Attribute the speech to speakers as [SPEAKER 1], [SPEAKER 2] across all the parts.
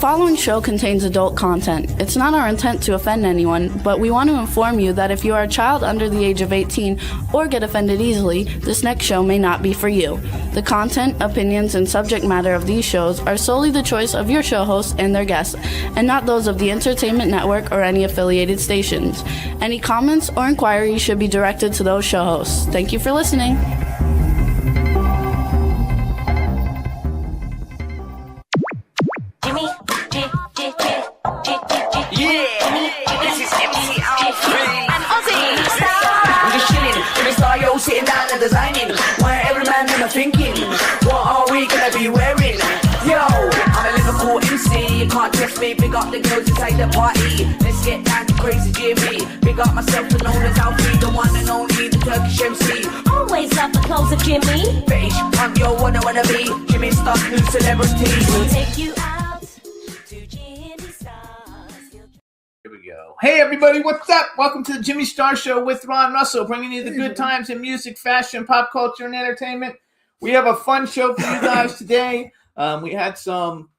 [SPEAKER 1] following show contains adult content. It's not our intent to offend anyone, but we want to inform you that if you are a child under the age of 18 or get offended easily, this next show may not be for you. The content, opinions, and subject matter of these shows are solely the choice of your show hosts and their guests, and not those of the Entertainment Network or any affiliated stations. Any comments or inquiries should be directed to those show hosts. Thank you for listening.
[SPEAKER 2] Sitting down and designing, why every man in a thinking, what are we gonna be wearing? Yo, I'm a Liverpool MC, you can't test me, big up the girls inside the party, let's get down to crazy Jimmy, big up myself and known as Alfie, the one and only, the Turkish MC.
[SPEAKER 3] Always love the clothes of Jimmy.
[SPEAKER 2] British punk, yo, wanna be, Jimmy Star's new celebrity.
[SPEAKER 3] We'll take you out to Jimmy Star's.
[SPEAKER 4] Here we go. Hey everybody, what's up? Welcome to the Jimmy Star Show with Ron Russell, bringing you the good times in music, fashion, pop culture, and entertainment. We have a fun show for you guys today. We had some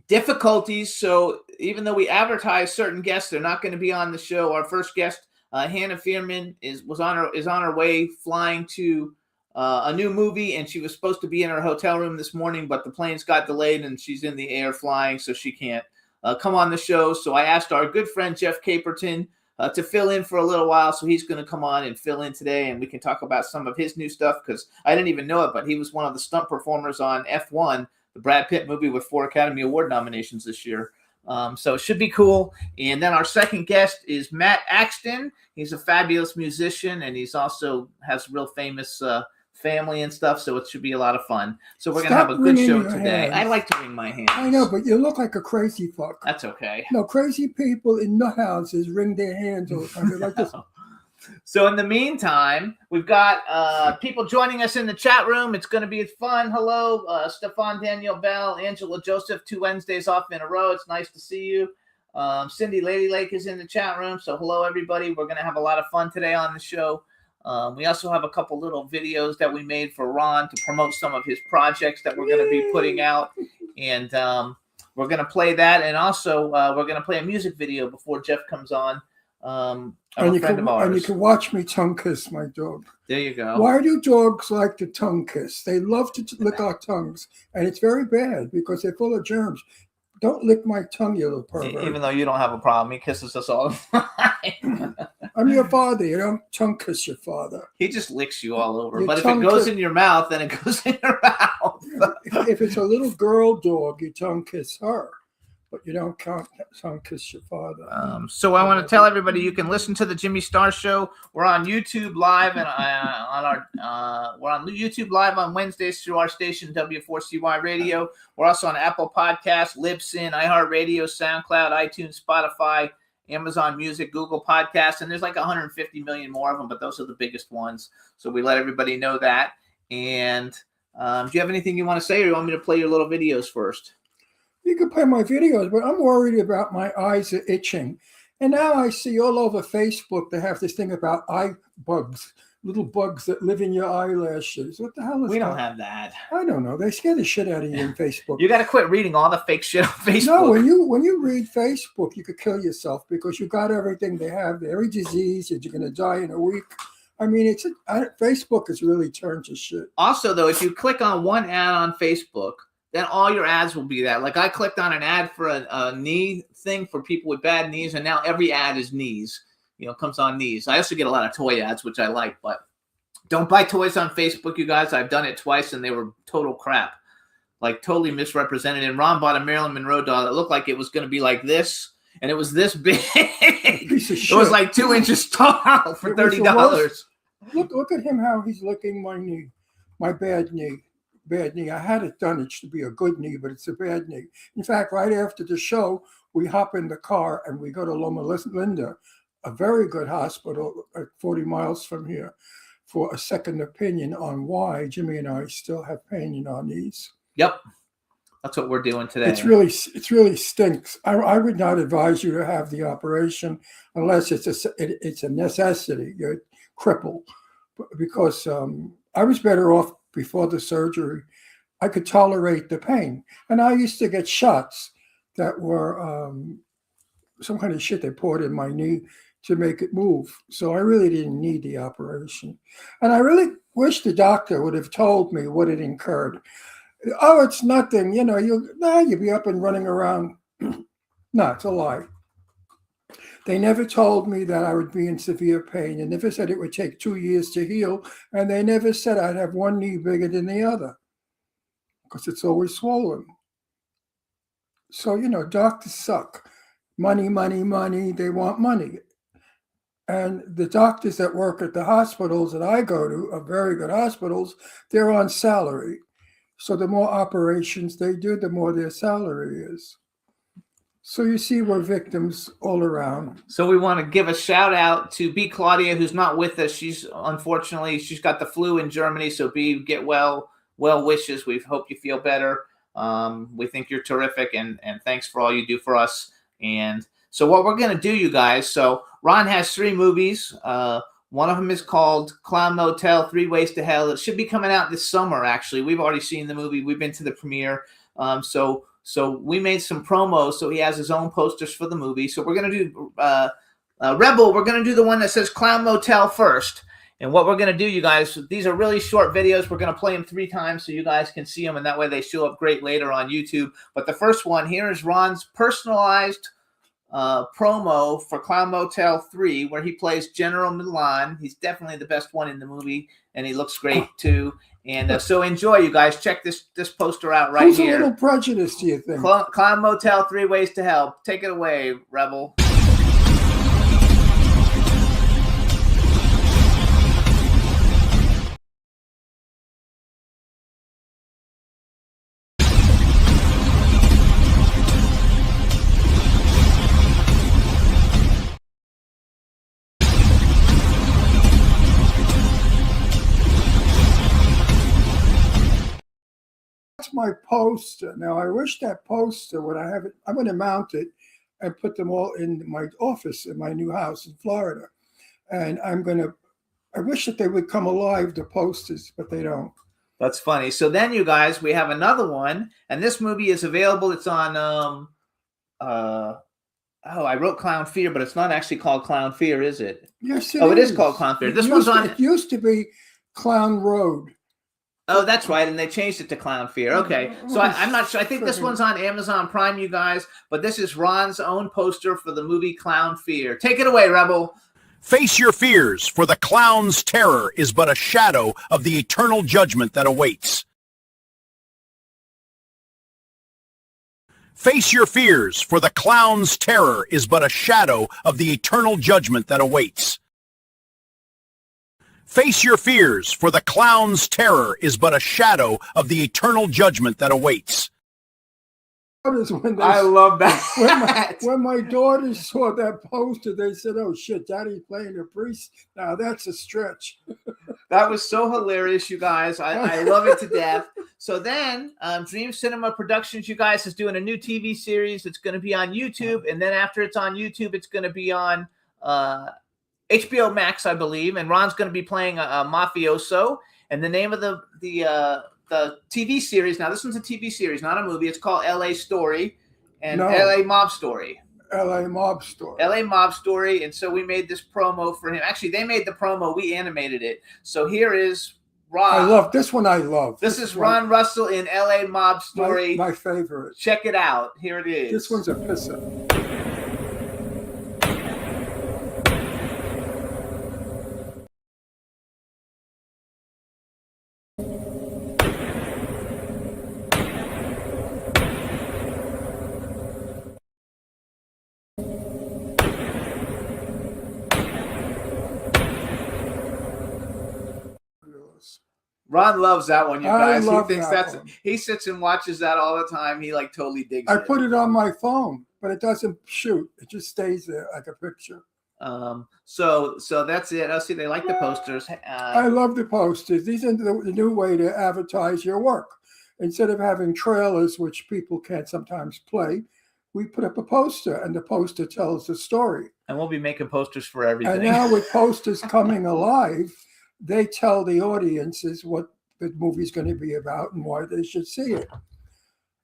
[SPEAKER 4] difficulties, so even though we advertised certain guests, they're not going to be on the show. Our first guest, Hannah Fierman, is on her way flying to a new movie, and she was supposed to be in her hotel room this morning, but the planes got delayed, and she's in the air flying, so she can't come on the show. So I asked our good friend Jeff Caperton to fill in for a little while. So he's going to come on and fill in today, and we can talk about some of his new stuff, because I didn't even know it, but he was one of the stunt performers on F1, the Brad Pitt movie with 4 Academy Award nominations this year. So it should be cool. And then our second guest is Matt Axton. He's a fabulous musician, and he's also has real famous family and stuff, so it should be a lot of fun. So we're going to have a good show today.
[SPEAKER 5] Hands.
[SPEAKER 4] I like to wring my hands.
[SPEAKER 5] I know, but you look like a crazy fuck.
[SPEAKER 4] That's okay.
[SPEAKER 5] No, crazy people in nut houses wring their hands all the time. They're like this.
[SPEAKER 4] So in the meantime, we've got people joining us in the chat room. It's going to be fun. Hello, Stefan Daniel Bell, Angela Joseph, 2 Wednesdays off in a row. It's nice to see you. Cindy Lady Lake is in the chat room. So hello, everybody. We're going to have a lot of fun today on the show. We also have a couple little videos that we made for Ron to promote some of his projects that we're going to be putting out. And we're going to play that. And also, we're going to play a music video before Jeff comes on.
[SPEAKER 5] And you can watch me tongue kiss my dog.
[SPEAKER 4] There you go.
[SPEAKER 5] Why do dogs like to tongue kiss? They love to lick our tongues. And it's very bad because they're full of germs. Don't lick my tongue, you little pervert.
[SPEAKER 4] Even though you don't have a problem, he kisses us all the time.
[SPEAKER 5] I'm your father. You don't tongue kiss your father.
[SPEAKER 4] He just licks you all over. But if it goes in your mouth, then it goes in your mouth.
[SPEAKER 5] If it's a little girl dog, you tongue kiss her. But you don't tongue kiss your father.
[SPEAKER 4] So I want to tell everybody you can listen to the Jimmy Star Show. We're on YouTube Live and we're on YouTube Live on Wednesdays through our station W4CY Radio. We're also on Apple Podcasts, Libsyn, iHeartRadio, SoundCloud, iTunes, Spotify, Amazon Music, Google Podcasts, and there's like 150 million more of them, but those are the biggest ones. So we let everybody know that. And do you have anything you want to say, or you want me to play your little videos first?
[SPEAKER 5] You can play my videos, but I'm worried about my eyes are itching. And now I see all over Facebook they have this thing about eye bugs, little bugs that live in your eyelashes. What the hell is that?
[SPEAKER 4] We don't have that.
[SPEAKER 5] I don't know. They scare the shit out of you in Facebook.
[SPEAKER 4] You got to quit reading all the fake shit on Facebook.
[SPEAKER 5] No, when you read Facebook, you could kill yourself because you got everything they have, every disease, that you're going to die in a week. I mean, Facebook has really turned to shit.
[SPEAKER 4] Also, though, if you click on one ad on Facebook, then all your ads will be that. Like I clicked on an ad for a knee thing for people with bad knees, and now every ad is knees. Comes on knees. I also get a lot of toy ads, which I like, but don't buy toys on Facebook, you guys. I've done it twice, and they were total crap, like totally misrepresented. And Ron bought a Marilyn Monroe doll that looked like it was going to be like this, and it was this big.
[SPEAKER 5] Piece of shit.
[SPEAKER 4] It was like 2 inches tall for $30.
[SPEAKER 5] Look at him, how he's licking my knee, my bad knee. Bad knee. I had it done. It should be a good knee, but it's a bad knee. In fact, right after the show, we hop in the car and we go to Loma Linda, a very good hospital at 40 miles from here, for a second opinion on why Jimmy and I still have pain in our knees.
[SPEAKER 4] Yep. That's what we're doing today.
[SPEAKER 5] It really stinks. I would not advise you to have the operation unless it's a necessity. You're crippled, because I was better off before the surgery. I could tolerate the pain, and I used to get shots that were some kind of shit they poured in my knee to make it move. So I really didn't need the operation. And I really wish the doctor would have told me what it incurred. Oh, it's nothing. You know, you'll be up and running around. No, it's a lie. They never told me that I would be in severe pain. They never said it would take 2 years to heal. And they never said I'd have one knee bigger than the other because it's always swollen. So, you know, doctors suck. Money, money, money. They want money. And the doctors that work at the hospitals that I go to are very good hospitals. They're on salary. So the more operations they do, the more their salary is. So you see, we're victims all around.
[SPEAKER 4] So we want to give a shout out to B. Claudia, who's not with us. She's got the flu in Germany. So B, get well wishes. We hope you feel better. We think you're terrific, and thanks for all you do for us. And so what we're going to do, you guys, so Ron has 3 movies. One of them is called Clown Motel, 3 Ways to Hell. It should be coming out this summer, actually. We've already seen the movie. We've been to the premiere. So we made some promos, so he has his own posters for the movie. So we're going to do Rebel. We're going to do the one that says Clown Motel first. And what we're going to do, you guys, these are really short videos. We're going to play them 3 times so you guys can see them, and that way they show up great later on YouTube. But the first one, here is Ron's personalized promo for Clown Motel 3, where he plays General Milan. He's definitely the best one in the movie, and he looks great too. And so enjoy, you guys. Check this poster out right
[SPEAKER 5] Who's
[SPEAKER 4] here.
[SPEAKER 5] a little prejudiced, do you think?
[SPEAKER 4] Clown Motel, 3 Ways to Hell. Take it away, Rebel.
[SPEAKER 5] That's my poster. Now, I wish that poster, when I have it, I'm going to mount it and put them all in my office in my new house in Florida. And I wish that they would come alive, the posters, but they don't.
[SPEAKER 4] That's funny. So then, you guys, we have another one, and this movie is available. It's on, I wrote Clown Fear, but it's not actually called Clown Fear, is it?
[SPEAKER 5] Yes,
[SPEAKER 4] it is called Clown Fear. This one's on.
[SPEAKER 5] It used to be Clown Road.
[SPEAKER 4] Oh, that's right, and they changed it to Clown Fear. Okay, so I'm not sure. I think this one's on Amazon Prime, you guys, but this is Ron's own poster for the movie Clown Fear. Take it away, Rebel.
[SPEAKER 6] Face your fears, for the clown's terror is but a shadow of the eternal judgment that awaits. Face your fears, for the clown's terror is but a shadow of the eternal judgment that awaits. Face your fears, for the clown's terror is but a shadow of the eternal judgment that awaits.
[SPEAKER 4] I love that.
[SPEAKER 5] When my daughters saw that poster, they said, "Oh shit, Daddy's playing a priest." Now that's a stretch.
[SPEAKER 4] That was so hilarious, you guys. I love it to death. So then, Dream Cinema Productions, you guys, is doing a new TV series. It's going to be on YouTube, and then after it's on YouTube, it's going to be on HBO Max, I believe. And Ron's going to be playing a mafioso. And the name of the TV series, now this one's a TV series, not a movie. It's called LA Story and LA Mob Story.
[SPEAKER 5] LA Mob Story.
[SPEAKER 4] LA Mob Story. And so we made this promo for him. Actually, they made the promo. We animated it. So here is Ron.
[SPEAKER 5] I love this one. I love.
[SPEAKER 4] This is Ron Russell in LA Mob Story.
[SPEAKER 5] My favorite.
[SPEAKER 4] Check it out. Here it is.
[SPEAKER 5] This one's a pisser.
[SPEAKER 4] Ron loves that one, you guys.
[SPEAKER 5] I love
[SPEAKER 4] he thinks
[SPEAKER 5] that one.
[SPEAKER 4] He sits and watches that all the time. He like totally digs
[SPEAKER 5] I
[SPEAKER 4] it.
[SPEAKER 5] put it on my phone, but it doesn't shoot. It just stays there like a picture.
[SPEAKER 4] So that's it. I'll see. They like the posters.
[SPEAKER 5] I love the posters. These are the new way to advertise your work. Instead of having trailers, which people can't sometimes play, we put up a poster, and the poster tells the story.
[SPEAKER 4] And we'll be making posters for everything.
[SPEAKER 5] And now with posters coming alive, they tell the audiences what the movie's going to be about and why they should see it.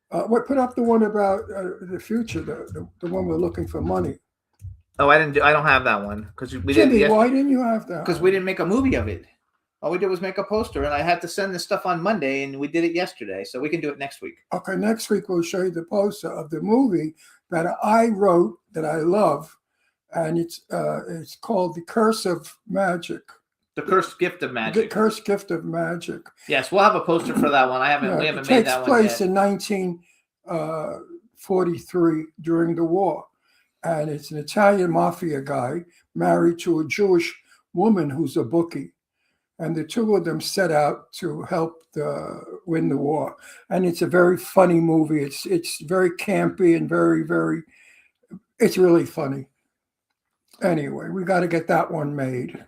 [SPEAKER 5] What put up the one about the future, the one we're looking for money.
[SPEAKER 4] Oh, I don't have that one because we
[SPEAKER 5] Jimmy,
[SPEAKER 4] didn't.
[SPEAKER 5] why didn't you have that?
[SPEAKER 4] Because we didn't make a movie of it. All we did was make a poster, and I had to send this stuff on Monday, and we did it yesterday, so we can do it next week.
[SPEAKER 5] Okay, next week we'll show you the poster of the movie that I wrote that I love, and it's called The Curse of Magic.
[SPEAKER 4] The Cursed Gift of
[SPEAKER 5] The
[SPEAKER 4] Magic.
[SPEAKER 5] Cursed Gift of Magic.
[SPEAKER 4] Yes, we'll have a poster for that one. We haven't made that one yet.
[SPEAKER 5] It takes place in 1943 during the war, and it's an Italian mafia guy married to a Jewish woman who's a bookie, and the two of them set out to help win the war. And it's a very funny movie. It's very campy and it's really funny. Anyway, we got to get that one made.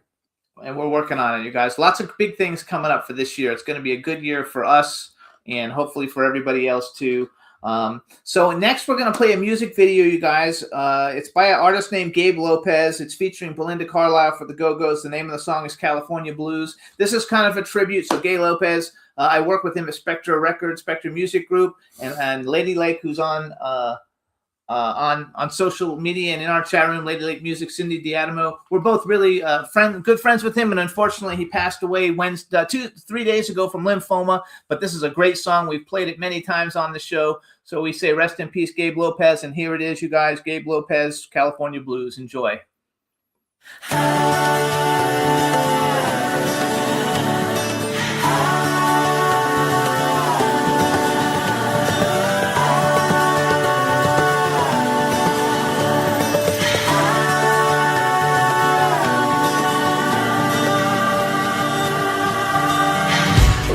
[SPEAKER 4] And we're working on it, you guys. Lots of big things coming up for this year. It's going to be a good year for us and hopefully for everybody else too. So next we're going to play a music video, you guys. It's by an artist named Gabe Lopez. It's featuring Belinda Carlisle for the Go-Go's. The name of the song is California Blues. This is kind of a tribute. So Gabe Lopez, I work with him at Spectra Records, Spectra Music Group, and Lady Lake, who's on social media and in our chat room, Lady Lake Music, Cindy Diadamo. We're both really good friends with him, and unfortunately he passed away 3 days ago from lymphoma, but this is a great song. We've played it many times on the show, so we say rest in peace, Gabe Lopez, and here it is, you guys. Gabe Lopez, California Blues. Enjoy.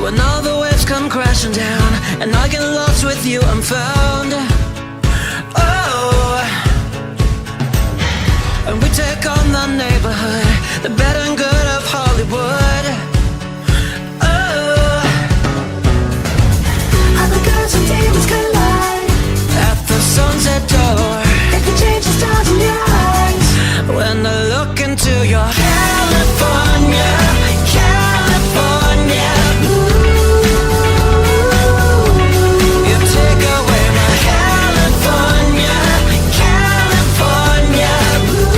[SPEAKER 7] When all the waves come crashing down and I get lost with you, I'm found. Oh, and we take on the neighborhood, the bad and good of Hollywood. Oh,
[SPEAKER 3] How the gods and demons collide.
[SPEAKER 7] at the sunset door,
[SPEAKER 3] It can change the stars in your eyes.
[SPEAKER 7] when I look into your California, California. You take away my California, California blues.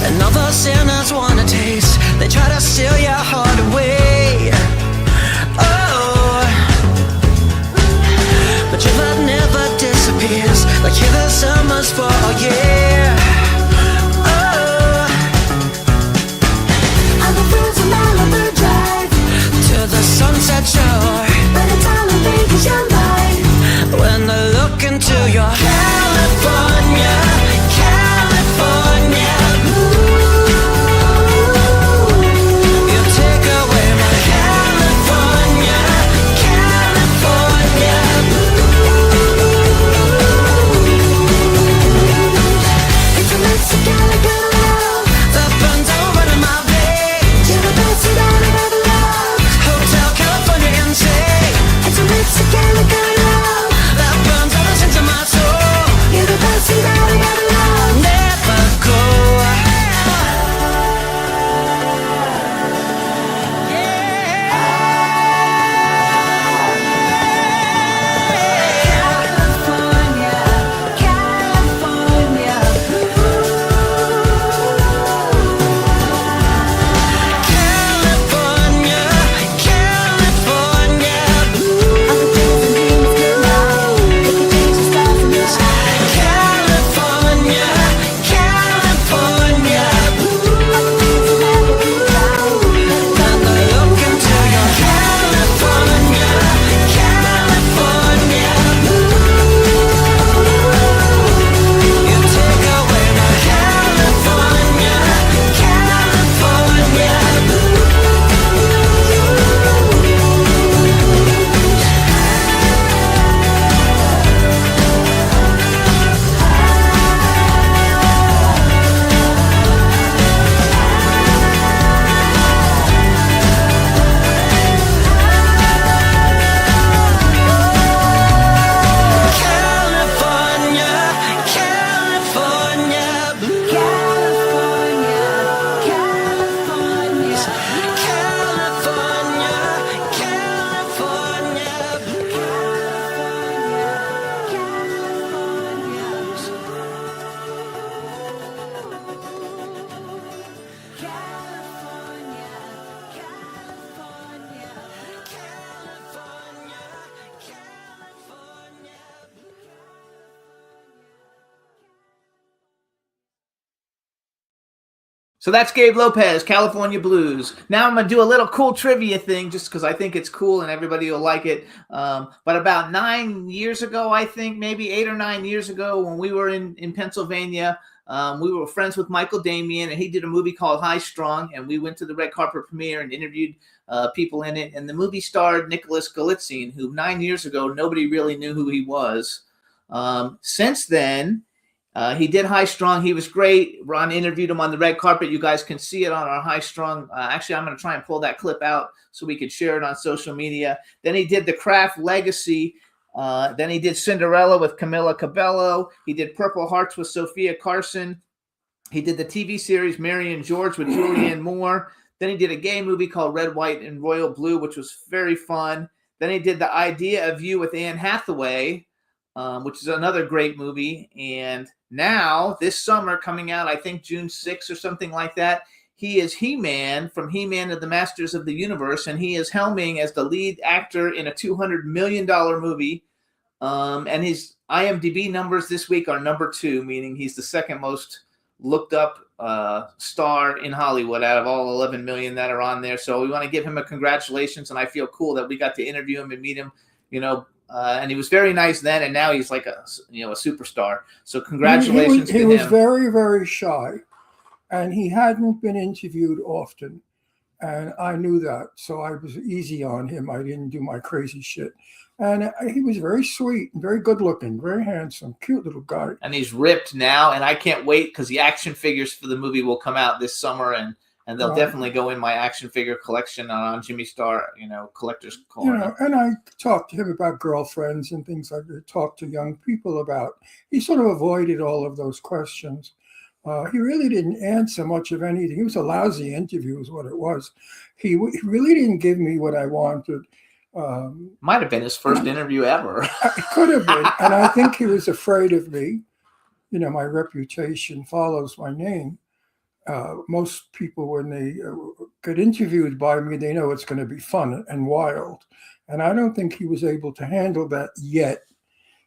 [SPEAKER 7] And all the sinners wanna taste, they try to steal your heart away. Oh, but your love never disappears, like here the summer's fall, yeah.
[SPEAKER 4] So that's Gabe Lopez, California Blues. Now I'm going to do a little cool trivia thing just because I think it's cool and everybody will like it. But about 9 years ago, I think, maybe 8 or 9 years ago, when we were in Pennsylvania, we were friends with Michael Damian, and he did a movie called High Strung, and we went to the red carpet premiere and interviewed people in it. And the movie starred Nicholas Galitzine, who 9 years ago, nobody really knew who he was. Since then, he did High Strung. He was great. Ron interviewed him on the red carpet. You guys can see it on our High Strung. Actually, I'm going to try and pull that clip out so we could share it on social media. Then he did The Craft Legacy. Then he did Cinderella with Camila Cabello. He did Purple Hearts with Sophia Carson. He did the TV series Mary and George with Julianne Moore. Then he did a gay movie called Red, White, and Royal Blue, which was very fun. Then he did The Idea of You with Anne Hathaway, which is another great movie. And now, this summer, coming out, I think June 6th or something like that, he is He-Man from He-Man and the Masters of the Universe, and he is helming as the lead actor in a $200 million movie. And his IMDb numbers this week are number 2, meaning he's the second most looked up star in Hollywood out of all 11 million that are on there. So we want to give him a congratulations, and I feel cool that we got to interview him and meet him, and he was very nice then, and now he's like a superstar. So congratulations to him.
[SPEAKER 5] He was very, very shy, and he hadn't been interviewed often, and I knew that. So I was easy on him. I didn't do my crazy shit. And he was very sweet and very good looking, very handsome, cute little guy.
[SPEAKER 4] And he's ripped now, and I can't wait because the action figures for the movie will come out this summer, and they'll definitely go in my action figure collection on Jimmy Star, collector's corner.
[SPEAKER 5] And I talked to him about girlfriends and things like that, talked to young people about. He sort of avoided all of those questions. He really didn't answer much of anything. He was a lousy interview is what it was. He really didn't give me what I wanted.
[SPEAKER 4] Might have been his first interview ever.
[SPEAKER 5] It could have been. And I think he was afraid of me. My reputation follows my name. Most people, when they get interviewed by me, they know it's going to be fun and wild. And I don't think he was able to handle that yet.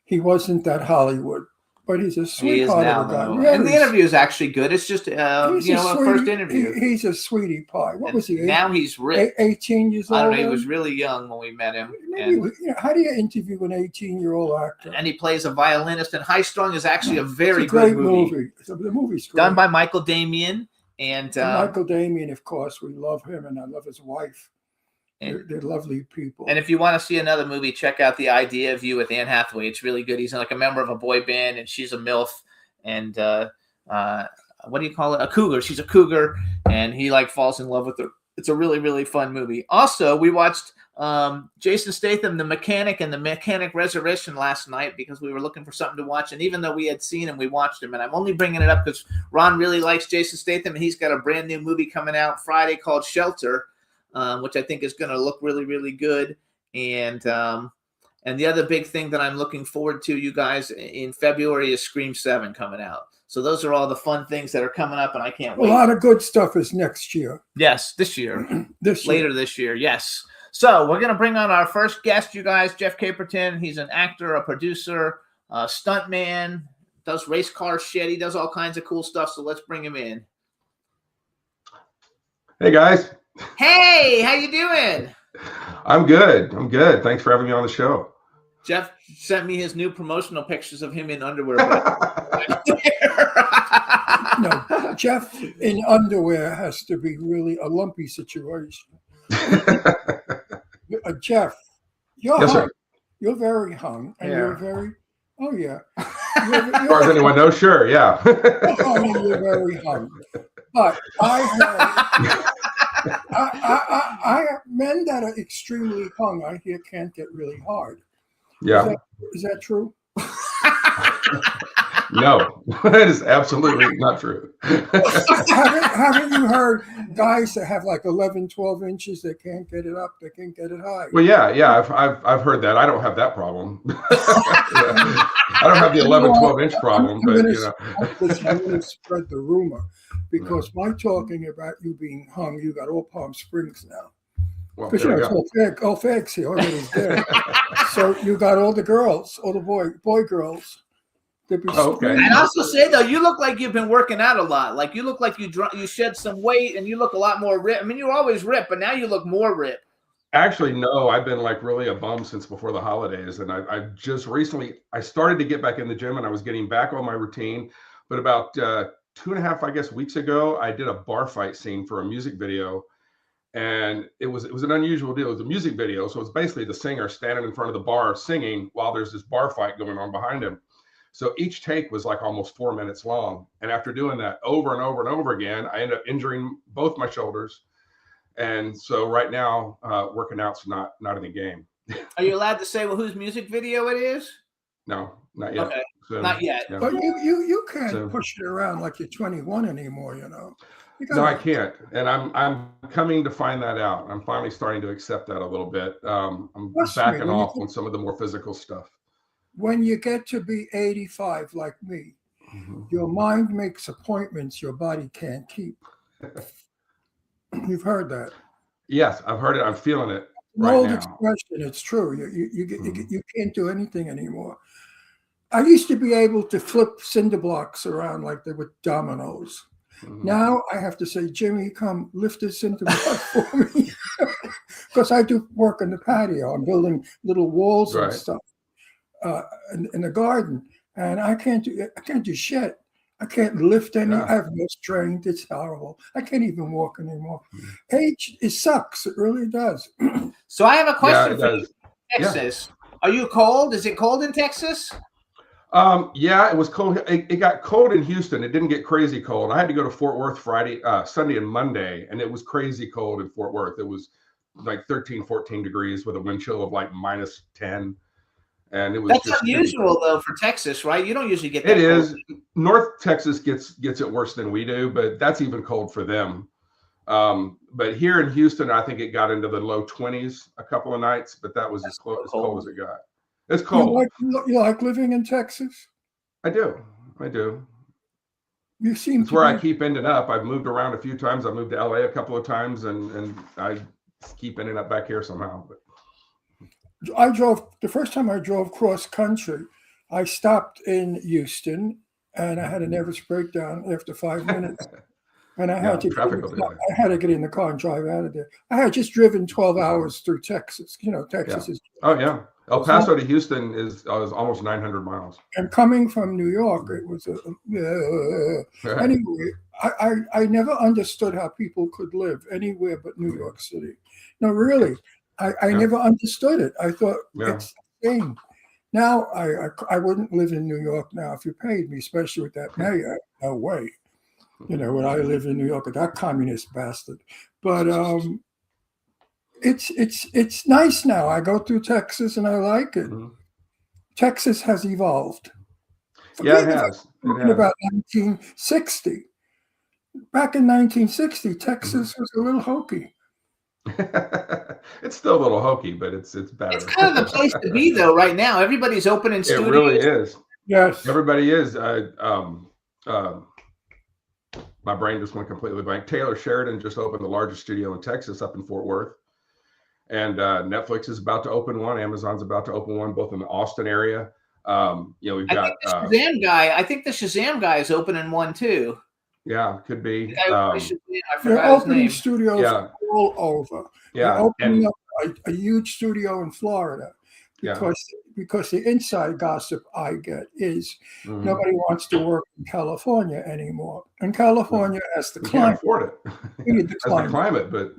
[SPEAKER 5] He wasn't that Hollywood, but he's a sweetheart of a guy.
[SPEAKER 4] Yeah, and the interview is actually good. It's just, a first interview.
[SPEAKER 5] He's a sweetie pie. What was he?
[SPEAKER 4] Now he's
[SPEAKER 5] 18 years old.
[SPEAKER 4] I don't know. He was really young when we met him.
[SPEAKER 5] How do you interview an 18-year-old actor?
[SPEAKER 4] And he plays a violinist. And High Strung is actually a very
[SPEAKER 5] it's a great
[SPEAKER 4] good movie.
[SPEAKER 5] The movie's great.
[SPEAKER 4] Done by Michael Damian. And
[SPEAKER 5] Michael Damian, of course, we love him, and I love his wife. They're lovely people.
[SPEAKER 4] And if you want to see another movie, check out The Idea of You with Anne Hathaway. It's really good. He's like a member of a boy band, and she's a MILF. And what do you call it? A cougar. She's a cougar, and he falls in love with her. It's a really, really fun movie. Also, we watched Jason Statham, The Mechanic, and The Mechanic Resurrection last night because we were looking for something to watch. And even though we had seen him, we watched him. And I'm only bringing it up because Ron really likes Jason Statham, and he's got a brand new movie coming out Friday called Shelter, which I think is going to look really, really good. And the other big thing that I'm looking forward to, you guys, in February is Scream 7 coming out. So those are all the fun things that are coming up, and I can't wait.
[SPEAKER 5] A lot of good stuff is next year.
[SPEAKER 4] Yes, this year. Later this year, yes. So we're going to bring on our first guest, you guys, Jeff Caperton. He's an actor, a producer, a stuntman, does race car shit. He does all kinds of cool stuff, so let's bring him in.
[SPEAKER 8] Hey, guys.
[SPEAKER 4] Hey, how you doing?
[SPEAKER 8] I'm good. Thanks for having me on the show.
[SPEAKER 4] Jeff sent me his new promotional pictures of him in underwear.
[SPEAKER 5] No, Jeff in underwear has to be really a lumpy situation. Jeff, you're
[SPEAKER 8] yes,
[SPEAKER 5] hung.
[SPEAKER 8] Sir.
[SPEAKER 5] You're very hung, and you're very. Oh yeah.
[SPEAKER 8] As far as anyone knows, sure, yeah.
[SPEAKER 5] You're very hung, but I men that are extremely hung, I hear, can't get really hard.
[SPEAKER 8] Yeah.
[SPEAKER 5] Is that true?
[SPEAKER 8] No, that is absolutely not true.
[SPEAKER 5] haven't you heard guys that have 11, 12 inches, they can't get it up, they can't get it high?
[SPEAKER 8] Well, yeah, I've heard that. I don't have that problem. I don't have the 11, 12 inch problem, but
[SPEAKER 5] I'm going to spread the rumor because by talking about you being hung, you got all Palm Springs now. Because it's all fags here, everybody's there. So you got all the girls, all the boy girls There'd be
[SPEAKER 8] Oh, okay.
[SPEAKER 4] And also say though, you look like you've been working out a lot. Like you look like you shed some weight, and you look a lot more ripped. I mean, you were always ripped, but now you look more ripped.
[SPEAKER 8] Actually, no, I've been like really a bum since before the holidays. And I just recently, I started to get back in the gym and I was getting back on my routine. But about 2.5, I guess, weeks ago, I did a bar fight scene for a music video. And it was an unusual deal. It was a music video. So it's basically the singer standing in front of the bar singing while there's this bar fight going on behind him. So each take was like almost 4 minutes long. And after doing that over and over and over again, I ended up injuring both my shoulders. And so right now, working out's not in the game.
[SPEAKER 4] Are you allowed to say whose music video it is?
[SPEAKER 8] No, not yet.
[SPEAKER 4] Okay,
[SPEAKER 8] So,
[SPEAKER 4] not yet.
[SPEAKER 8] yeah.
[SPEAKER 5] But you can't
[SPEAKER 8] So-
[SPEAKER 5] push it around like you're 21 anymore, you know. You
[SPEAKER 8] No, I
[SPEAKER 5] gotta-
[SPEAKER 8] can't. And I'm coming to find that out. I'm finally starting to accept that a little bit. I'm
[SPEAKER 5] Trust me,
[SPEAKER 8] backing
[SPEAKER 5] when you
[SPEAKER 8] off
[SPEAKER 5] get-
[SPEAKER 8] on some of the more physical stuff.
[SPEAKER 5] When you get to be 85 like me,
[SPEAKER 8] Mhm.
[SPEAKER 5] your mind makes appointments your body can't keep. You've heard that.
[SPEAKER 8] Yes, I've heard it. I'm feeling it
[SPEAKER 5] An
[SPEAKER 8] right
[SPEAKER 5] old
[SPEAKER 8] now.
[SPEAKER 5] expression. It's true.
[SPEAKER 8] Mhm.
[SPEAKER 5] You can't do anything anymore. I used to be able to flip cinder blocks around like they were dominoes.
[SPEAKER 8] Mhm.
[SPEAKER 5] Now I have to say, Jimmy, come lift this cinder block for me, because I do work in the patio. I'm building little walls and
[SPEAKER 8] Right.
[SPEAKER 5] stuff in the garden, and I can't do shit. I can't lift any.
[SPEAKER 8] Yeah.
[SPEAKER 5] I have no strength. It's horrible. I can't even walk anymore. Age, it sucks. It really does.
[SPEAKER 4] So I have a
[SPEAKER 8] Yeah,
[SPEAKER 4] question
[SPEAKER 8] it
[SPEAKER 4] for you.
[SPEAKER 8] does. Yeah.
[SPEAKER 4] Texas. Are you cold? Is it cold in Texas?
[SPEAKER 8] Yeah, it was cold. It got cold in Houston. It didn't get crazy cold. I had to go to Fort Worth Sunday and Monday, and it was crazy cold in Fort Worth. It was like 13, 14 degrees with a wind chill of like -10. And it was
[SPEAKER 4] That's
[SPEAKER 8] just
[SPEAKER 4] unusual though for Texas, right? You don't usually get that.
[SPEAKER 8] It is.
[SPEAKER 4] cold.
[SPEAKER 8] North Texas gets it worse than we do, but that's even cold for them. But here in Houston, I think it got into the low 20s a couple of nights, but that was as cold as it got. It's cold.
[SPEAKER 5] You like living in Texas?
[SPEAKER 8] I do.
[SPEAKER 5] You seem
[SPEAKER 8] It's
[SPEAKER 5] to
[SPEAKER 8] where I
[SPEAKER 5] be-
[SPEAKER 8] keep ending up. I've moved around a few times. I moved to LA a couple of times, and I keep ending up back here somehow. But
[SPEAKER 5] I drove the first time I drove cross country. I stopped in Houston, and I had a nervous breakdown after 5 minutes. And I had to
[SPEAKER 8] traffic over there.
[SPEAKER 5] I had to get in the car and drive out of there. I had just driven 12 hours through Texas. You know, Texas is,
[SPEAKER 8] Oh yeah, El Paso to Houston is almost 900 miles.
[SPEAKER 5] and coming from New York, it was anyway. I never understood how people could live anywhere but New York City. No, really, I
[SPEAKER 8] Yeah.
[SPEAKER 5] never understood it. I thought
[SPEAKER 8] Yeah.
[SPEAKER 5] it's the thing. Now I wouldn't live in New York now if you paid me, especially with that mayor. No way. You know, when I lived in New York with that communist bastard. But it's nice now. I go through Texas and I like it.
[SPEAKER 8] Mhm.
[SPEAKER 5] Texas has evolved.
[SPEAKER 8] Yeah, it
[SPEAKER 5] Forget
[SPEAKER 8] has.
[SPEAKER 5] talking about 1960. Back in 1960, Texas
[SPEAKER 8] Mm-hmm.
[SPEAKER 5] was a little hokey.
[SPEAKER 8] It's still a little hokey, but it's better.
[SPEAKER 4] It's kind of the place to be though right now. Everybody's opening
[SPEAKER 8] It
[SPEAKER 4] studios.
[SPEAKER 8] really is.
[SPEAKER 5] Yes.
[SPEAKER 8] Everybody is. My brain just went completely blank. Taylor Sheridan just opened the largest studio in Texas up in Fort Worth. And Netflix is about to open one. Amazon's about to open one, both in the Austin area. We've got,
[SPEAKER 4] I think the Shazam guy is opening one too.
[SPEAKER 8] yeah, could be.
[SPEAKER 4] The guy who plays Shazam, I
[SPEAKER 5] They're
[SPEAKER 4] forgot his
[SPEAKER 5] opening
[SPEAKER 4] name.
[SPEAKER 5] studios
[SPEAKER 8] Yeah.
[SPEAKER 5] all over. They're
[SPEAKER 8] Yeah.
[SPEAKER 5] opening
[SPEAKER 8] And
[SPEAKER 5] up a huge studio in Florida
[SPEAKER 8] yeah.
[SPEAKER 5] because the inside gossip I get is
[SPEAKER 8] Mhm.
[SPEAKER 5] nobody wants to work in California anymore. And California has the
[SPEAKER 8] We can't
[SPEAKER 5] climate.
[SPEAKER 8] afford it.
[SPEAKER 5] We need the
[SPEAKER 8] That's the
[SPEAKER 5] climate.
[SPEAKER 8] climate, but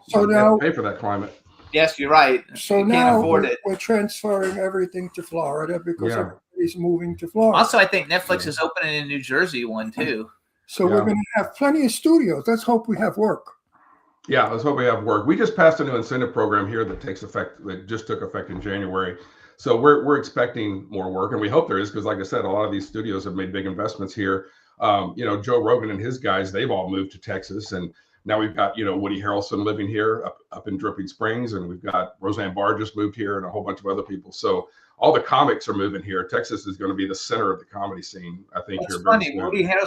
[SPEAKER 5] So
[SPEAKER 8] you have
[SPEAKER 5] now-
[SPEAKER 8] to pay for that climate.
[SPEAKER 4] Yes, you're right.
[SPEAKER 5] So
[SPEAKER 4] you
[SPEAKER 5] now
[SPEAKER 4] can't afford
[SPEAKER 5] we're,
[SPEAKER 4] it.
[SPEAKER 5] we're transferring everything to Florida because
[SPEAKER 8] Yeah.
[SPEAKER 5] everybody's moving to Florida.
[SPEAKER 4] Also, I think Netflix is opening in New Jersey one too.
[SPEAKER 5] So we're
[SPEAKER 8] Yeah.
[SPEAKER 5] going to have plenty of studios. Let's hope we have work.
[SPEAKER 8] Yeah, let's hope we have work. We just passed a new incentive program here that just took effect in January. So we're expecting more work, and we hope there is, because like I said, a lot of these studios have made big investments here. Joe Rogan and his guys, they've all moved to Texas, and now we've got Woody Harrelson living here up in Dripping Springs, and we've got Roseanne Barr just moved here, and a whole bunch of other people. So all the comics are moving here. Texas is going to be the center of the comedy scene, I think.
[SPEAKER 4] It's
[SPEAKER 8] here very
[SPEAKER 4] funny.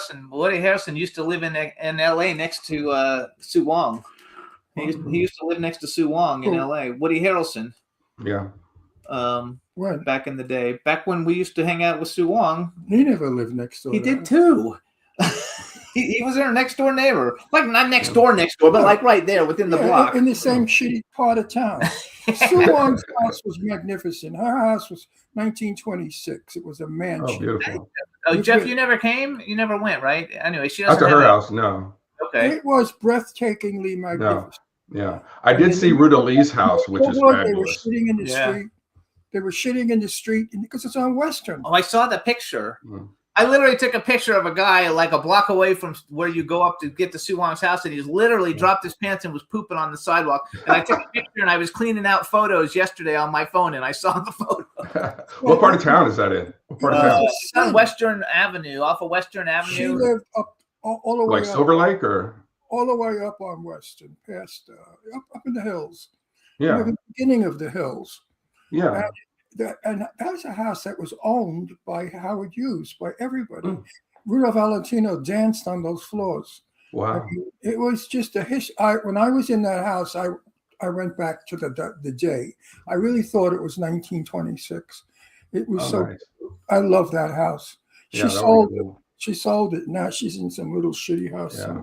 [SPEAKER 8] soon.
[SPEAKER 4] Woody Harrelson used to live in LA next to Sue Wong. He used to live next to Sue Wong in
[SPEAKER 5] Cool.
[SPEAKER 4] LA. Woody Harrelson.
[SPEAKER 8] Yeah.
[SPEAKER 5] When?
[SPEAKER 4] back in the day. Back when we used to hang out with Sue Wong.
[SPEAKER 5] He never lived next door.
[SPEAKER 4] He
[SPEAKER 5] to
[SPEAKER 4] did
[SPEAKER 5] her.
[SPEAKER 4] too. He was our next door neighbor. Like not next door, but like right there within the
[SPEAKER 5] Yeah,
[SPEAKER 4] block.
[SPEAKER 5] in the same shitty part of town. Sue Wong's house was magnificent. Her house was 1926. It was a
[SPEAKER 8] Oh,
[SPEAKER 5] mansion.
[SPEAKER 8] beautiful.
[SPEAKER 4] Oh, Jeff, you never came? You never went, right? Anyway, she
[SPEAKER 8] Not
[SPEAKER 4] doesn't
[SPEAKER 8] to
[SPEAKER 4] have
[SPEAKER 8] her
[SPEAKER 4] that-
[SPEAKER 8] house, no.
[SPEAKER 4] Okay.
[SPEAKER 5] It was breathtakingly magnificent.
[SPEAKER 8] Yeah. I did see Ruta Lee's house, which is
[SPEAKER 5] They were
[SPEAKER 8] fabulous.
[SPEAKER 5] shitting in the
[SPEAKER 4] Yeah.
[SPEAKER 5] street. They were shitting in the street because it's on Western.
[SPEAKER 4] Oh, I saw the picture.
[SPEAKER 8] Mm.
[SPEAKER 4] I literally took a picture of a guy like a block away from where you go up to get to Sue Wong's house, and he's literally dropped his pants and was pooping on the sidewalk. And I took a picture, and I was cleaning out photos yesterday on my phone, and I saw the photo.
[SPEAKER 8] What part of town is that in? What part of town?
[SPEAKER 4] It's on Western Avenue, off of Western
[SPEAKER 5] She
[SPEAKER 4] Avenue.
[SPEAKER 5] lived up all the way
[SPEAKER 8] Like
[SPEAKER 5] up,
[SPEAKER 8] Silver Lake or?
[SPEAKER 5] all the way up on Western, past up in the hills.
[SPEAKER 8] Yeah.
[SPEAKER 5] Near the beginning of the hills.
[SPEAKER 8] Yeah.
[SPEAKER 5] And that was a house that was owned by Howard Hughes, by everybody.
[SPEAKER 8] Mm.
[SPEAKER 5] Rudolph Valentino danced on those floors. I
[SPEAKER 8] Wow.
[SPEAKER 5] mean, it was just a history. When I was in that house, I went back to the day. I really thought it was 1926. It was
[SPEAKER 8] Oh,
[SPEAKER 5] so.
[SPEAKER 8] nice.
[SPEAKER 5] I love that house. She
[SPEAKER 8] Yeah, that
[SPEAKER 5] sold
[SPEAKER 8] would be
[SPEAKER 5] it.
[SPEAKER 8] cool.
[SPEAKER 5] She sold it. Now she's in some little shitty house.
[SPEAKER 8] Yeah.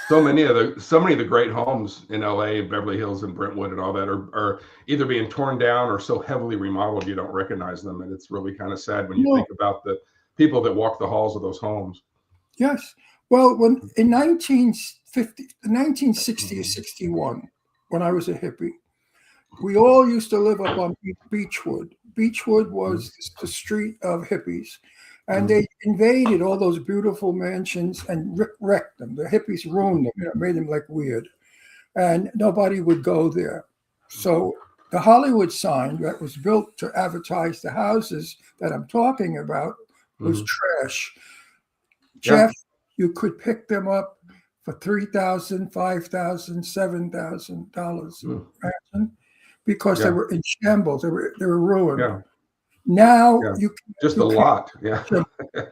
[SPEAKER 8] So many of the great homes in LA, Beverly Hills and Brentwood and all that are either being torn down or so heavily remodeled you don't recognize them. And it's really kind of sad when you
[SPEAKER 5] No.
[SPEAKER 8] think about the people that walk the halls of those homes.
[SPEAKER 5] Yes. Well, when in 1960 or 61, when I was a hippie, we all used to live up on Beechwood. Beechwood was the street of hippies. And they invaded all those beautiful mansions and wrecked them. The hippies ruined them, made them like weird. And nobody would go there. So the Hollywood sign that was built to advertise the houses that I'm talking about was trash.
[SPEAKER 8] Yeah.
[SPEAKER 5] Jeff, you could pick them up for $3,000, $5,000, $7,000. Imagine, because they
[SPEAKER 8] Yeah.
[SPEAKER 5] were in shambles. They were ruined.
[SPEAKER 8] Yeah.
[SPEAKER 5] Now
[SPEAKER 8] Yeah.
[SPEAKER 5] you
[SPEAKER 8] Just a
[SPEAKER 5] you can't-
[SPEAKER 8] lot. Yeah.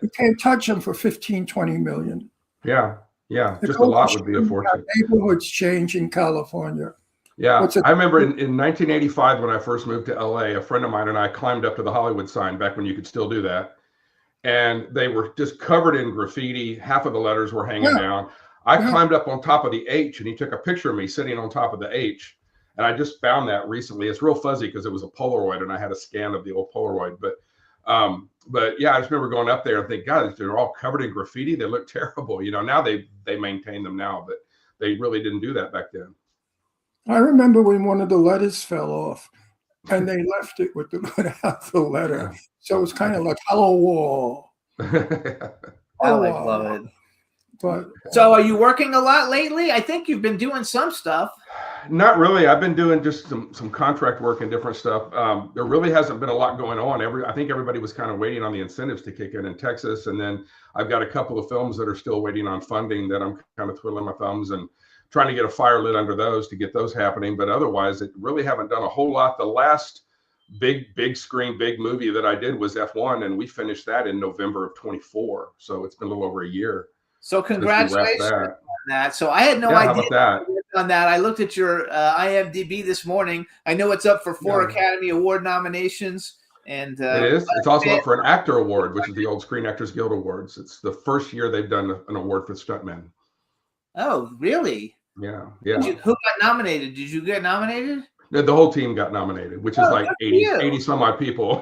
[SPEAKER 5] you can't touch them for 15, 20 million.
[SPEAKER 8] Yeah. Yeah.
[SPEAKER 5] The
[SPEAKER 8] Just a lot
[SPEAKER 5] culture
[SPEAKER 8] would be a fortune.
[SPEAKER 5] Neighborhoods change in California.
[SPEAKER 8] Yeah,
[SPEAKER 5] What's it-
[SPEAKER 8] I remember in 1985 when I first moved to LA, a friend of mine and I climbed up to the Hollywood sign back when you could still do that. And they were just covered in graffiti. Half of the letters were hanging
[SPEAKER 5] Yeah.
[SPEAKER 8] down. I
[SPEAKER 5] Yeah.
[SPEAKER 8] climbed up on top of the H and he took a picture of me sitting on top of the H. And I just found that recently. It's real fuzzy because it was a Polaroid and I had a scan of the old Polaroid. But yeah, I just remember going up there and thinking, God, they're all covered in graffiti. They look terrible. Now they maintain them now, but they really didn't do that back then.
[SPEAKER 5] I remember when one of the letters fell off and they left it without the letter. So it was kind of like, hello, wall.
[SPEAKER 4] I love it.
[SPEAKER 5] But
[SPEAKER 4] So, are you working a lot lately? I think you've been doing some stuff.
[SPEAKER 8] Not really. I've been doing just some contract work and different stuff. There really hasn't been a lot going on. I think everybody was kind of waiting on the incentives to kick in Texas. And then I've got a couple of films that are still waiting on funding that I'm kind of twiddling my thumbs and trying to get a fire lit under those to get those happening. But otherwise, it really haven't done a whole lot. The last big screen, big movie that I did was F1, and we finished that in November of 24. So it's been a little over a year.
[SPEAKER 4] So,
[SPEAKER 8] since we
[SPEAKER 4] congratulations
[SPEAKER 8] wrapped
[SPEAKER 4] on that. So, I had no
[SPEAKER 8] Yeah, how
[SPEAKER 4] idea
[SPEAKER 8] about that?
[SPEAKER 4] on that. I looked at your IMDb this morning. I know it's up for 4
[SPEAKER 8] Yeah.
[SPEAKER 4] Academy Award nominations. And
[SPEAKER 8] It is. It's also up for an actor award, which is the old Screen Actors Guild Awards. It's the first year they've done an award for stuntmen.
[SPEAKER 4] Oh, really?
[SPEAKER 8] Yeah.
[SPEAKER 4] Who got nominated? Did you get nominated?
[SPEAKER 8] The whole team got nominated, which is like
[SPEAKER 4] good for
[SPEAKER 8] 80
[SPEAKER 4] you.
[SPEAKER 8] some odd people.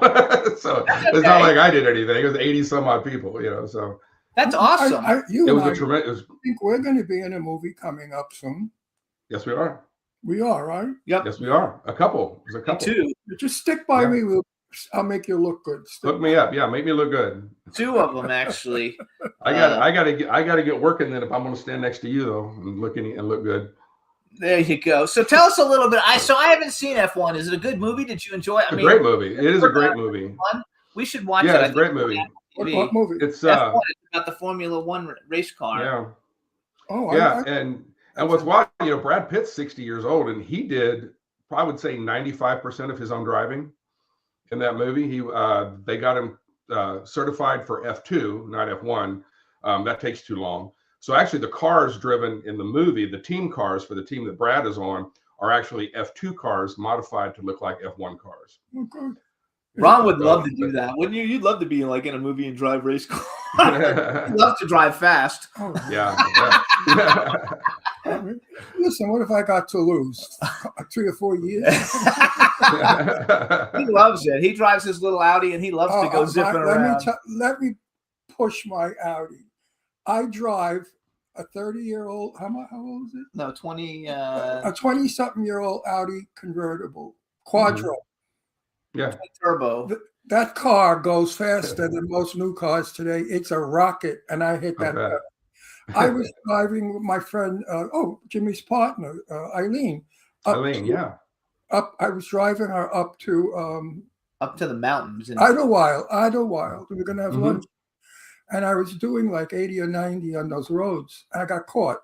[SPEAKER 8] So it's not like I did anything. It was 80 some odd people, so
[SPEAKER 4] That's awesome.
[SPEAKER 5] you
[SPEAKER 8] it
[SPEAKER 5] and
[SPEAKER 8] was
[SPEAKER 5] I
[SPEAKER 8] a tremendous.
[SPEAKER 5] think we're going to be in a movie coming up soon.
[SPEAKER 8] Yes, we are.
[SPEAKER 5] We are, right?
[SPEAKER 4] Yep.
[SPEAKER 8] Yes, we are. A couple. There's a couple.
[SPEAKER 4] Two.
[SPEAKER 5] Just stick by
[SPEAKER 8] Yeah.
[SPEAKER 5] me. I'll make you look good.
[SPEAKER 8] Hook me up. Yeah, make me look good.
[SPEAKER 4] Two of them, actually.
[SPEAKER 8] I got to get working then if I'm going to stand next to you though and look good.
[SPEAKER 4] There you go. So tell us a little bit. I haven't seen F1. Is it a good movie? Did you enjoy it?
[SPEAKER 8] It's a great movie. It is a great movie.
[SPEAKER 4] We should watch it.
[SPEAKER 8] Yeah,
[SPEAKER 4] I
[SPEAKER 8] it's a
[SPEAKER 4] think
[SPEAKER 8] great movie.
[SPEAKER 5] What movie?
[SPEAKER 8] It's
[SPEAKER 4] F1 is about the Formula One race car.
[SPEAKER 8] yeah.
[SPEAKER 5] Oh,
[SPEAKER 8] Yeah, and what's wild, Brad Pitt's 60 years old, and he did, I would say, 95% of his own driving in that movie. They got him certified for F2, not F1. That takes too long. So actually, the cars driven in the movie, the team cars for the team that Brad is on, are actually F2 cars modified to look like F1 cars.
[SPEAKER 5] Oh, good.
[SPEAKER 4] Ron would love to do that, wouldn't you? You'd love to be like in a movie and drive race car. He'd love to drive fast.
[SPEAKER 5] Oh,
[SPEAKER 8] Yeah.
[SPEAKER 5] I mean, listen, what if I got to lose 3 or 4 years?
[SPEAKER 4] He loves it. He drives his little Audi and he loves to go zipping around.
[SPEAKER 5] Let me push my Audi. I drive a 30-year-old. How old is it?
[SPEAKER 4] No, 20.
[SPEAKER 5] A 20-something-year-old Audi convertible Quattro.
[SPEAKER 8] Yeah.
[SPEAKER 4] Turbo.
[SPEAKER 5] That car goes faster than most new cars today. It's a rocket, and I hit that.
[SPEAKER 8] bet.
[SPEAKER 5] I was driving with my friend, Jimmy's partner, Eileen.
[SPEAKER 8] Eileen, yeah.
[SPEAKER 5] I was driving her up to
[SPEAKER 4] the mountains.
[SPEAKER 5] Idlewild. We were going to have
[SPEAKER 8] Mhm.
[SPEAKER 5] lunch. And I was doing like 80 or 90 on those roads. I got caught.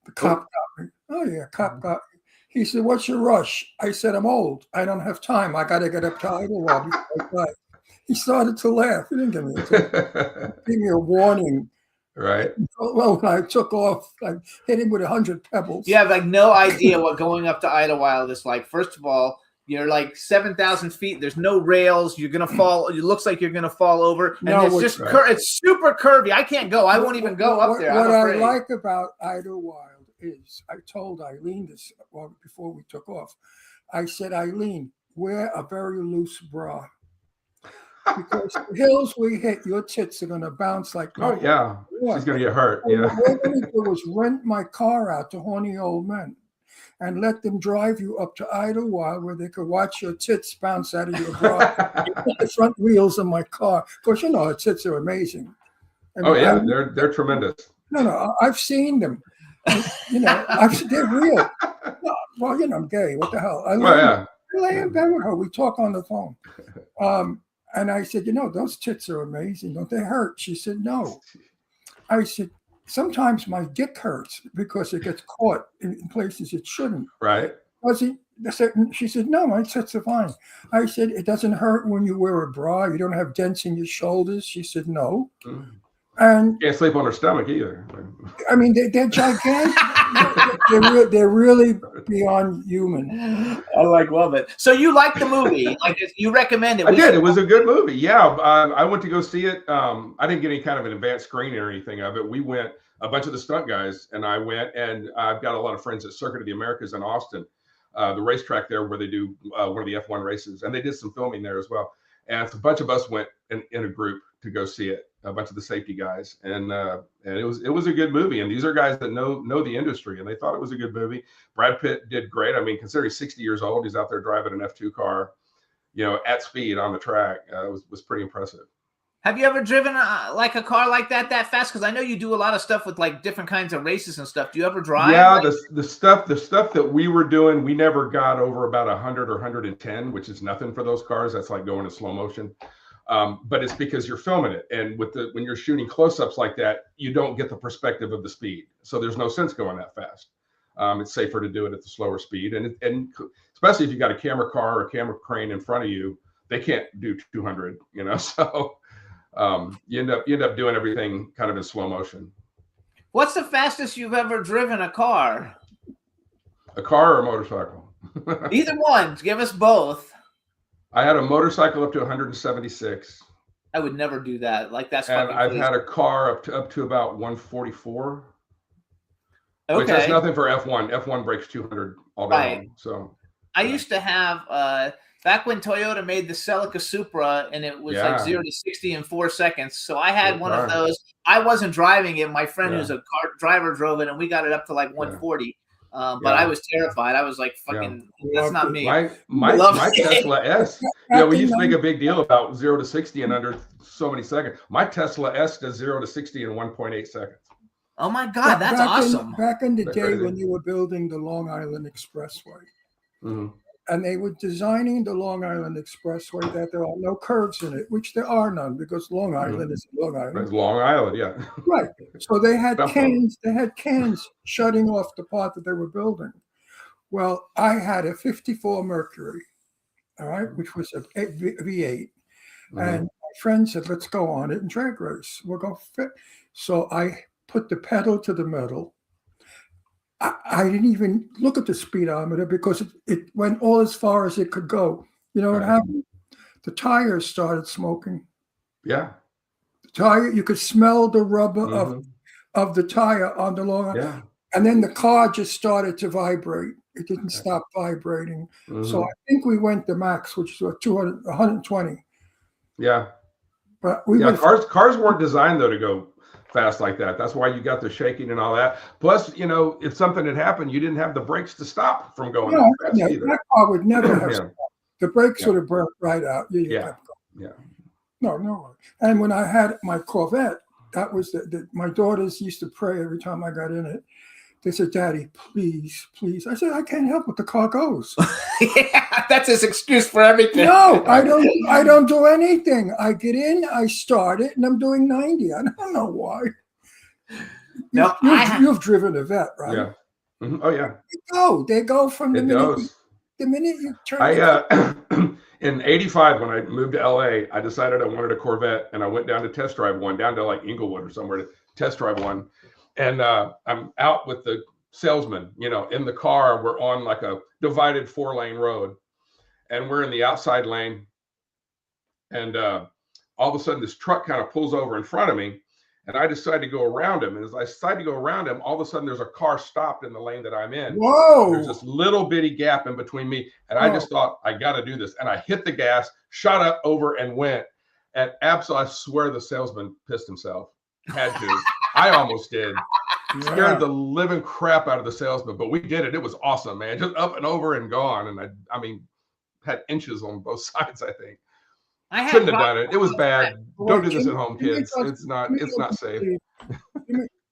[SPEAKER 5] The cop got me. Oh, yeah, cop got me. He said, "What's your rush?" I said, "I'm old. I don't have time. I got to get up to Idlewild before I die." He started to laugh. He didn't give me give me a warning.
[SPEAKER 8] Right.
[SPEAKER 5] Well, when I took off, I hit him with 100 pebbles.
[SPEAKER 4] You have like no idea what going up to Idlewild is like. First of all, you're like 7,000 feet. There's no rails. You're gonna fall. It looks like you're gonna fall over, and
[SPEAKER 5] No,
[SPEAKER 4] it's
[SPEAKER 5] it's-
[SPEAKER 4] just it's super curvy. I can't go. I won't even go up there.
[SPEAKER 5] What
[SPEAKER 4] I'm
[SPEAKER 5] I
[SPEAKER 4] afraid.
[SPEAKER 5] like about Idlewild is I told Eileen this before we took off. I said, "Eileen, wear a very loose bra because the hills we hit, your tits are going to bounce like."
[SPEAKER 8] Oh, yeah. She's going to get hurt.
[SPEAKER 5] And
[SPEAKER 8] Yeah.
[SPEAKER 5] what we're going to do is rent my car out to horny old men and let them drive you up to Idlewild where they could watch your tits bounce out of your bra. Put the front wheels of my car. Of course, her tits are amazing. I
[SPEAKER 8] Oh,
[SPEAKER 5] mean,
[SPEAKER 8] yeah. They're tremendous.
[SPEAKER 5] No, I've seen them. They're real. No, well, I'm gay. What the hell? I lay in bed with her. We talk on the phone. And I said, those tits are amazing. Don't they hurt? She said, no. I said, sometimes my dick hurts because it gets caught in places it shouldn't.
[SPEAKER 8] Right.
[SPEAKER 5] She said, no, my tits are fine. I said, it doesn't hurt when you wear a bra. You don't have dents in your shoulders. She said, no.
[SPEAKER 8] Mm.
[SPEAKER 5] And
[SPEAKER 8] Can't sleep on her stomach either.
[SPEAKER 5] I mean, they're gigantic. they're really beyond human.
[SPEAKER 4] I love it. So you like the movie? Like you recommend it?
[SPEAKER 8] I did. It was a good movie. Yeah. I went to go see it. I didn't get any kind of an advanced screening or anything of it. We went, a bunch of the stunt guys and I went, and I've got a lot of friends at Circuit of the Americas in Austin, the racetrack there where they do one of the F1 races, and they did some filming there as well. And a bunch of us went in a group to go see it, a bunch of the safety guys, and it was a good movie. And these are guys that know the industry, and they thought it was a good movie. Brad Pitt did great. I mean, considering he's 60 years old, he's out there driving an F2 car, at speed on the track. It was pretty impressive.
[SPEAKER 4] Have you ever driven like a car like that fast? Because I know you do a lot of stuff with like different kinds of races and stuff. Do you ever drive?
[SPEAKER 8] Yeah, the stuff that we were doing, we never got over about 100 or 110, which is nothing for those cars. That's like going in slow motion. But it's because you're filming it, and when you're shooting close-ups like that, you don't get the perspective of the speed, so there's no sense going that fast. It's safer to do it at the slower speed, and especially if you got a camera car or a camera crane in front of you, they can't do 200. So you end up doing everything kind of in slow motion.
[SPEAKER 4] What's the fastest you've ever driven a car?
[SPEAKER 8] A car or a motorcycle?
[SPEAKER 4] Either one. Give us both.
[SPEAKER 8] I had a motorcycle up to 176.
[SPEAKER 4] I would never do that. Like that's
[SPEAKER 8] And
[SPEAKER 4] fucking
[SPEAKER 8] I've
[SPEAKER 4] crazy.
[SPEAKER 8] had a car up to about 144.
[SPEAKER 4] Okay.
[SPEAKER 8] Which is nothing for F1. F1 breaks 200 all day
[SPEAKER 4] Right.
[SPEAKER 8] long. So
[SPEAKER 4] I used to have back when Toyota made the Celica Supra, and it was like 0 to 60 in 4 seconds. So I had one of those. I wasn't driving it. My friend who's a car driver drove it, and we got it up to like 140. But I was terrified. I was like, "Fucking, that's not me."
[SPEAKER 8] My Tesla S. We used to make a big deal about 0 to 60 in under so many seconds. My Tesla S does 0 to 60 in 1.8 seconds.
[SPEAKER 4] Oh my God, that's awesome!
[SPEAKER 5] Back in the day
[SPEAKER 8] crazy?
[SPEAKER 5] when you were building the Long Island Expressway,
[SPEAKER 8] Mm-hmm.
[SPEAKER 5] and they were designing the Long Island Expressway that there are no curves in it, which there are none because Long Island is Long Island.
[SPEAKER 8] It's Long Island, yeah.
[SPEAKER 5] Right. So they had
[SPEAKER 8] Dump
[SPEAKER 5] cans. They had cans shutting off the part that they were building. Well, I had a '54 Mercury, all right, which was a V8, and my friend said, "Let's go on it and drag race. We'll go fit." So I put the pedal to the metal. I didn't even look at the speedometer because it went all as far as it could go. You know what happened? the tires started smoking.
[SPEAKER 8] Yeah.
[SPEAKER 5] The tire, you could smell the rubber
[SPEAKER 8] Mhm.
[SPEAKER 5] of the tire on the long,
[SPEAKER 8] Yeah.
[SPEAKER 5] and then the car just started to vibrate. It didn't stop vibrating. So
[SPEAKER 8] Mhm.
[SPEAKER 5] I think we went the max, which was 200, 120.
[SPEAKER 8] Yeah.
[SPEAKER 5] But we
[SPEAKER 8] Yeah.
[SPEAKER 5] went
[SPEAKER 8] Cars weren't designed though to go fast like that. That's why you got the shaking and all that. Plus, you know, if something had happened, you didn't have the brakes to stop from going
[SPEAKER 5] no,
[SPEAKER 8] that fast
[SPEAKER 5] no,
[SPEAKER 8] either.
[SPEAKER 5] that car would never have
[SPEAKER 8] Yeah.
[SPEAKER 5] stopped. The brakes
[SPEAKER 8] Yeah.
[SPEAKER 5] would have burnt right out. You
[SPEAKER 8] Yeah.
[SPEAKER 5] kept going.
[SPEAKER 8] Yeah.
[SPEAKER 5] No. And when I had my Corvette, that was my daughters used to pray every time I got in it. They said, "Daddy, please, please." I said, "I can't help it. The car goes."
[SPEAKER 4] Yeah, that's his excuse for everything.
[SPEAKER 5] No, I don't. I don't do anything. I get in, I start it, and I'm doing 90. I don't know why.
[SPEAKER 4] No,
[SPEAKER 5] You've driven a vet, right?
[SPEAKER 8] Yeah. Mhm. Oh yeah.
[SPEAKER 5] They go from the
[SPEAKER 8] It
[SPEAKER 5] minute
[SPEAKER 8] goes.
[SPEAKER 5] the minute you turn.
[SPEAKER 8] I in '85 when I moved to LA, I decided I wanted a Corvette, and I went down to test drive one, down to like Inglewood or somewhere to test drive one. And I'm out with the salesman, you know, in the car. We're on like a divided 4-lane road, and we're in the outside lane. And all of a sudden, this truck kind of pulls over in front of me, and I decide to go around him. And as I decide to go around him, all of a sudden, there's a car stopped in the lane that I'm in.
[SPEAKER 5] Whoa!
[SPEAKER 8] There's this little bitty gap in between me, and I just thought, I got to do this. And I hit the gas, shot up over, and went. And absolutely, I swear the salesman pissed himself. Had to. I almost did. Scared the living crap out of the salesman, but we did it. It was awesome, man. Just up and over and gone. And I mean, had inches on both sides, I think.
[SPEAKER 4] I
[SPEAKER 8] Shouldn't have done it. It was bad. Don't do this at home,
[SPEAKER 5] Jimmy
[SPEAKER 8] kids. It's not safe.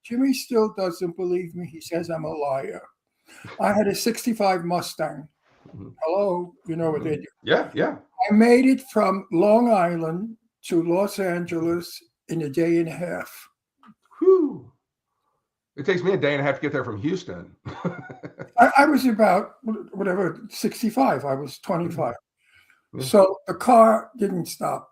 [SPEAKER 5] Jimmy still doesn't believe me. He says I'm a liar. I had a 65 Mustang.
[SPEAKER 8] Mhm.
[SPEAKER 5] Hello, you know what they do.
[SPEAKER 8] Yeah, yeah.
[SPEAKER 5] I made it from Long Island to Los Angeles in a day and a half.
[SPEAKER 8] Whew. It takes me a day and a half to get there from Houston.
[SPEAKER 5] I was about, whatever, 65. I was 25.
[SPEAKER 8] Mhm.
[SPEAKER 5] So the car didn't stop.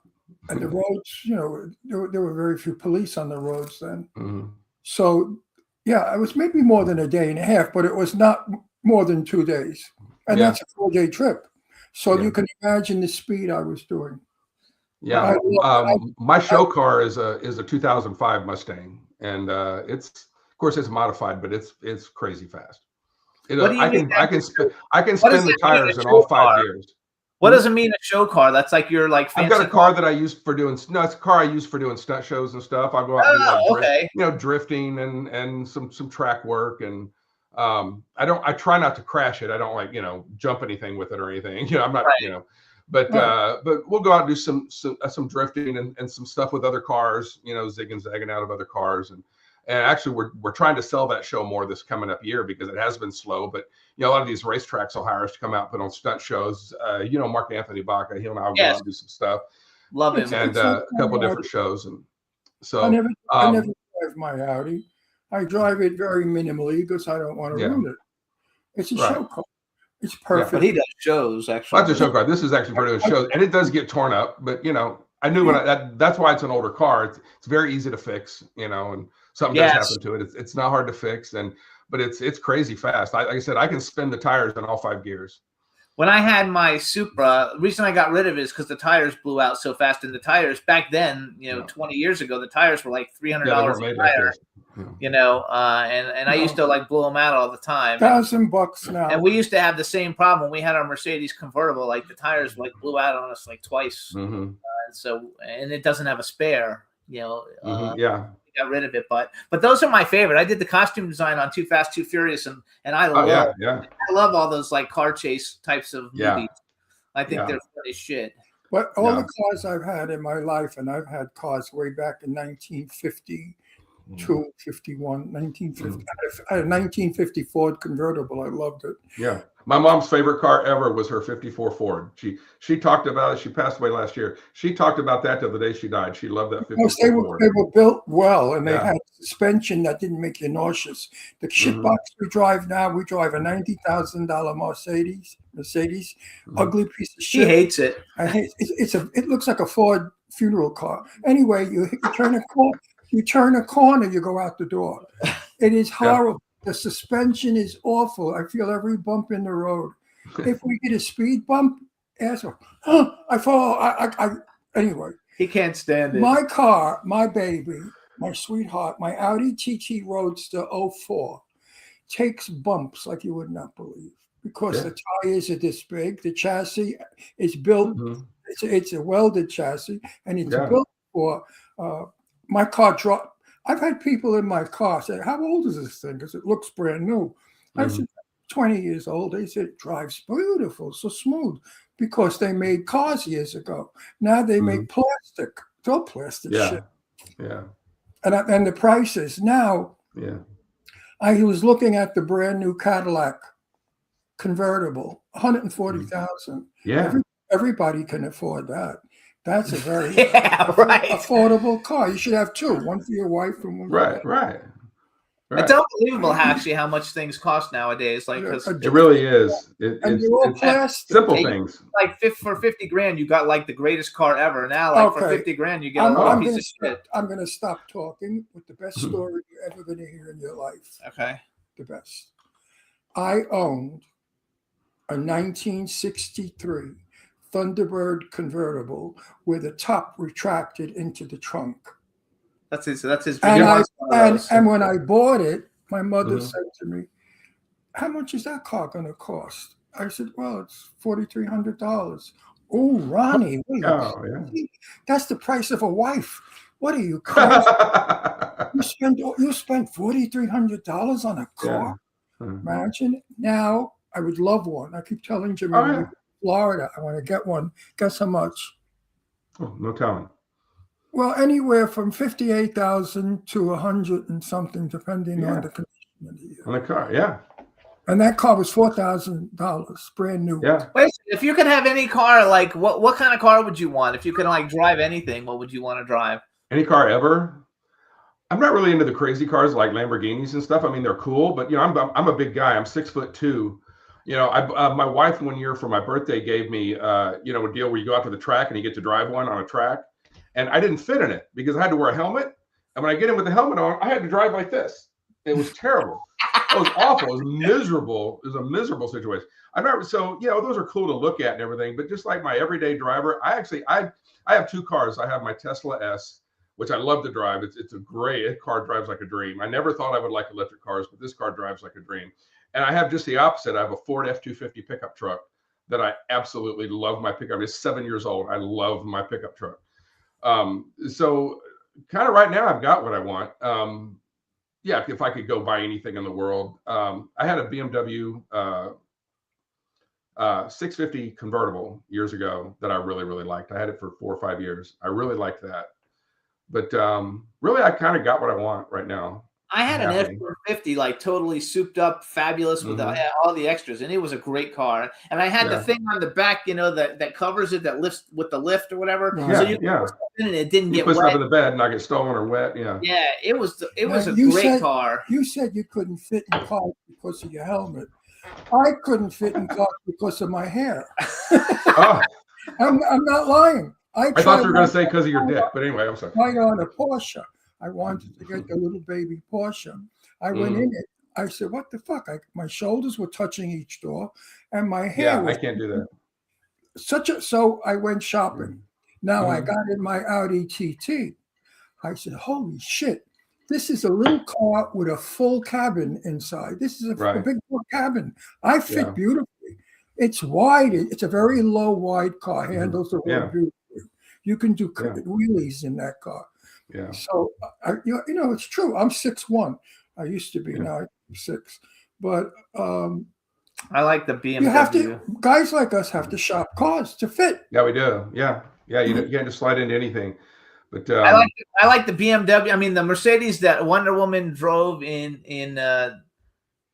[SPEAKER 5] And the roads, you know, there were very few police on the roads then.
[SPEAKER 8] Mhm.
[SPEAKER 5] So, yeah, it was maybe more than a day and a half, but it was not more than 2 days. And
[SPEAKER 8] Yeah.
[SPEAKER 5] that's a 4-day trip. So
[SPEAKER 8] Yeah.
[SPEAKER 5] you can imagine the speed I was doing.
[SPEAKER 8] Yeah.
[SPEAKER 5] I-
[SPEAKER 8] My show car is a 2005 Mustang, and it's, of course, it's modified, but it's crazy fast.
[SPEAKER 4] What do you
[SPEAKER 8] I
[SPEAKER 4] mean
[SPEAKER 8] can
[SPEAKER 4] does
[SPEAKER 8] spin
[SPEAKER 4] what does
[SPEAKER 8] the
[SPEAKER 4] that mean,
[SPEAKER 8] tires
[SPEAKER 4] a
[SPEAKER 8] in all
[SPEAKER 4] show
[SPEAKER 8] 5
[SPEAKER 4] car?
[SPEAKER 8] gears.
[SPEAKER 4] What does it mean, a show car? That's like your like fancy.
[SPEAKER 8] I've got a car that I use for doing it's a car I use for doing stunt shows and stuff. I go out and do like
[SPEAKER 4] okay.
[SPEAKER 8] drifting and some track work, and I try not to crash it. I don't like, jump anything with it or anything. I'm not,
[SPEAKER 4] Right.
[SPEAKER 8] but we'll go out and do some drifting and some stuff with other cars, zig and zagging out of other cars. And actually we're trying to sell that show more this coming up year because it has been slow, but a lot of these racetracks will hire us to come out and put on stunt shows. Mark Anthony Baca, he'll now go out and do some stuff
[SPEAKER 4] Love him.
[SPEAKER 8] and a couple of different shows. And so
[SPEAKER 5] I never drive my Audi. I drive it very minimally because I don't want to
[SPEAKER 8] Yeah.
[SPEAKER 5] ruin it. It's a
[SPEAKER 8] Right.
[SPEAKER 5] show car. It's perfect.
[SPEAKER 4] But he does shows actually.
[SPEAKER 8] that's a show car. This is actually for doing shows, and it does get torn up, but I knew that's why it's an older car. It's very easy to fix, and something does
[SPEAKER 4] Yes.
[SPEAKER 8] happen to it. It's not hard to fix, but it's crazy fast. Like I said, I can spin the tires in all 5 gears.
[SPEAKER 4] When I had my Supra, the reason I got rid of it is because the tires blew out so fast. And the tires back then, 20 years ago, the tires were like $300
[SPEAKER 8] they weren't
[SPEAKER 4] a
[SPEAKER 8] made like
[SPEAKER 4] tire.
[SPEAKER 8] this.
[SPEAKER 4] And I used to like blow them out all the time.
[SPEAKER 5] $1,000 now.
[SPEAKER 4] And we used to have the same problem when we had our Mercedes convertible. Like the tires like blew out on us like twice,
[SPEAKER 8] Mhm.
[SPEAKER 4] and it doesn't have a spare.
[SPEAKER 8] Mhm. Yeah.
[SPEAKER 4] We got rid of it, but those are my favorite. I did the costume design on Too Fast, Too Furious, and I
[SPEAKER 8] Oh
[SPEAKER 4] love
[SPEAKER 8] yeah.
[SPEAKER 4] I love all those like car chase types of
[SPEAKER 8] Yeah.
[SPEAKER 4] movies. I think
[SPEAKER 8] Yeah.
[SPEAKER 4] they're fun as shit.
[SPEAKER 5] But all
[SPEAKER 8] Yeah.
[SPEAKER 5] the cars I've had in my life, and I've had cars way back in 1952,
[SPEAKER 8] Mm-hmm.
[SPEAKER 5] 51, 1950. I had a 1950 Ford convertible. I loved it.
[SPEAKER 8] Yeah. My mom's favorite car ever was her 54 Ford. She talked about it. She passed away last year. She talked about that till the day she died. She loved that 54
[SPEAKER 5] Because they
[SPEAKER 8] Ford.
[SPEAKER 5] were built well, and they
[SPEAKER 8] Yeah.
[SPEAKER 5] had suspension that didn't make you nauseous. The
[SPEAKER 8] Mhm.
[SPEAKER 5] shitbox we drive now, we drive a $90,000 Mercedes,
[SPEAKER 8] Mhm.
[SPEAKER 5] ugly piece of
[SPEAKER 4] She
[SPEAKER 5] shit.
[SPEAKER 4] hates it.
[SPEAKER 5] I hate it looks like a Ford funeral car. Anyway, you turn a corner, you go out the door. It is horrible. The suspension is awful. I feel every bump in the road. If we get a speed bump, asshole. I fall. Anyway,
[SPEAKER 4] He can't stand it.
[SPEAKER 5] my car, my baby, my sweetheart, my Audi TT Roadster 04 takes bumps like you would not believe because the tires are this big. The chassis is built.
[SPEAKER 8] Mhm.
[SPEAKER 5] It's a welded chassis, and it's
[SPEAKER 8] Yeah.
[SPEAKER 5] built for my car. I've had people in my car say, "How old is this thing?" Because it looks brand new. I
[SPEAKER 8] Mhm.
[SPEAKER 5] said, 20 years old. They said, it drives beautiful, so smooth, because they made cars years ago. Now they make plastic. It's all plastic shit.
[SPEAKER 8] Yeah.
[SPEAKER 5] And the prices. Now,
[SPEAKER 8] Yeah.
[SPEAKER 5] I was looking at the brand new Cadillac convertible, 140,000.
[SPEAKER 8] Yeah.
[SPEAKER 5] Everybody can afford that. That's a very
[SPEAKER 4] Yeah, right.
[SPEAKER 5] affordable car. You should have two, one for your wife and one for
[SPEAKER 8] Right. Right.
[SPEAKER 4] It's unbelievable actually how much things cost nowadays. Like, 'cause
[SPEAKER 8] It really is.
[SPEAKER 5] And they're all
[SPEAKER 8] It's
[SPEAKER 5] plastic.
[SPEAKER 8] simple
[SPEAKER 4] Hey,
[SPEAKER 8] things.
[SPEAKER 4] like for 50 grand, you got like the greatest car ever. Now, like for
[SPEAKER 5] Okay.
[SPEAKER 4] 50 grand, you get a
[SPEAKER 5] I'm
[SPEAKER 4] little
[SPEAKER 5] going
[SPEAKER 4] piece
[SPEAKER 5] to
[SPEAKER 4] of shit.
[SPEAKER 5] I'm going to stop talking with the best story you're ever going to hear in your life.
[SPEAKER 4] Okay.
[SPEAKER 5] The best. I owned a 1963 Thunderbird convertible with the top retracted into the trunk.
[SPEAKER 4] That's his. That's his.
[SPEAKER 5] And,
[SPEAKER 4] he wants one of
[SPEAKER 5] and,
[SPEAKER 4] those.
[SPEAKER 5] and when I bought it, my mother
[SPEAKER 8] Mhm.
[SPEAKER 5] said to me, "How much is that car going to cost?" I said, "Well, it's $4,300. Oh, Ronnie, what are
[SPEAKER 8] Oh,
[SPEAKER 5] you
[SPEAKER 8] yeah.
[SPEAKER 5] crazy? That's the price of a wife. What are you crazy? You spent $4,300 on a car?
[SPEAKER 8] Mhm.
[SPEAKER 5] Imagine. Now I would love one. I keep telling Jimmy,
[SPEAKER 8] Oh,
[SPEAKER 5] when we
[SPEAKER 8] yeah.
[SPEAKER 5] go to Florida, I want to get one. Guess how much?
[SPEAKER 8] Oh, no telling.
[SPEAKER 5] Well, anywhere from 58,000 to 100 and something, depending
[SPEAKER 8] Yeah.
[SPEAKER 5] on the condition of the year.
[SPEAKER 8] On the car. Yeah.
[SPEAKER 5] And that car was $4,000, brand new.
[SPEAKER 8] Yeah.
[SPEAKER 4] Wait, if you could have any car, like what kind of car would you want? If you could like drive anything, what would you want to drive?
[SPEAKER 8] Any car ever. I'm not really into the crazy cars like Lamborghinis and stuff. I mean, they're cool, but I'm a big guy. I'm 6'2". My wife one year for my birthday gave me a deal where you go out to the track and you get to drive one on a track, and I didn't fit in it because I had to wear a helmet. And when I get in with the helmet on, I had to drive like this. It was terrible. It was awful. It was miserable. It was a miserable situation. Those are cool to look at and everything, but just like my everyday driver, I have two cars. I have my Tesla S, which I love to drive. It's a great car, drives like a dream. I never thought I would like electric cars, but this car drives like a dream. And I have just the opposite. I have a Ford F-250 pickup truck that I absolutely love. My pickup. It's 7 years old. I love my pickup truck. So kind of right now I've got what I want. If I could go buy anything in the world, I had a BMW 650 convertible years ago that I really, really liked. I had it for 4 or 5 years. I really liked that. But really, I kind of got what I want right now.
[SPEAKER 4] I had an
[SPEAKER 8] Happy.
[SPEAKER 4] F-450, like totally souped up, fabulous with all the extras, and it was a great car. And I had the thing on the back, that covers it, that lifts with the lift or whatever.
[SPEAKER 5] Yeah,
[SPEAKER 4] So you could put stuff in and it didn't
[SPEAKER 8] You
[SPEAKER 4] get
[SPEAKER 8] put
[SPEAKER 4] wet.
[SPEAKER 8] stuff in the bed, not get stolen or wet. Yeah.
[SPEAKER 4] Yeah, it was
[SPEAKER 5] Now,
[SPEAKER 4] a
[SPEAKER 5] you
[SPEAKER 4] great
[SPEAKER 5] said-
[SPEAKER 4] car.
[SPEAKER 5] You said you couldn't fit in cars because of your helmet. I couldn't fit in cars because of my hair.
[SPEAKER 8] Oh,
[SPEAKER 5] I'm not lying.
[SPEAKER 8] I thought you were going to say because of your dick, but anyway, I'm sorry.
[SPEAKER 5] Right on a Porsche. I wanted to get the little baby Porsche. I went in it. I said, "What the fuck?" My shoulders were touching each door, and my hair
[SPEAKER 8] Yeah,
[SPEAKER 5] was
[SPEAKER 8] I can't do that.
[SPEAKER 5] So I went shopping. Now I got in my Audi TT. I said, "Holy shit! This is a little car with a full cabin inside. This is a
[SPEAKER 8] Right.
[SPEAKER 5] big cabin. I fit
[SPEAKER 8] Yeah.
[SPEAKER 5] beautifully. It's wide. It's a very low, wide car. Handles the road
[SPEAKER 8] Yeah.
[SPEAKER 5] beautifully. You can do
[SPEAKER 8] Yeah.
[SPEAKER 5] wheelies in that car."
[SPEAKER 8] Yeah.
[SPEAKER 5] So, it's true. I'm 6'1". I used to be, now I'm 6. But
[SPEAKER 4] I like the BMW.
[SPEAKER 5] you have to, guys like us have to shop cars to fit.
[SPEAKER 8] Yeah, we do. Yeah. Yeah. You can't just slide into anything. But
[SPEAKER 4] I like the BMW. I mean, the Mercedes that Wonder Woman drove in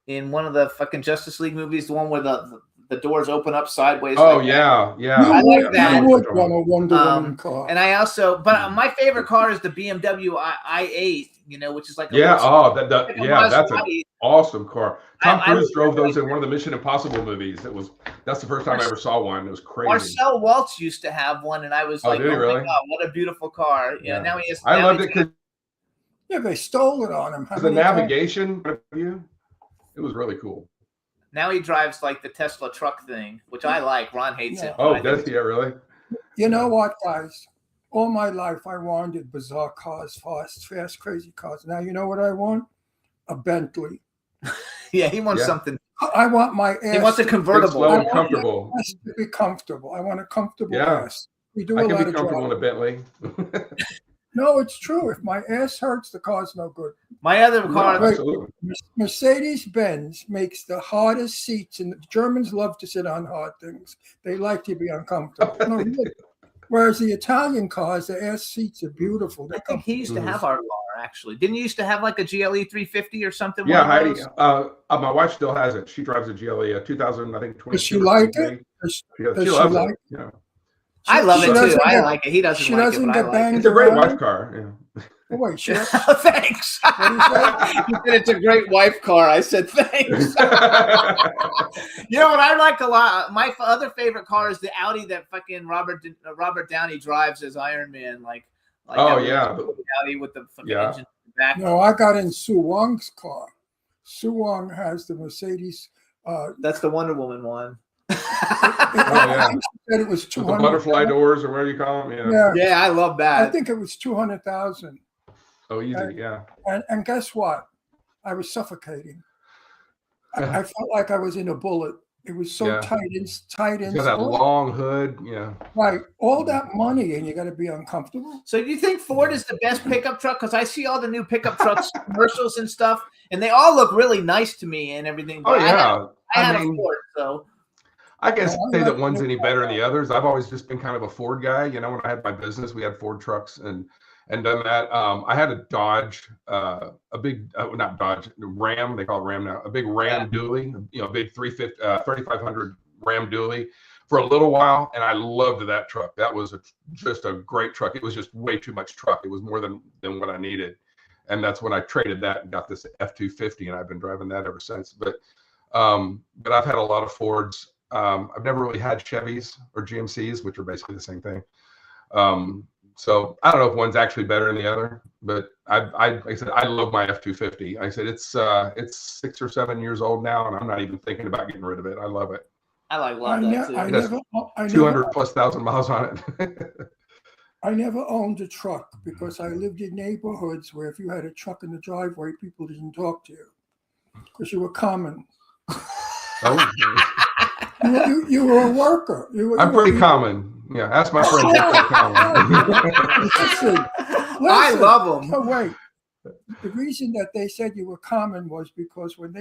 [SPEAKER 4] one of the fucking Justice League movies, the one where the doors open up sideways.
[SPEAKER 8] oh,
[SPEAKER 4] like that.
[SPEAKER 8] yeah.
[SPEAKER 4] I like that.
[SPEAKER 5] You would want a Wonder Woman car.
[SPEAKER 4] And I also, but my favorite car is the BMW i8, which is like a
[SPEAKER 8] Yeah.
[SPEAKER 4] little-
[SPEAKER 8] Oh, that's an
[SPEAKER 4] Maserati.
[SPEAKER 8] awesome car. Tom
[SPEAKER 4] I
[SPEAKER 8] Cruise drove
[SPEAKER 4] really
[SPEAKER 8] those in one of the Mission Impossible movies. That's the first time I ever saw one. It was crazy.
[SPEAKER 4] Marcel Waltz used to have one, and I was like,
[SPEAKER 8] did he
[SPEAKER 4] "Oh
[SPEAKER 8] really?
[SPEAKER 4] my god, what a beautiful car!"
[SPEAKER 8] Yeah.
[SPEAKER 4] Now he has.
[SPEAKER 8] I
[SPEAKER 4] now
[SPEAKER 8] loved
[SPEAKER 4] he's
[SPEAKER 8] it because
[SPEAKER 5] Yeah, they stole it on him. How
[SPEAKER 8] the
[SPEAKER 5] many times?
[SPEAKER 8] navigation point of view, it was really cool.
[SPEAKER 4] Now he drives like the Tesla truck thing, which I like. Ron hates it.
[SPEAKER 8] Oh,
[SPEAKER 4] but I think
[SPEAKER 8] does he? Really?
[SPEAKER 5] You know what, guys? All my life, I wanted bizarre cars, fast, crazy cars. Now, you know what I want? A Bentley.
[SPEAKER 4] yeah, he wants
[SPEAKER 8] Yeah.
[SPEAKER 4] something.
[SPEAKER 5] I want my ass.
[SPEAKER 4] He wants a
[SPEAKER 8] Big,
[SPEAKER 4] convertible.
[SPEAKER 8] slow,
[SPEAKER 5] I
[SPEAKER 8] and
[SPEAKER 5] want
[SPEAKER 8] comfortable.
[SPEAKER 5] my ass to be comfortable. I want a comfortable
[SPEAKER 8] Yeah.
[SPEAKER 5] ass. We do
[SPEAKER 8] I
[SPEAKER 5] a
[SPEAKER 8] can
[SPEAKER 5] lot
[SPEAKER 8] be
[SPEAKER 5] of
[SPEAKER 8] comfortable in a
[SPEAKER 5] driving.
[SPEAKER 8] Bentley.
[SPEAKER 5] No, it's true. If my ass hurts, the car's no good.
[SPEAKER 4] My other
[SPEAKER 8] No,
[SPEAKER 4] car,
[SPEAKER 8] absolutely.
[SPEAKER 5] Mercedes-Benz makes the hardest seats, and the Germans love to sit on hard things. They like to be uncomfortable. No, really. Whereas the Italian cars, the ass seats are beautiful.
[SPEAKER 4] I
[SPEAKER 5] They're
[SPEAKER 4] think he used to
[SPEAKER 8] Mhm.
[SPEAKER 4] have our car actually. Didn't you used to have like a GLE 350 or something?
[SPEAKER 8] Yeah,
[SPEAKER 4] one of
[SPEAKER 8] Heidi.
[SPEAKER 4] those?
[SPEAKER 8] My wife still has it. She drives a GLE, 2000, I think.
[SPEAKER 5] Does she
[SPEAKER 8] 22 or
[SPEAKER 5] like
[SPEAKER 8] 23.
[SPEAKER 5] it? Does,
[SPEAKER 8] She
[SPEAKER 5] does she
[SPEAKER 8] loves
[SPEAKER 5] like
[SPEAKER 8] it. Yeah.
[SPEAKER 4] I love
[SPEAKER 5] she
[SPEAKER 4] it too.
[SPEAKER 5] doesn't
[SPEAKER 4] I
[SPEAKER 5] get-
[SPEAKER 4] like it. He doesn't
[SPEAKER 5] she
[SPEAKER 4] like
[SPEAKER 5] doesn't
[SPEAKER 4] it, but
[SPEAKER 5] get
[SPEAKER 4] I like
[SPEAKER 5] banged
[SPEAKER 4] it.
[SPEAKER 8] It's a great
[SPEAKER 5] around?
[SPEAKER 8] wife car. Yeah.
[SPEAKER 5] Oh, wait, she,
[SPEAKER 4] Thanks.
[SPEAKER 5] what do you say?
[SPEAKER 4] You said it's a great wife car. I said thanks. You know what I like a lot? My other favorite car is the Audi that fucking Robert Downey drives as Iron Man. Like
[SPEAKER 8] Oh,
[SPEAKER 4] that
[SPEAKER 8] yeah.
[SPEAKER 4] little Audi with the fucking
[SPEAKER 8] Yeah.
[SPEAKER 4] engine in the back.
[SPEAKER 5] No, I got in Sue Wong's car. Sue Wong has the Mercedes.
[SPEAKER 4] That's the Wonder Woman one.
[SPEAKER 8] yeah.
[SPEAKER 5] I think she said it was
[SPEAKER 8] With the
[SPEAKER 5] 200.
[SPEAKER 8] butterfly doors or whatever you call them. Yeah.
[SPEAKER 5] Yeah,
[SPEAKER 4] Yeah, I love
[SPEAKER 5] I
[SPEAKER 4] that.
[SPEAKER 5] think it was 200,000.
[SPEAKER 8] Oh, easy. Yeah.
[SPEAKER 5] And guess what? I was suffocating. I felt like I was in a bullet. It was so
[SPEAKER 8] Yeah.
[SPEAKER 5] tight
[SPEAKER 8] It's
[SPEAKER 5] inside.
[SPEAKER 8] got that long hood. Yeah.
[SPEAKER 5] Right. All that money and you got to be uncomfortable.
[SPEAKER 4] So do you think Ford is the best pickup truck? Because I see all the new pickup trucks commercials and stuff, and they all look really nice to me and everything.
[SPEAKER 8] Oh,
[SPEAKER 4] But
[SPEAKER 8] yeah.
[SPEAKER 4] I had
[SPEAKER 8] I mean,
[SPEAKER 4] a Ford, so
[SPEAKER 8] I guess
[SPEAKER 5] No, I
[SPEAKER 8] say that
[SPEAKER 5] like
[SPEAKER 8] one's
[SPEAKER 5] the
[SPEAKER 8] any
[SPEAKER 5] new
[SPEAKER 8] better than the others. I've always just been kind of a Ford guy. You know, when I had my business, we had Ford trucks and done that. I had a Dodge, a big, not Dodge, Ram. They call it Ram now. A big Ram dually. You know, big 3500 Ram dually for a little while, and I loved that truck. That was just a great truck. It was just way too much truck. It was more than what I needed, and that's when I traded that and got this F-250, and I've been driving that ever since. But I've had a lot of Fords. I've never really had Chevys or GMCs, which are basically the same thing. So I don't know if one's actually better than the other, but like I said, I love my F-250. I said it's 6 or 7 years old now, and I'm not even thinking about getting rid of it. I love it.
[SPEAKER 4] I
[SPEAKER 5] I,
[SPEAKER 4] love
[SPEAKER 5] ne-
[SPEAKER 4] that too.
[SPEAKER 5] I
[SPEAKER 8] It has
[SPEAKER 5] never,
[SPEAKER 8] 200 plus thousand miles on it.
[SPEAKER 5] I never owned a truck because I lived in neighborhoods where if you had a truck in the driveway, people didn't talk to you because you were common.
[SPEAKER 8] Oh,
[SPEAKER 5] You were a worker.
[SPEAKER 8] I'm pretty common. Yeah, ask my friends. I'm pretty common.
[SPEAKER 5] Listen,
[SPEAKER 4] I love them.
[SPEAKER 5] Oh, wait. The reason that they said you were common was because when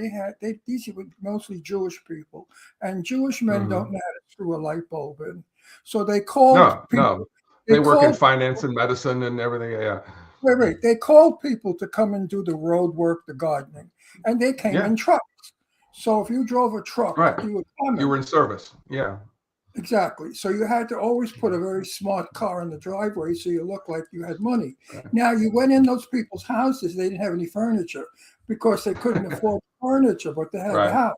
[SPEAKER 5] these were mostly Jewish people, and Jewish men
[SPEAKER 8] Mhm.
[SPEAKER 5] don't know how to screw a light bulb in. So they called
[SPEAKER 8] No,
[SPEAKER 5] people.
[SPEAKER 8] no. They work in
[SPEAKER 5] called-
[SPEAKER 8] finance and medicine and everything. Yeah.
[SPEAKER 5] Wait. They called people to come and do the road work, the gardening, and they came
[SPEAKER 8] Yeah.
[SPEAKER 5] in trucks. So if you drove a truck,
[SPEAKER 8] Right.
[SPEAKER 5] you were common.
[SPEAKER 8] You were in service. Yeah.
[SPEAKER 5] Exactly. So you had to always put a very smart car in the driveway so you looked like you had money.
[SPEAKER 8] Right.
[SPEAKER 5] Now you went in those people's houses, they didn't have any furniture because they couldn't afford furniture, but they had
[SPEAKER 8] Right.
[SPEAKER 5] a house.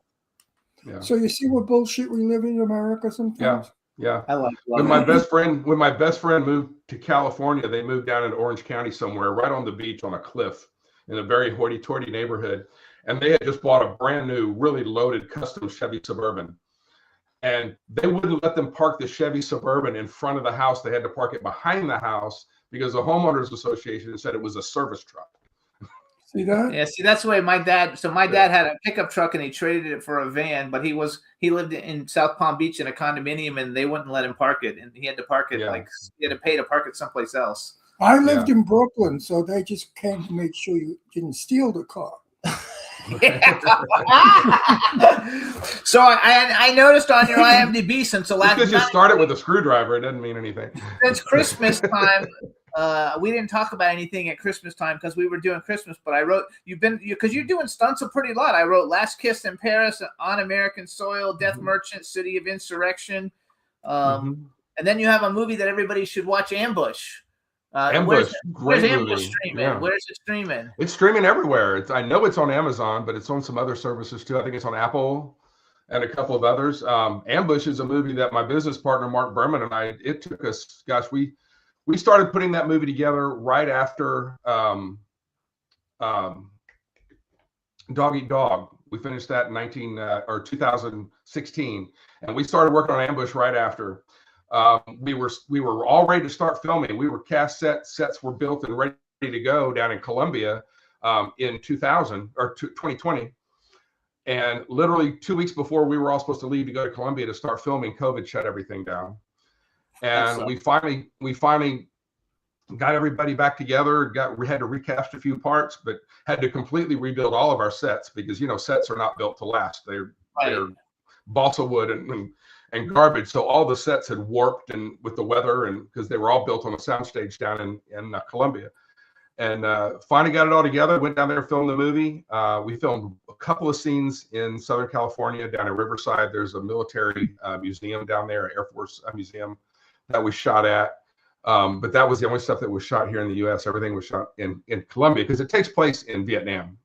[SPEAKER 8] Yeah.
[SPEAKER 5] So you see what bullshit we live in America sometimes?
[SPEAKER 8] Yeah.
[SPEAKER 4] I love
[SPEAKER 8] When my best friend moved to California, they moved down into Orange County somewhere, right on the beach on a cliff in a very hoity-toity neighborhood. And they had just bought a brand new, really loaded custom Chevy Suburban. And they wouldn't let them park the Chevy Suburban in front of the house. They had to park it behind the house because the homeowners association said it was a service truck.
[SPEAKER 5] See that?
[SPEAKER 4] Yeah, see, that's the way my dad. So my dad had a pickup truck and he traded it for a van, but he lived in South Palm Beach in a condominium and they wouldn't let him park it, and he had to park it
[SPEAKER 8] Yeah.
[SPEAKER 4] he had to pay to park it someplace else.
[SPEAKER 5] I lived in Brooklyn, so they just came to make sure you didn't steal the car.
[SPEAKER 4] So I noticed on your IMDb since the
[SPEAKER 8] Just
[SPEAKER 4] last
[SPEAKER 8] because you started with a screwdriver, it doesn't mean anything.
[SPEAKER 4] since Christmas time, we didn't talk about anything at Christmas time because we were doing Christmas. But I wrote because you're doing stunts a pretty lot. I wrote Last Kiss in Paris, On American Soil, Death Merchant, City of Insurrection, and then you have a movie that everybody should watch, Ambush.
[SPEAKER 8] Ambush,
[SPEAKER 4] Where's
[SPEAKER 8] great
[SPEAKER 4] Ambush
[SPEAKER 8] movie.
[SPEAKER 4] streaming?
[SPEAKER 8] Yeah.
[SPEAKER 4] Where's it streaming?
[SPEAKER 8] It's streaming everywhere. I know it's on Amazon, but it's on some other services too. I think it's on Apple and a couple of others. Ambush is a movie that my business partner Mark Berman and I. It took us, gosh, we started putting that movie together right after Dog Eat Dog We finished that in 2016, and we started working on Ambush right after. We were all ready to start filming. We were cast sets were built and ready to go down in Colombia in 2020. And literally 2 weeks before we were all supposed to leave to go to Colombia to start filming, COVID shut everything down. And we finally got everybody back together. We had to recast a few parts, but had to completely rebuild all of our sets because sets are not built to last. They're balsa wood and garbage. So all the sets had warped and with the weather, and because they were all built on a soundstage down in Colombia. And finally got it all together, went down there, filmed the movie. We filmed a couple of scenes in Southern California, down in Riverside. There's a military museum down there, Air Force museum that we shot at. But that was the only stuff that was shot here in the U.S. Everything was shot in Colombia because it takes place in Vietnam.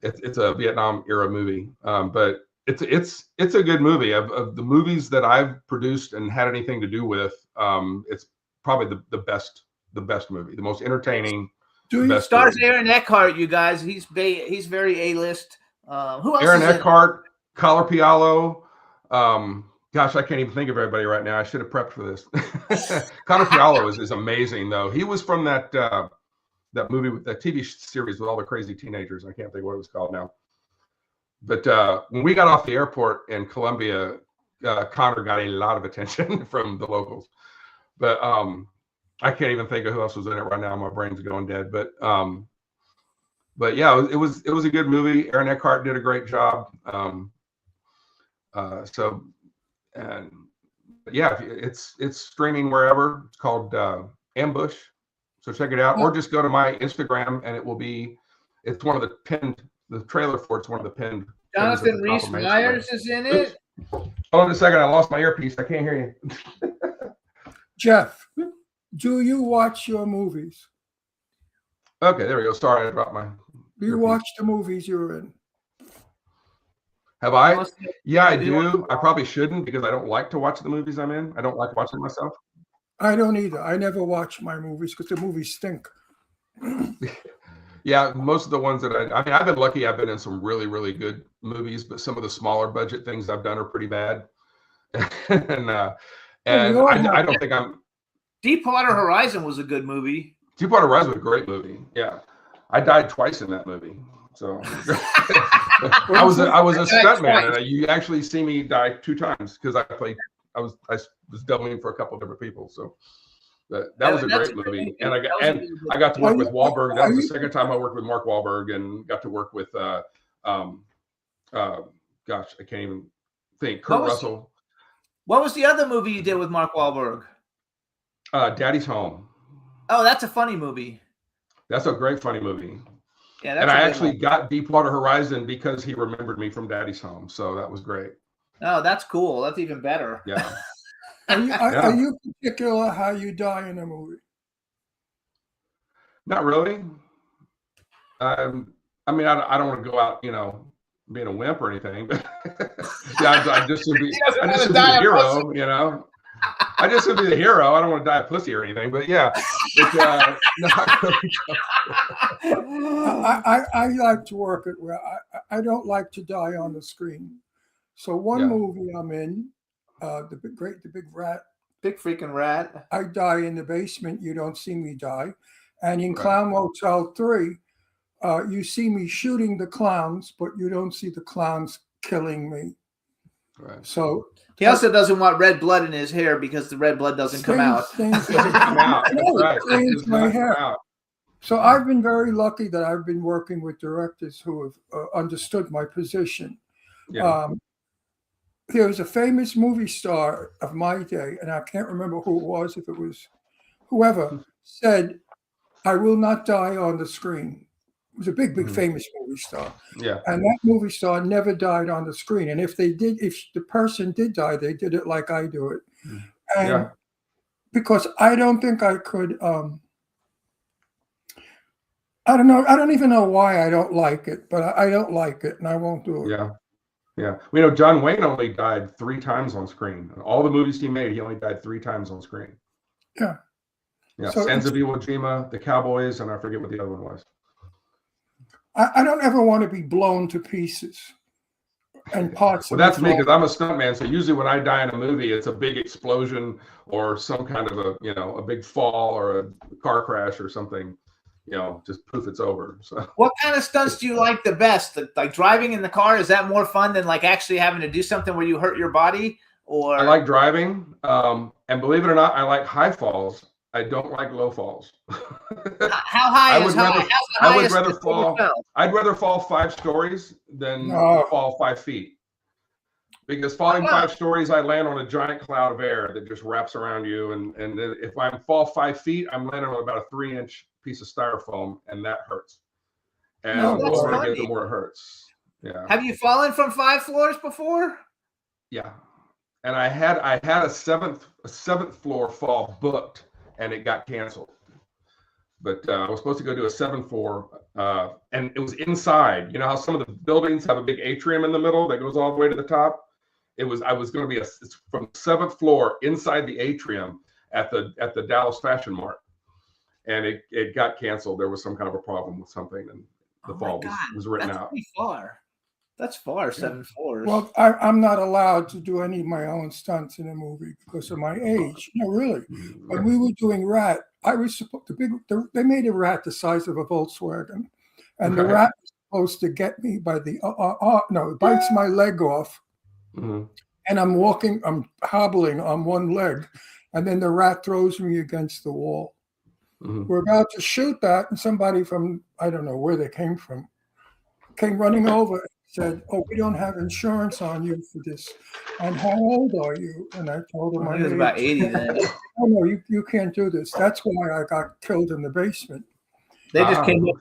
[SPEAKER 8] It's a Vietnam era movie, but it's a good movie. Of the movies that I've produced and had anything to do with, it's probably the best movie, the most entertaining.
[SPEAKER 4] Stars Aaron Eckhart, you guys. He's very A-list. Who else?
[SPEAKER 8] Aaron Eckhart, Collar Pialo. Gosh, I can't even think of everybody right now. I should have prepped for this. Collar Pialo is amazing, though. He was from that movie, that TV series with all the crazy teenagers. I can't think what it was called now. But when we got off the airport in Colombia, Connor got a lot of attention from the locals. But I can't even think of who else was in it right now. My brain's going dead. But yeah, it was a good movie. Aaron Eckhart did a great job. And yeah, it's streaming wherever. It's called Ambush. So check it out, or just go to my Instagram, and it's one of the pinned. The trailer for it's one of the pinned.
[SPEAKER 4] Jonathan Rhys Meyers is in it.
[SPEAKER 8] Hold on a second, I lost my earpiece. I can't hear you.
[SPEAKER 5] Jeff, do you watch your movies?
[SPEAKER 8] Okay, there we go. Sorry, I dropped my.
[SPEAKER 5] Do you watch the movies you're in?
[SPEAKER 8] Have I? Yeah, I do. I probably shouldn't because I don't like to watch the movies I'm in. I don't like watching myself.
[SPEAKER 5] I don't either. I never watch my movies because the movies stink.
[SPEAKER 8] Yeah, most of the ones that I mean, I've been lucky. I've been in some really, really good movies, but some of the smaller budget things I've done are pretty bad. and I don't think I'm.
[SPEAKER 4] Deepwater Horizon was a good movie.
[SPEAKER 8] Deepwater Horizon was a great movie. Yeah, I died twice in that movie. So I was a stuntman, and you actually see me die 2 times because I was doubling for a couple of different people. So that was a great movie, and I got to work with Wahlberg. That was the second time I worked with Mark Wahlberg, and got to work with gosh, I can't even think. Kurt Russell.
[SPEAKER 4] What was the other movie you did with Mark Wahlberg?
[SPEAKER 8] Daddy's Home.
[SPEAKER 4] Oh, that's a funny movie.
[SPEAKER 8] That's a great funny movie.
[SPEAKER 4] Yeah,
[SPEAKER 8] and I actually got Deepwater Horizon because he remembered me from Daddy's Home, so that was great.
[SPEAKER 4] Oh, that's cool. That's even better.
[SPEAKER 8] Yeah.
[SPEAKER 5] Are you particular how you die in a movie?
[SPEAKER 8] Not really. I mean, I don't want to go out, being a wimp or anything, but yeah, I just would be the hero, I just would be the hero. I don't want to die of pussy or anything, but yeah.
[SPEAKER 5] I like to work it where I don't like to die on the screen. So one movie I'm in, the big rat,
[SPEAKER 4] big freaking rat.
[SPEAKER 5] I die in the basement. You don't see me die, and in Clown Motel 3, you see me shooting the clowns, but you don't see the clowns killing me.
[SPEAKER 8] Right.
[SPEAKER 5] So
[SPEAKER 4] he also doesn't want red blood in his hair because the red blood doesn't come out.
[SPEAKER 5] My hair. So I've been very lucky that I've been working with directors who have understood my position.
[SPEAKER 8] Yeah.
[SPEAKER 5] There was a famous movie star of my day, and I can't remember who it was, if it was whoever, said, "I will not die on the screen." It was a big, famous movie star.
[SPEAKER 8] Yeah.
[SPEAKER 5] And that movie star never died on the screen. And if the person did die, they did it like I do it. And because I don't think I could, I don't know. I don't even know why I don't like it, but I don't like it and I won't do it.
[SPEAKER 8] Yeah. Yeah. John Wayne only died 3 times on screen. All the movies he made, he only died 3 times on screen.
[SPEAKER 5] Yeah.
[SPEAKER 8] Yeah.
[SPEAKER 5] So
[SPEAKER 8] Sons of Iwo Jima, The Cowboys, and I forget what the other one was.
[SPEAKER 5] I don't ever want to be blown to pieces and parts.
[SPEAKER 8] Well, that's me because I'm a stuntman. So usually when I die in a movie, it's a big explosion or some kind of a big fall or a car crash or something. Just poof, it's over. So
[SPEAKER 4] What kind of stunts do you like the best? Like driving in the car? Is that more fun than like actually having to do something where you hurt your body? Or
[SPEAKER 8] I like driving, and believe it or not, I like high falls. I don't like low falls.
[SPEAKER 4] how high
[SPEAKER 8] I
[SPEAKER 4] is
[SPEAKER 8] would
[SPEAKER 4] high?
[SPEAKER 8] rather-
[SPEAKER 4] How's the
[SPEAKER 8] I would
[SPEAKER 4] highest
[SPEAKER 8] rather
[SPEAKER 4] you've ever
[SPEAKER 8] fall.
[SPEAKER 4] fell?
[SPEAKER 8] I'd rather fall 5 stories than
[SPEAKER 5] No.
[SPEAKER 8] fall 5 feet. Because falling
[SPEAKER 4] Wow.
[SPEAKER 8] 5 stories, I land on a giant cloud of air that just wraps around you. And then if I fall 5 feet, I'm landing on about a 3-inch piece of styrofoam, and that hurts. And
[SPEAKER 5] Oh,
[SPEAKER 8] the
[SPEAKER 5] that's
[SPEAKER 8] lower I get,
[SPEAKER 4] funny.
[SPEAKER 8] the more it hurts. Yeah.
[SPEAKER 4] Have you fallen from 5 floors before?
[SPEAKER 8] Yeah. And I had a seventh floor fall booked, and it got canceled. But I was supposed to go do a 7th floor, and it was inside. You know how some of the buildings have a big atrium in the middle that goes all the way to the top? I was going to be it's from the 7th floor inside the atrium at the Dallas Fashion Mart, and it got canceled. There was some kind of a problem with something, and the fall was written
[SPEAKER 4] That's
[SPEAKER 8] out.
[SPEAKER 4] pretty far. That's far, 7 floors.
[SPEAKER 5] Well, I'm not allowed to do any of my own stunts in a movie because of my age. No, really. When we were doing Rat, I was supposed they made a rat the size of a Volkswagen, and the
[SPEAKER 8] Okay.
[SPEAKER 5] rat was supposed to get me by the no, it bites my leg off,
[SPEAKER 8] Mhm.
[SPEAKER 5] and I'm hobbling on one leg, and then the rat throws me against the wall.
[SPEAKER 8] Mhm.
[SPEAKER 5] We're about to shoot that, and somebody from I don't know where they came from came running over and said, "Oh, we don't have insurance on you for this. And how old are you?" And I told him
[SPEAKER 4] He was about 80 then.
[SPEAKER 5] "Oh no, you can't do this." That's why I got killed in the basement.
[SPEAKER 4] They just came up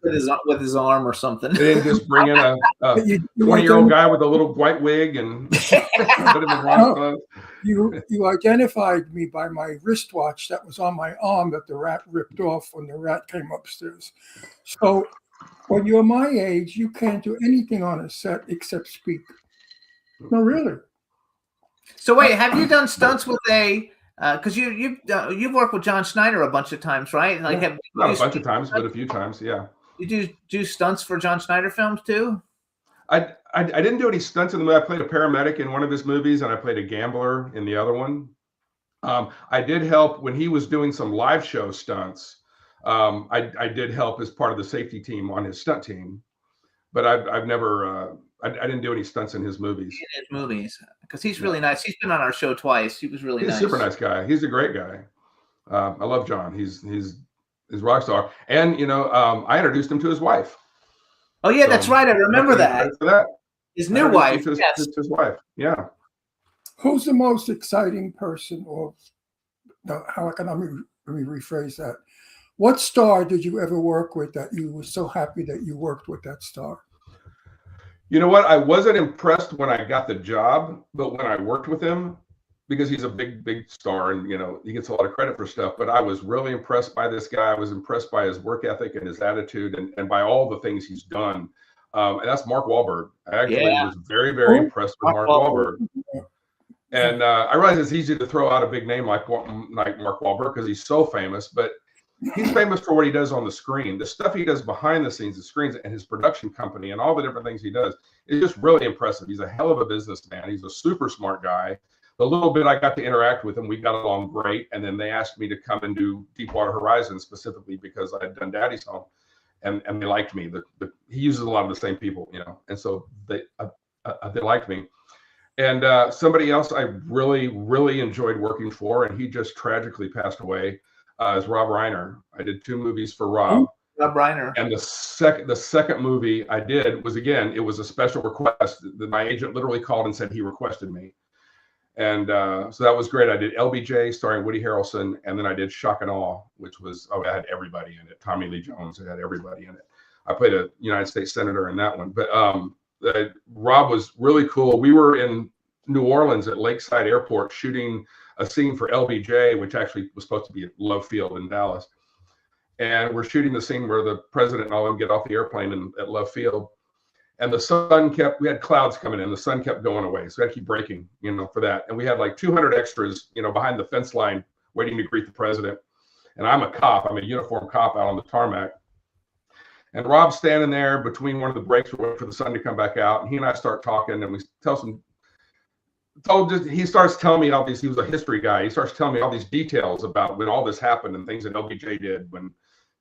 [SPEAKER 4] with his arm or something.
[SPEAKER 8] They didn't just bring in a
[SPEAKER 5] But you
[SPEAKER 8] 20-year-old guy with a little white wig and put him in wrong clothes.
[SPEAKER 5] You identified me by my wristwatch that was on my arm that the rat ripped off when the rat came upstairs. So when you're my age, you can't do anything on a set except speak. No, really.
[SPEAKER 4] So wait, have you done stunts with a? Because you've worked with John Schneider a bunch of times, right? Like, have
[SPEAKER 8] Not
[SPEAKER 4] you
[SPEAKER 8] a bunch of times, but a few times, yeah.
[SPEAKER 4] you do stunts for John Schneider films too?
[SPEAKER 8] I didn't do any stunts in the movie. I played a paramedic in one of his movies, and I played a gambler in the other one. I did help when he was doing some live show stunts. I did help as part of the safety team on his stunt team, but I've never I didn't do any stunts in his movies.
[SPEAKER 4] In his movies, because he's really nice. He's been on our show twice. He was really
[SPEAKER 8] He's
[SPEAKER 4] nice.
[SPEAKER 8] a super nice guy. He's a great guy. I love John. He's rock star. And I introduced him to his wife.
[SPEAKER 4] Oh yeah,
[SPEAKER 8] So,
[SPEAKER 4] that's right. I remember that.
[SPEAKER 8] For that.
[SPEAKER 4] His
[SPEAKER 8] I
[SPEAKER 4] new
[SPEAKER 8] introduced
[SPEAKER 4] wife.
[SPEAKER 8] him to
[SPEAKER 4] Yes.
[SPEAKER 8] his wife. Yeah.
[SPEAKER 5] Who's the most exciting person, or no, how can let me rephrase that? What star did you ever work with that you were so happy that you worked with that star?
[SPEAKER 8] You know what? I wasn't impressed when I got the job, but when I worked with him, because he's a big star and he gets a lot of credit for stuff. But I was really impressed by this guy. I was impressed by his work ethic and his attitude and by all the things he's done. And that's Mark Wahlberg. I actually was very, very impressed with Mark Wahlberg. And I realize it's easy to throw out a big name like Mark Wahlberg because he's so famous, but he's famous for what he does on the screen. The stuff he does behind the scenes, the screens, and his production company, and all the different things he does is just really impressive. He's a hell of a businessman. He's a super smart guy. The little bit I got to interact with him, we got along great. And then they asked me to come and do Deepwater Horizon specifically because I had done Daddy's Home, and they liked me. He uses a lot of the same people, and so they liked me. And somebody else I really, really enjoyed working for, and he just tragically passed away, is Rob Reiner. I did 2 movies for Rob.
[SPEAKER 4] Rob Reiner.
[SPEAKER 8] And the second movie I did was, again, it was a special request. My agent literally called and said he requested me. And so that was great. I did LBJ starring Woody Harrelson, and then I did Shock and Awe, which was, I had everybody in it. Tommy Lee Jones, I had everybody in it. I played a United States Senator in that one. But Rob was really cool. We were in New Orleans at Lakeside Airport shooting a scene for LBJ, which actually was supposed to be at Love Field in Dallas. And we're shooting the scene where the president and all of them get off the airplane at Love Field. And the sun we had clouds coming in, the sun kept going away. So we had to keep braking, for that. And we had like 200 extras, behind the fence line waiting to greet the president. And I'm a cop, I'm a uniformed cop out on the tarmac. And Rob's standing there between one of the breaks, we're waiting for the sun to come back out, and he and I start talking, and we he starts telling me all these. He was a history guy. He starts telling me all these details about when all this happened and things that LBJ did when,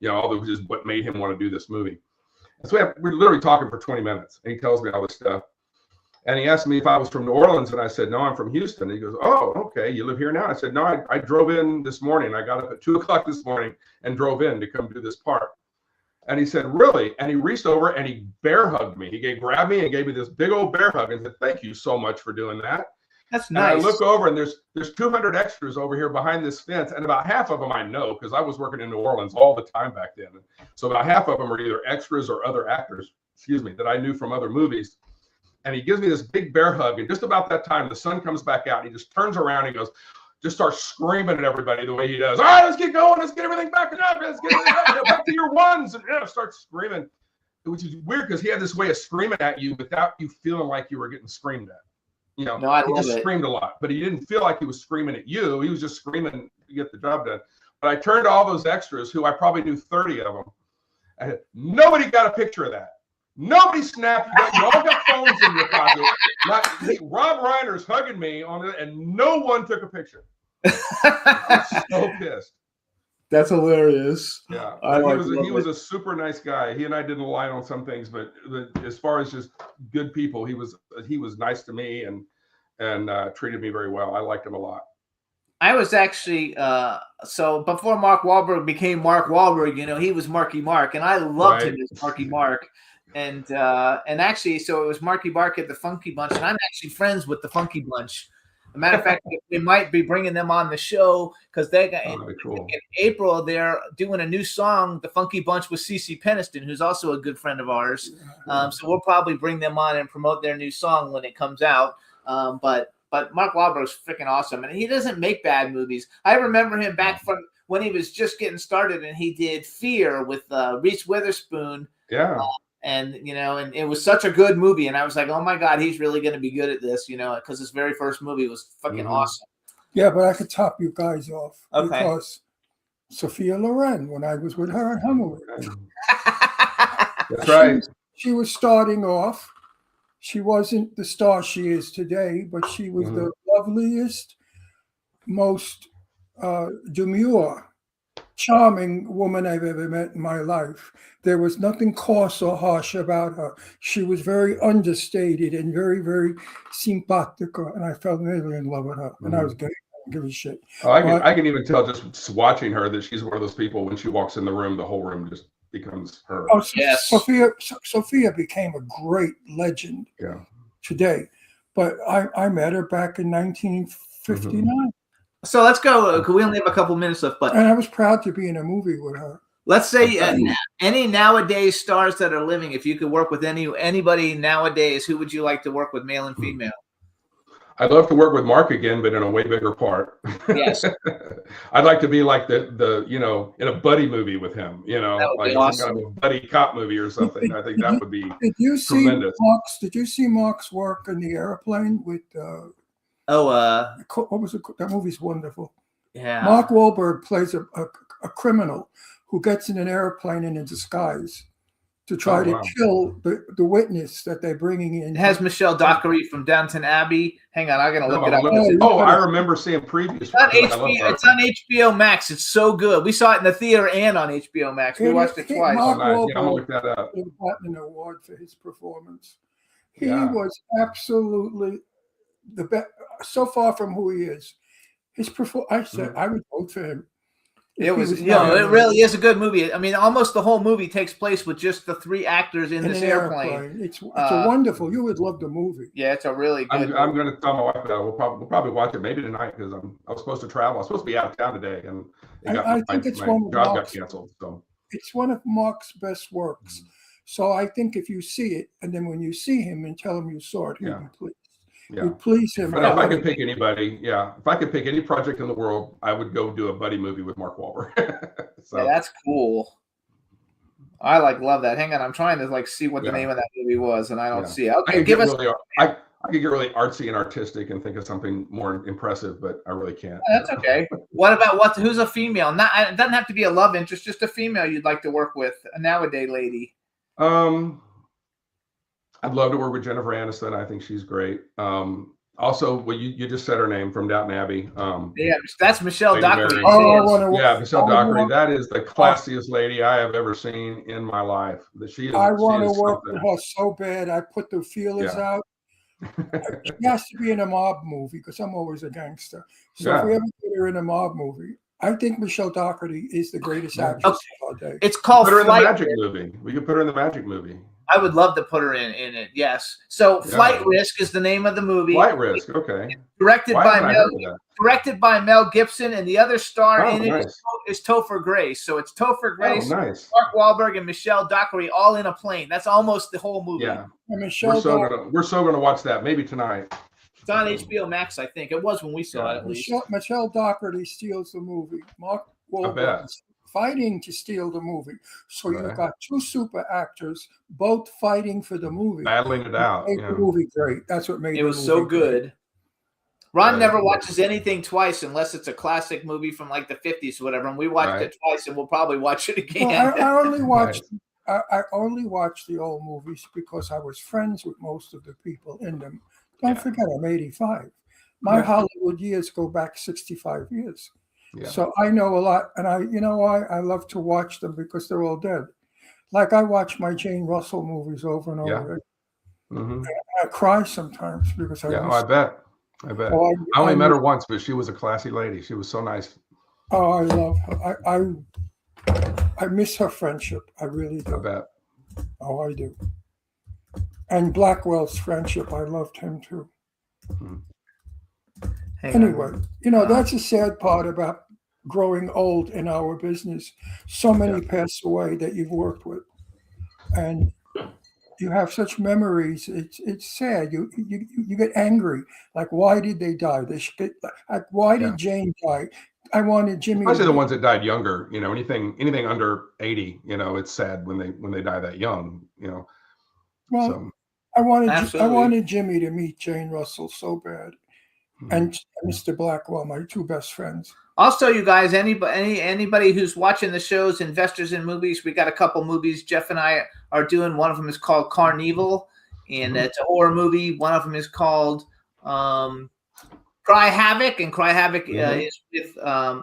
[SPEAKER 8] all this is what made him want to do this movie. And so we're literally talking for 20 minutes, and he tells me all this stuff. And he asked me if I was from New Orleans, and I said, no, I'm from Houston. And he goes, oh, okay, you live here now? I said, no, I drove in this morning. I got up at 2 o'clock this morning and drove in to come do this part. And he said, really? And he reached over and he bear hugged me. He grabbed me and gave me this big old bear hug and said, thank you so much for doing that.
[SPEAKER 4] That's
[SPEAKER 8] And I
[SPEAKER 4] nice.
[SPEAKER 8] look over and there's 200 extras over here behind this fence, and about half of them I know because I was working in New Orleans all the time back then. So about half of them are either extras or other actors, that I knew from other movies. And he gives me this big bear hug, and just about that time, the sun comes back out, and he just turns around and he goes, just starts screaming at everybody the way he does. All right, let's get going. Let's get everything back up. Let's get back to your ones. And starts screaming, which is weird because he had this way of screaming at you without you feeling like you were getting screamed at.
[SPEAKER 4] No, I
[SPEAKER 8] he
[SPEAKER 4] love
[SPEAKER 8] just
[SPEAKER 4] it.
[SPEAKER 8] screamed a lot, but he didn't feel like he was screaming at you. He was just screaming to get the job done. But I turned to all those extras, who I probably knew 30 of them. I said, nobody got a picture of that. Nobody snapped. You all got phones in your pocket. Rob Reiner's hugging me on it, and no one took a picture. I'm so pissed.
[SPEAKER 4] That's hilarious.
[SPEAKER 8] Yeah,
[SPEAKER 4] He
[SPEAKER 8] he was a super nice guy. He and I didn't align on some things, but as far as just good people, he was nice to me and treated me very well. I liked him a lot.
[SPEAKER 4] I was actually so before Mark Wahlberg became Mark Wahlberg, he was Marky Mark, and I loved him as Marky Mark. And actually, so it was Marky Mark at the Funky Bunch, and I'm actually friends with the Funky Bunch. As a matter of fact, we might be bringing them on the show because they got
[SPEAKER 8] cool.
[SPEAKER 4] in April. They're doing a new song, the Funky Bunch, with CeCe Peniston, who's also a good friend of ours. So we'll probably bring them on and promote their new song when it comes out. But Mark Wahlberg's freaking awesome, and he doesn't make bad movies. I remember him back from when he was just getting started, and he did Fear with Reese Witherspoon.
[SPEAKER 8] Yeah.
[SPEAKER 4] And it was such a good movie, and I was like, "Oh my God, he's really going to be good at this," because his very first movie was fucking awesome.
[SPEAKER 5] Yeah, but I could top you guys off
[SPEAKER 4] Okay.
[SPEAKER 5] because Sophia Loren, when I was with her in Hungary,
[SPEAKER 8] That's right.
[SPEAKER 5] she was starting off. She wasn't the star she is today, but she was the loveliest, most demure, charming woman I've ever met in my life. There was nothing coarse or harsh about her. She was very understated and very, very simpatica, and I fell nearly in love with her. And I was gay. I didn't give a shit.
[SPEAKER 8] Oh, I can even tell just watching her that she's one of those people when she walks in the room, the whole room just becomes her.
[SPEAKER 5] Oh,
[SPEAKER 4] Yes.
[SPEAKER 5] Sophia became a great legend
[SPEAKER 8] Yeah.
[SPEAKER 5] today. But I met her back in 1959.
[SPEAKER 4] So let's go. We only have a couple minutes left, but
[SPEAKER 5] And I was proud to be in a movie with her.
[SPEAKER 4] let's say any nowadays stars that are living. If you could work with anybody nowadays, who would you like to work with, male and female?
[SPEAKER 8] I'd love to work with Mark again, but in a way bigger part.
[SPEAKER 4] Yes.
[SPEAKER 8] I'd like to be like the in a buddy movie with him,
[SPEAKER 4] That would
[SPEAKER 8] like
[SPEAKER 4] be
[SPEAKER 8] some
[SPEAKER 4] awesome.
[SPEAKER 8] kind of a buddy cop movie or something. I think that would be
[SPEAKER 5] Did you see
[SPEAKER 8] tremendous.
[SPEAKER 5] Mark's? Did you see Mark's work in the airplane with? What was it? That movie's wonderful.
[SPEAKER 4] Yeah.
[SPEAKER 5] Mark Wahlberg plays a criminal who gets in an airplane in a disguise to try to kill the witness that they're bringing in.
[SPEAKER 4] It has Michelle Dockery from Downton Abbey. Hang on, I'm gonna look it up.
[SPEAKER 8] I remember seeing previews.
[SPEAKER 4] It's on HBO. It's on HBO Max. It's so good. We saw it in the theater and on HBO Max. We watched it twice.
[SPEAKER 5] Mark
[SPEAKER 8] I'm
[SPEAKER 5] Wahlberg
[SPEAKER 8] gonna look that up.
[SPEAKER 5] gotten an award for his performance. He
[SPEAKER 8] Yeah.
[SPEAKER 5] was absolutely the best. So far from who he is, his I said I would vote for him.
[SPEAKER 4] It was, it really is a good movie. I mean, almost the whole movie takes place with just the three actors in this
[SPEAKER 5] an
[SPEAKER 4] airplane.
[SPEAKER 5] It's a wonderful. You would love the movie.
[SPEAKER 4] Yeah, it's a really good.
[SPEAKER 8] I'm going to tell my wife that we'll probably watch it maybe tonight because I was supposed to travel. I was supposed to be out of town today, and
[SPEAKER 5] I think it's
[SPEAKER 8] my
[SPEAKER 5] one of
[SPEAKER 8] job got
[SPEAKER 5] Mark's-
[SPEAKER 8] canceled. So
[SPEAKER 5] It's one of Mark's best works. So I think if you see it, and then when you see him and tell him you saw it, he'll be pleased.
[SPEAKER 8] yeah.
[SPEAKER 5] You'd please him.
[SPEAKER 8] But if I could pick anybody, if I could pick any project in the world, I would go do a buddy movie with Mark Wahlberg. So
[SPEAKER 4] Yeah, that's cool. I love that. Hang on, I'm trying to see what the name of that movie was, and I don't see it. Okay, give us.
[SPEAKER 8] I could get really artsy and artistic and think of something more impressive, but I really can't.
[SPEAKER 4] That's okay. What about who's a female? Not it doesn't have to be a love interest, just a female you'd like to work with, a nowadays lady.
[SPEAKER 8] I'd love to work with Jennifer Aniston. I think she's great. Also, well, you just said her name from Downton Abbey.
[SPEAKER 4] Yeah, that's Michelle
[SPEAKER 8] Lady
[SPEAKER 4] Dockery.
[SPEAKER 8] Mary.
[SPEAKER 5] Oh, I want to.
[SPEAKER 8] Yeah, Michelle
[SPEAKER 5] I
[SPEAKER 8] Dockery.
[SPEAKER 5] want-
[SPEAKER 8] That is the classiest lady I have ever seen in my life. She is.
[SPEAKER 5] I want
[SPEAKER 8] she
[SPEAKER 5] to
[SPEAKER 8] is
[SPEAKER 5] work
[SPEAKER 8] something.
[SPEAKER 5] with her so bad. I put the feelers
[SPEAKER 8] Yeah.
[SPEAKER 5] out. She has to be in a mob movie because I'm always a gangster. So
[SPEAKER 8] Yeah.
[SPEAKER 5] if we ever get her in a mob movie, I think Michelle Dockery is the greatest
[SPEAKER 8] Yeah.
[SPEAKER 5] actress of our day.
[SPEAKER 4] It's called
[SPEAKER 8] Put her in the
[SPEAKER 4] Flight.
[SPEAKER 8] Magic movie. We could put her in the Magic movie.
[SPEAKER 4] I would love to put her in it. Yes. So
[SPEAKER 8] Yeah.
[SPEAKER 4] Flight Risk is the name of the movie.
[SPEAKER 8] Flight Risk. Okay.
[SPEAKER 4] Directed
[SPEAKER 8] Why
[SPEAKER 4] by
[SPEAKER 8] haven't I
[SPEAKER 4] Mel.
[SPEAKER 8] heard of that?
[SPEAKER 4] Directed by Mel Gibson, and the other star
[SPEAKER 8] Oh,
[SPEAKER 4] in it
[SPEAKER 8] nice.
[SPEAKER 4] is Topher Grace. So it's Topher
[SPEAKER 8] Oh,
[SPEAKER 4] Grace,
[SPEAKER 8] nice.
[SPEAKER 4] Mark Wahlberg, and Michelle Dockery all in a plane. That's almost the whole movie.
[SPEAKER 8] Yeah.
[SPEAKER 5] And
[SPEAKER 8] We're
[SPEAKER 5] Michelle,
[SPEAKER 8] we're so gonna watch that maybe tonight.
[SPEAKER 4] It's on HBO Max, I think. It was when we saw it, at least.
[SPEAKER 5] Michelle Dockery steals the movie. Mark Wahlberg
[SPEAKER 8] bet.
[SPEAKER 5] is fighting to steal the movie. So
[SPEAKER 8] Right.
[SPEAKER 5] you've got two super actors both fighting for the movie.
[SPEAKER 8] Battling it out.
[SPEAKER 5] Made
[SPEAKER 8] Yeah.
[SPEAKER 5] the movie great. That's what made
[SPEAKER 4] It
[SPEAKER 5] the
[SPEAKER 4] was so
[SPEAKER 5] movie great.
[SPEAKER 4] good. Ron
[SPEAKER 8] Right.
[SPEAKER 4] never watches anything twice unless it's a classic movie from like the 50s or whatever. And we watched
[SPEAKER 8] Right.
[SPEAKER 4] it twice, and we'll probably watch it again.
[SPEAKER 5] Well, I only watched. I only watched the old movies because I was friends with most of the people in them. Don't
[SPEAKER 8] Yeah.
[SPEAKER 5] forget, I'm 85. My
[SPEAKER 8] Yeah.
[SPEAKER 5] Hollywood years go back 65 years.
[SPEAKER 8] Yeah.
[SPEAKER 5] So I know a lot, and you know why? I love to watch them because they're all dead. Like I watch my Jane Russell movies over and
[SPEAKER 8] Yeah.
[SPEAKER 5] over. again.
[SPEAKER 8] Mhm.
[SPEAKER 5] I cry sometimes because I.
[SPEAKER 8] Yeah. Oh,
[SPEAKER 5] miss-
[SPEAKER 8] I bet. I bet.
[SPEAKER 5] oh,
[SPEAKER 8] I only met
[SPEAKER 5] miss-
[SPEAKER 8] her once, but she was a classy lady. She was so nice.
[SPEAKER 5] Oh, I love her. I miss her friendship. I really
[SPEAKER 8] I
[SPEAKER 5] do.
[SPEAKER 8] bet.
[SPEAKER 5] Oh, I do. And Blackwell's friendship, I loved him too.
[SPEAKER 4] Hang on.
[SPEAKER 5] Anyway, that's a sad part about growing old in our business. So many pass away that you've worked with, and you have such memories. It's sad. You get angry. Like, why did they die? They should get, like, why did Jane die? I wanted Jimmy.
[SPEAKER 8] Especially the ones that died younger. Anything under 80. It's sad when they die that young.
[SPEAKER 5] Well,
[SPEAKER 8] So
[SPEAKER 5] I
[SPEAKER 4] Absolutely.
[SPEAKER 5] wanted Jimmy to meet Jane Russell so bad, and Mr. Blackwell, my two best friends.
[SPEAKER 4] Also, you guys, anybody who's watching the shows, Investors in Movies, we got a couple movies Jeff and I are doing. One of them is called Carnival, and it's a horror movie. One of them is called Cry Havoc, and Cry Havoc is with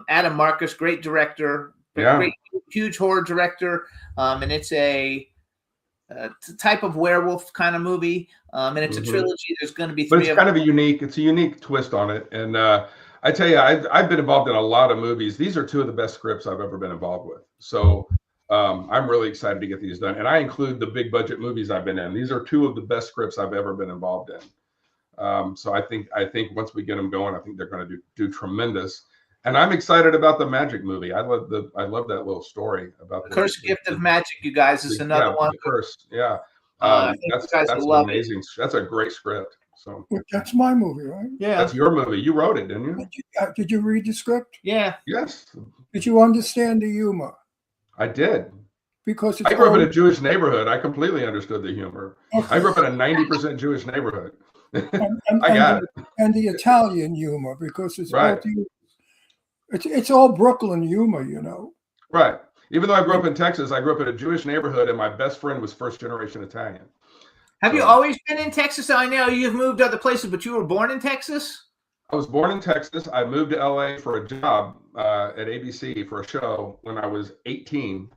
[SPEAKER 4] Adam Marcus, great director,
[SPEAKER 8] Yeah.
[SPEAKER 4] great, huge horror director, and it's a type of werewolf kind of movie, and it's a trilogy. There's going to be
[SPEAKER 8] But
[SPEAKER 4] three
[SPEAKER 8] it's
[SPEAKER 4] of
[SPEAKER 8] kind
[SPEAKER 4] them.
[SPEAKER 8] of a unique twist on it. And I tell you, I've been involved in a lot of movies. These are two of the best scripts I've ever been involved with. So I'm really excited to get these done. And I include the big budget movies I've been in. These are two of the best scripts I've ever been involved in. So I think once we get them going, I think they're going to do tremendous. And I'm excited about the Magic movie. I love that little story about the
[SPEAKER 4] Cursed Gift of Magic, you guys, is another one.
[SPEAKER 8] The Curse, yeah.
[SPEAKER 4] I think
[SPEAKER 8] That's
[SPEAKER 4] you guys will love it.
[SPEAKER 8] amazing. That's a great script. So
[SPEAKER 5] That's my movie, right?
[SPEAKER 4] Yeah,
[SPEAKER 8] that's your movie. You wrote it, didn't you?
[SPEAKER 5] Did you read the script?
[SPEAKER 4] yeah.
[SPEAKER 8] Yes,
[SPEAKER 5] Did you understand the humor?
[SPEAKER 8] I did.
[SPEAKER 5] Because it's
[SPEAKER 8] I grew up in
[SPEAKER 5] all-
[SPEAKER 8] a Jewish neighborhood. I completely understood the humor. I grew up in a 90% Jewish neighborhood.
[SPEAKER 5] and,
[SPEAKER 8] I got
[SPEAKER 5] the, and the Italian humor because it's
[SPEAKER 8] Right.
[SPEAKER 5] both it's all Brooklyn humor,
[SPEAKER 8] Right. Even though I grew up in Texas, I grew up in a Jewish neighborhood, and my best friend was first generation Italian.
[SPEAKER 4] Have you
[SPEAKER 8] So-
[SPEAKER 4] always been in Texas? I know you've moved other places, but you were born in Texas?
[SPEAKER 8] I was born in Texas. I moved to LA for a job at ABC for a show when I was 18.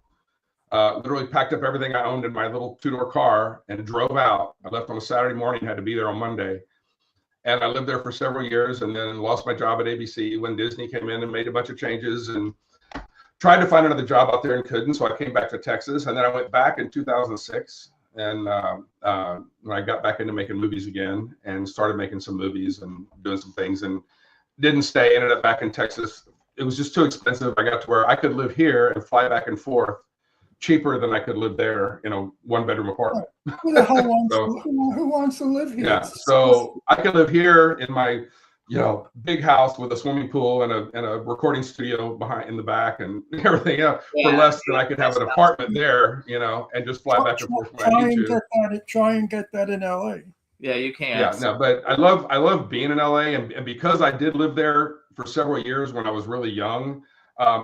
[SPEAKER 8] Literally packed up everything I owned in my little two-door car and drove out. I left on a Saturday morning, had to be there on Monday. And I lived there for several years and then lost my job at ABC when Disney came in and made a bunch of changes and tried to find another job out there and couldn't. So I came back to Texas, and then I went back in 2006. And when I got back into making movies again and started making some movies and doing some things and didn't stay, ended up back in Texas. It was just too expensive. I got to where I could live here and fly back and forth cheaper than I could live there in a one-bedroom apartment.
[SPEAKER 5] Who the hell wants,
[SPEAKER 8] So-
[SPEAKER 5] who wants to live here?
[SPEAKER 8] Yeah. So I could live here in my, big house with a swimming pool and a recording studio in the back and everything else for
[SPEAKER 4] Yeah.
[SPEAKER 8] less than I could have an apartment there, and just fly back and forth when I need to.
[SPEAKER 5] Try and get that in LA.
[SPEAKER 4] Yeah, you can.
[SPEAKER 8] Yeah, no, but I love being in LA, and because I did live there for several years when I was really young,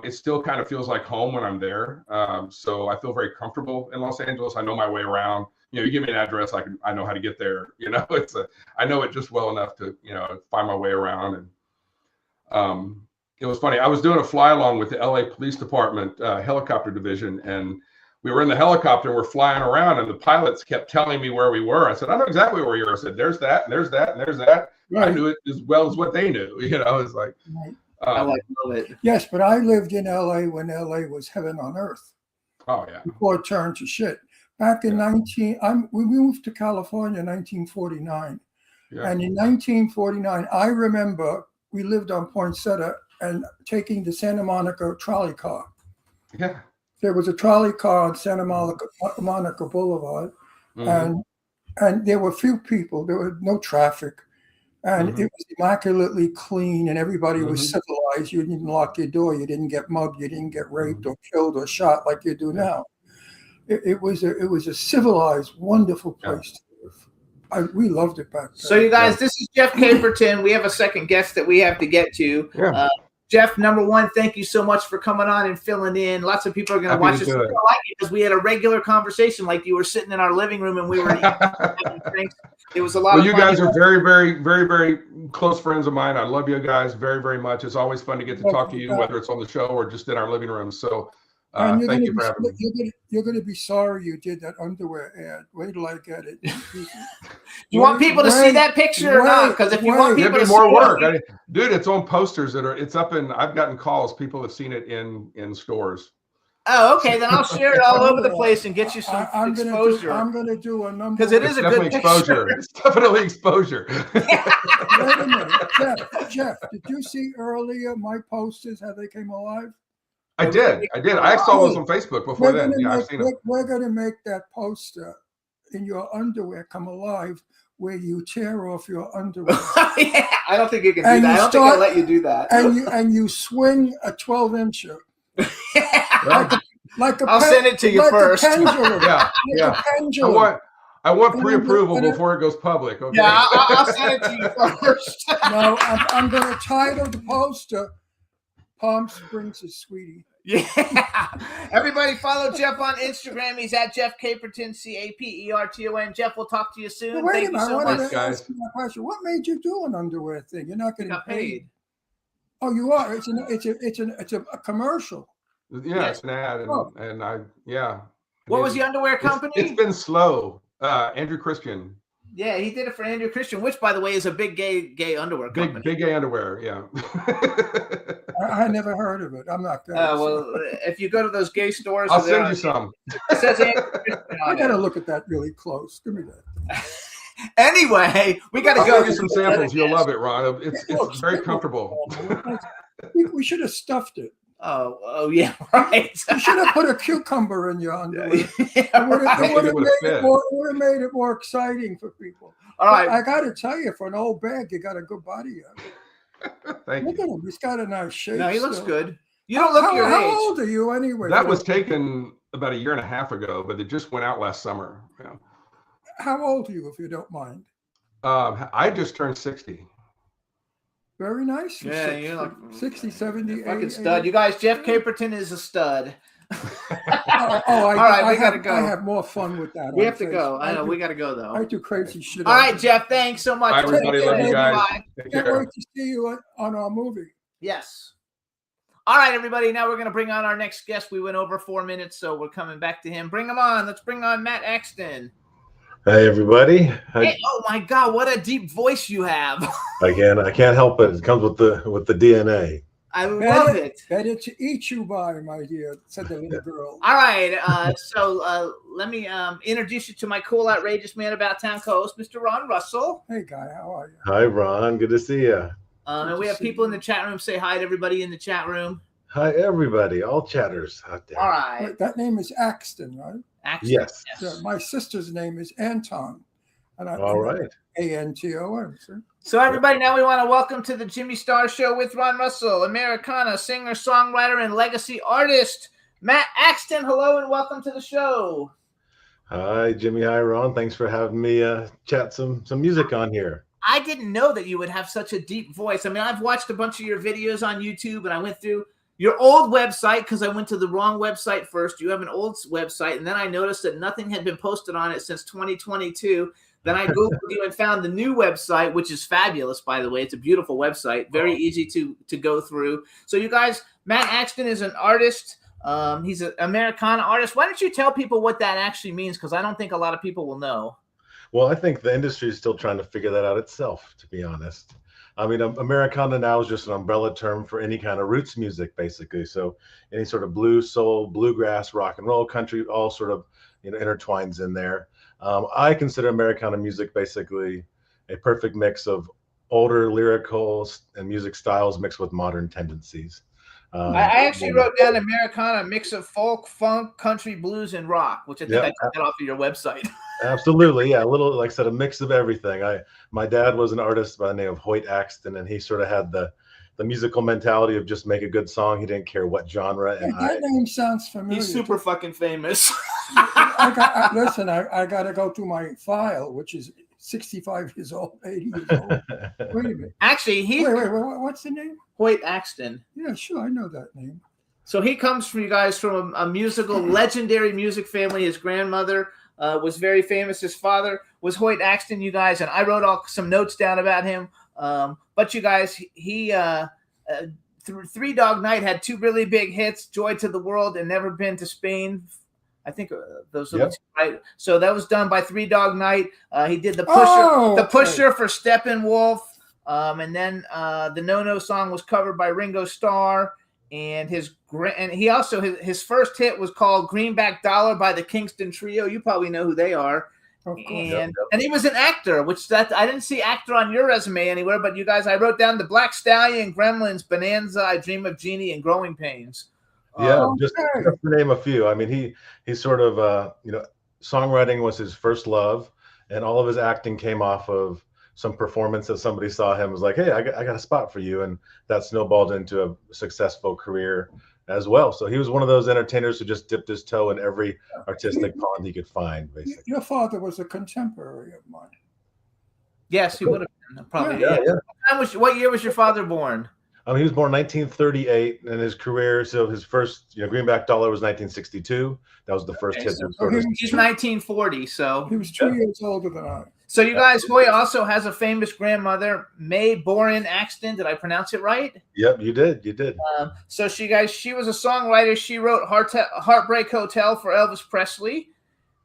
[SPEAKER 8] it still kind of feels like home when I'm there. So I feel very comfortable in Los Angeles. I know my way around. You give me an address, I know how to get there. I know it just well enough to find my way around. And it was funny. I was doing a fly along with the LA Police Department helicopter division, and we were in the helicopter and we're flying around, and the pilots kept telling me where we were. I said, I know exactly where you are. I said, there's that, and there's that, and there's that.
[SPEAKER 5] Right.
[SPEAKER 8] I knew it as well as what they knew. It's like,
[SPEAKER 5] Right.
[SPEAKER 4] I love it.
[SPEAKER 5] Yes, but I lived in LA when LA was heaven on earth
[SPEAKER 8] oh yeah,
[SPEAKER 5] before it turned to shit. Back in we moved to California in 1949.
[SPEAKER 8] yeah.
[SPEAKER 5] And in 1949, I remember we lived on Poinsettia and taking the Santa Monica trolley car.
[SPEAKER 8] Yeah.
[SPEAKER 5] There was a trolley car on Santa Monica Boulevard,
[SPEAKER 8] Mhm.
[SPEAKER 5] and there were few people. There was no traffic, and
[SPEAKER 8] Mhm.
[SPEAKER 5] it was immaculately clean, and everybody was civilized. You didn't lock your door. You didn't get mugged. You didn't get raped or killed or shot like you do now. It was a civilized, wonderful place to live. We loved it back then.
[SPEAKER 4] So you guys, this is Jeff Caperton. We have a second guest that we have to get to.
[SPEAKER 8] Yeah.
[SPEAKER 4] Jeff, number one, thank you so much for coming on and filling in. Lots of people are going to watch this.
[SPEAKER 8] do it.
[SPEAKER 4] I like it because we had a regular conversation, like you were sitting in our living room and we were having drinks. It was a lot
[SPEAKER 8] Well,
[SPEAKER 4] of
[SPEAKER 8] you
[SPEAKER 4] fun.
[SPEAKER 8] guys are very, very, very, very close friends of mine. I love you guys very, very much. It's always fun to get to talk to you, whether it's on the show or just in our living room. So
[SPEAKER 5] And
[SPEAKER 8] thank you for having me.
[SPEAKER 5] You're going to be sorry you did that underwear ad. Wait till I get it.
[SPEAKER 4] You want people to see that picture or not? Because if you want
[SPEAKER 8] Give
[SPEAKER 4] people
[SPEAKER 8] me
[SPEAKER 4] to
[SPEAKER 8] more
[SPEAKER 4] see
[SPEAKER 8] work.
[SPEAKER 4] it,
[SPEAKER 8] Dude, it's on posters it's up in, I've gotten calls. People have seen it in stores.
[SPEAKER 4] oh, okay, then I'll share it all over the place and get you some
[SPEAKER 5] I'm
[SPEAKER 4] exposure.
[SPEAKER 5] going to do a number.
[SPEAKER 4] Because it is
[SPEAKER 8] It's
[SPEAKER 4] a
[SPEAKER 8] definitely
[SPEAKER 4] good
[SPEAKER 8] exposure.
[SPEAKER 4] picture.
[SPEAKER 8] It's definitely exposure.
[SPEAKER 5] Wait a minute, Jeff. Did you see earlier my posters how they came alive?
[SPEAKER 8] I did. I saw those on Facebook before then. Yeah, I've seen them.
[SPEAKER 5] We're going to make that poster in your underwear come alive, where you tear off your underwear
[SPEAKER 4] Yeah, I don't think you can do
[SPEAKER 5] And
[SPEAKER 4] that.
[SPEAKER 5] you
[SPEAKER 4] I don't think
[SPEAKER 5] start-
[SPEAKER 4] I'll let you do that.
[SPEAKER 5] and you swing a 12-incher like a
[SPEAKER 4] I'll send it to you
[SPEAKER 5] like
[SPEAKER 4] first.
[SPEAKER 5] A pendulum,
[SPEAKER 8] Yeah,
[SPEAKER 5] like
[SPEAKER 8] yeah.
[SPEAKER 5] a pendulum.
[SPEAKER 8] I want
[SPEAKER 5] And
[SPEAKER 8] pre-approval
[SPEAKER 5] and
[SPEAKER 8] before it goes public. Okay.
[SPEAKER 4] Yeah, I'll send it to you first.
[SPEAKER 5] No, I'm going to title the poster "Palm Springs is Sweetie."
[SPEAKER 4] Yeah. Everybody follow Jeff on Instagram. He's at Jeff Caperton, Caperton. Jeff, we'll talk to you soon.
[SPEAKER 5] But wait
[SPEAKER 4] Thank
[SPEAKER 5] a
[SPEAKER 4] you
[SPEAKER 5] minute,
[SPEAKER 4] so
[SPEAKER 5] I
[SPEAKER 4] much.
[SPEAKER 5] wanted to
[SPEAKER 8] guys.
[SPEAKER 5] ask you a question. What made you do an underwear thing? You're not
[SPEAKER 4] You
[SPEAKER 5] getting
[SPEAKER 4] got paid.
[SPEAKER 5] Oh, you are. It's a commercial.
[SPEAKER 8] Yeah,
[SPEAKER 4] Yes.
[SPEAKER 8] it's an ad,
[SPEAKER 5] Oh.
[SPEAKER 8] and I yeah.
[SPEAKER 4] What was the underwear company?
[SPEAKER 8] It's been slow. Andrew Christian,
[SPEAKER 4] Yeah, he did it for Andrew Christian, which, by the way, is a big gay underwear company.
[SPEAKER 8] big gay underwear. Yeah.
[SPEAKER 5] I never heard of it. I'm not good.
[SPEAKER 4] Well, if you go to those gay stores,
[SPEAKER 8] I'll
[SPEAKER 4] they're
[SPEAKER 8] send
[SPEAKER 4] on-
[SPEAKER 8] you some.
[SPEAKER 4] It says Andrew Christian
[SPEAKER 5] I
[SPEAKER 4] on
[SPEAKER 5] got to
[SPEAKER 4] it.
[SPEAKER 5] look at that really close. Give me that.
[SPEAKER 4] Anyway, we got to
[SPEAKER 8] I'll
[SPEAKER 4] go.
[SPEAKER 8] send you some samples. You'll love it, Ron. It's very comfortable.
[SPEAKER 5] We should have stuffed it.
[SPEAKER 4] Oh yeah, right.
[SPEAKER 5] You should have put a cucumber in your underwear.
[SPEAKER 4] Yeah,
[SPEAKER 5] It would
[SPEAKER 8] I
[SPEAKER 5] have
[SPEAKER 8] think it would've fit.
[SPEAKER 5] made it more exciting for people.
[SPEAKER 4] All right.
[SPEAKER 5] I got to tell you, for an old bag, you got a good body.
[SPEAKER 8] Thank
[SPEAKER 5] Look
[SPEAKER 8] you.
[SPEAKER 5] at him; he's got a nice shape.
[SPEAKER 4] No, he looks
[SPEAKER 5] still.
[SPEAKER 4] good. You don't look your
[SPEAKER 5] How
[SPEAKER 4] age.
[SPEAKER 5] old are you anyway?
[SPEAKER 8] That was taken about a year and a half ago, but it just went out last summer. Yeah.
[SPEAKER 5] How old are you, if you don't mind?
[SPEAKER 8] I just turned 60.
[SPEAKER 5] Very nice. for
[SPEAKER 4] Yeah,
[SPEAKER 5] 60,
[SPEAKER 4] you're like
[SPEAKER 5] 60, 70,
[SPEAKER 4] fucking
[SPEAKER 5] 80.
[SPEAKER 4] stud. You guys, Jeff Caperton is a stud.
[SPEAKER 5] All
[SPEAKER 4] right, we gotta go.
[SPEAKER 5] I have more fun with that.
[SPEAKER 4] We
[SPEAKER 5] on
[SPEAKER 4] have to go.
[SPEAKER 5] Facebook.
[SPEAKER 4] I know we got to go though.
[SPEAKER 5] I do crazy shit.
[SPEAKER 4] All
[SPEAKER 5] on
[SPEAKER 4] right,
[SPEAKER 5] Facebook.
[SPEAKER 4] Jeff. Thanks so much.
[SPEAKER 8] Bye, everybody.
[SPEAKER 5] Love you
[SPEAKER 8] guys.
[SPEAKER 4] Bye.
[SPEAKER 8] Take
[SPEAKER 5] Can't
[SPEAKER 8] care.
[SPEAKER 5] wait to see you on our movie.
[SPEAKER 4] Yes. All right, everybody. Now we're going to bring on our next guest. We went over 4 minutes, so we're coming back to him. Bring him on. Let's bring on Matt Axton.
[SPEAKER 9] Hey everybody!
[SPEAKER 4] Hey, oh my God, what a deep voice you have.
[SPEAKER 9] Again, I can't help it. It comes with the DNA.
[SPEAKER 4] I love it.
[SPEAKER 5] Better to eat you by, my dear, said the little girl.
[SPEAKER 4] All right, so let me introduce you to my cool, outrageous man about town co-host, Mr. Ron Russell.
[SPEAKER 5] Hey, guy, how are you?
[SPEAKER 9] Hi, Ron. Good to see you.
[SPEAKER 4] And we have people in the chat room. Say hi to everybody in the chat room.
[SPEAKER 9] Hi, everybody. All chatters out there.
[SPEAKER 4] All right.
[SPEAKER 5] Wait, that name is Axton, right?
[SPEAKER 4] Axton,
[SPEAKER 9] Yes.
[SPEAKER 5] So my sister's name is Anton. And
[SPEAKER 9] All right.
[SPEAKER 5] Anton. See?
[SPEAKER 4] So everybody, now we want to welcome to the Jimmy Star Show with Ron Russell, Americana singer, songwriter, and legacy artist, Matt Axton. Hello and welcome to the show.
[SPEAKER 9] Hi, Jimmy. Hi, Ron. Thanks for having me chat some music on here.
[SPEAKER 4] I didn't know that you would have such a deep voice. I mean, I've watched a bunch of your videos on YouTube, and I went through your old website, because I went to the wrong website first. You have an old website, and then I noticed that nothing had been posted on it since 2022. Then I Googled you and found the new website, which is fabulous, by the way. It's a beautiful website, very easy to go through. So you guys, Matt Axton is an artist. He's an Americana artist. Why don't you tell people what that actually means? Because I don't think a lot of people will know.
[SPEAKER 9] Well, I think the industry is still trying to figure that out itself, to be honest. I mean, Americana now is just an umbrella term for any kind of roots music, basically. So any sort of blues, soul, bluegrass, rock and roll, country, all sort of, intertwines in there. I consider Americana music basically a perfect mix of older lyrical and music styles mixed with modern tendencies.
[SPEAKER 4] I actually wrote down Americana, a mix of folk, funk, country, blues, and rock, which I think I took that off of your website.
[SPEAKER 9] Absolutely, yeah. A little, like I said, a mix of everything. My dad was an artist by the name of Hoyt Axton, and he sort of had the musical mentality of just make a good song. He didn't care what genre. And
[SPEAKER 5] that name sounds familiar.
[SPEAKER 4] He's super fucking famous.
[SPEAKER 5] Listen, I got to go through my file, which is 65 years old, 80 years old. Wait a minute.
[SPEAKER 4] Actually,
[SPEAKER 5] wait, what's the name?
[SPEAKER 4] Hoyt Axton.
[SPEAKER 5] Yeah, sure, I know that name.
[SPEAKER 4] So he comes from, you guys, from a musical, legendary music family. His grandmother was very famous. His father was Hoyt Axton, you guys, and I wrote some notes down about him. But you guys, he through Three Dog Night had two really big hits, Joy to the World and Never Been to Spain. I think those are right. So that was done by Three Dog Night. He did the Pusher for Steppenwolf. And then the No song was covered by Ringo Starr. And he also his first hit was called Greenback Dollar by the Kingston Trio. You probably know who they are.
[SPEAKER 5] Of course.
[SPEAKER 4] And he was an actor, which I didn't see actor on your resume anywhere. But you guys, I wrote down the Black Stallion, Gremlins, Bonanza, I Dream of Jeannie, and Growing Pains.
[SPEAKER 9] Yeah, just to name a few. I mean, he sort of songwriting was his first love, and all of his acting came off of some performance that somebody saw him was like, hey, I got a spot for you, and that snowballed into a successful career as well. So he was one of those entertainers who just dipped his toe in every artistic pond he could find, basically.
[SPEAKER 5] Your father was a contemporary of mine.
[SPEAKER 4] Yes, he would have been, probably.
[SPEAKER 9] Yeah.
[SPEAKER 4] What year was your father born?
[SPEAKER 9] He was born 1938, and his career, so his first, Greenback Dollar was 1962. That was the first hit.
[SPEAKER 4] He's 1940, so
[SPEAKER 5] he was 2 years older than I.
[SPEAKER 4] So you guys, Hoyt also has a famous grandmother, Mae Boren Axton. Did I pronounce it right?
[SPEAKER 9] Yep, you did.
[SPEAKER 4] So she was a songwriter. She wrote Heartbreak Hotel for Elvis Presley.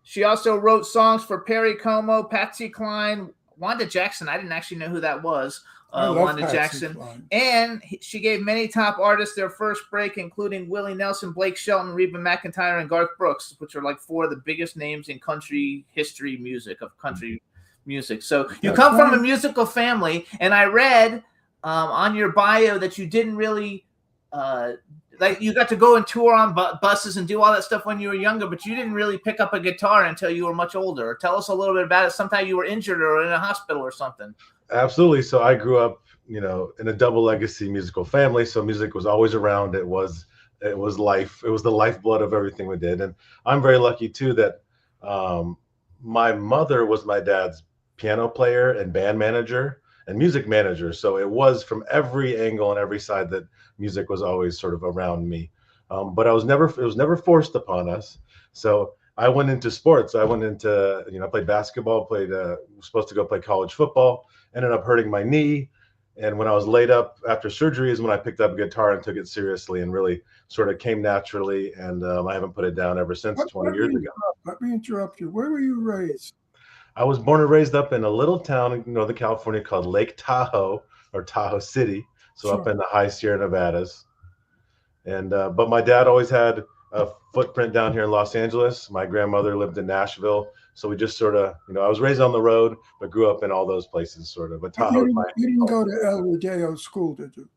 [SPEAKER 4] She also wrote songs for Perry Como, Patsy Cline, Wanda Jackson. I didn't actually know who that was. Wanda Jackson. And she gave many top artists their first break, including Willie Nelson, Blake Shelton, Reba McEntire, and Garth Brooks, which are like four of the biggest names in country history music. So you come from a musical family, and I read on your bio that you didn't really you got to go and tour on buses and do all that stuff when you were younger, but you didn't really pick up a guitar until you were much older. Tell us a little bit about it. Sometime you were injured or in a hospital or something.
[SPEAKER 9] Absolutely. So I grew up, in a double legacy musical family. So music was always around. It was life. It was the lifeblood of everything we did. And I'm very lucky too that my mother was my dad's piano player and band manager and music manager. So it was from every angle and every side that music was always sort of around me. But it was never forced upon us. So I went into sports. I went into, I played basketball, was supposed to go play college football, ended up hurting my knee. And when I was laid up after surgery is when I picked up a guitar and took it seriously and really sort of came naturally. And I haven't put it down ever since 20 years ago.
[SPEAKER 5] Let me interrupt you. Where were you raised?
[SPEAKER 9] I was born and raised up in a little town in Northern California called Lake Tahoe or Tahoe City. So up in the high Sierra Nevadas. And but my dad always had a footprint down here in Los Angeles. My grandmother lived in Nashville. So we just sort of, I was raised on the road, but grew up in all those places sort of. But Tahoe.
[SPEAKER 5] You didn't go to El Rodeo School, did you?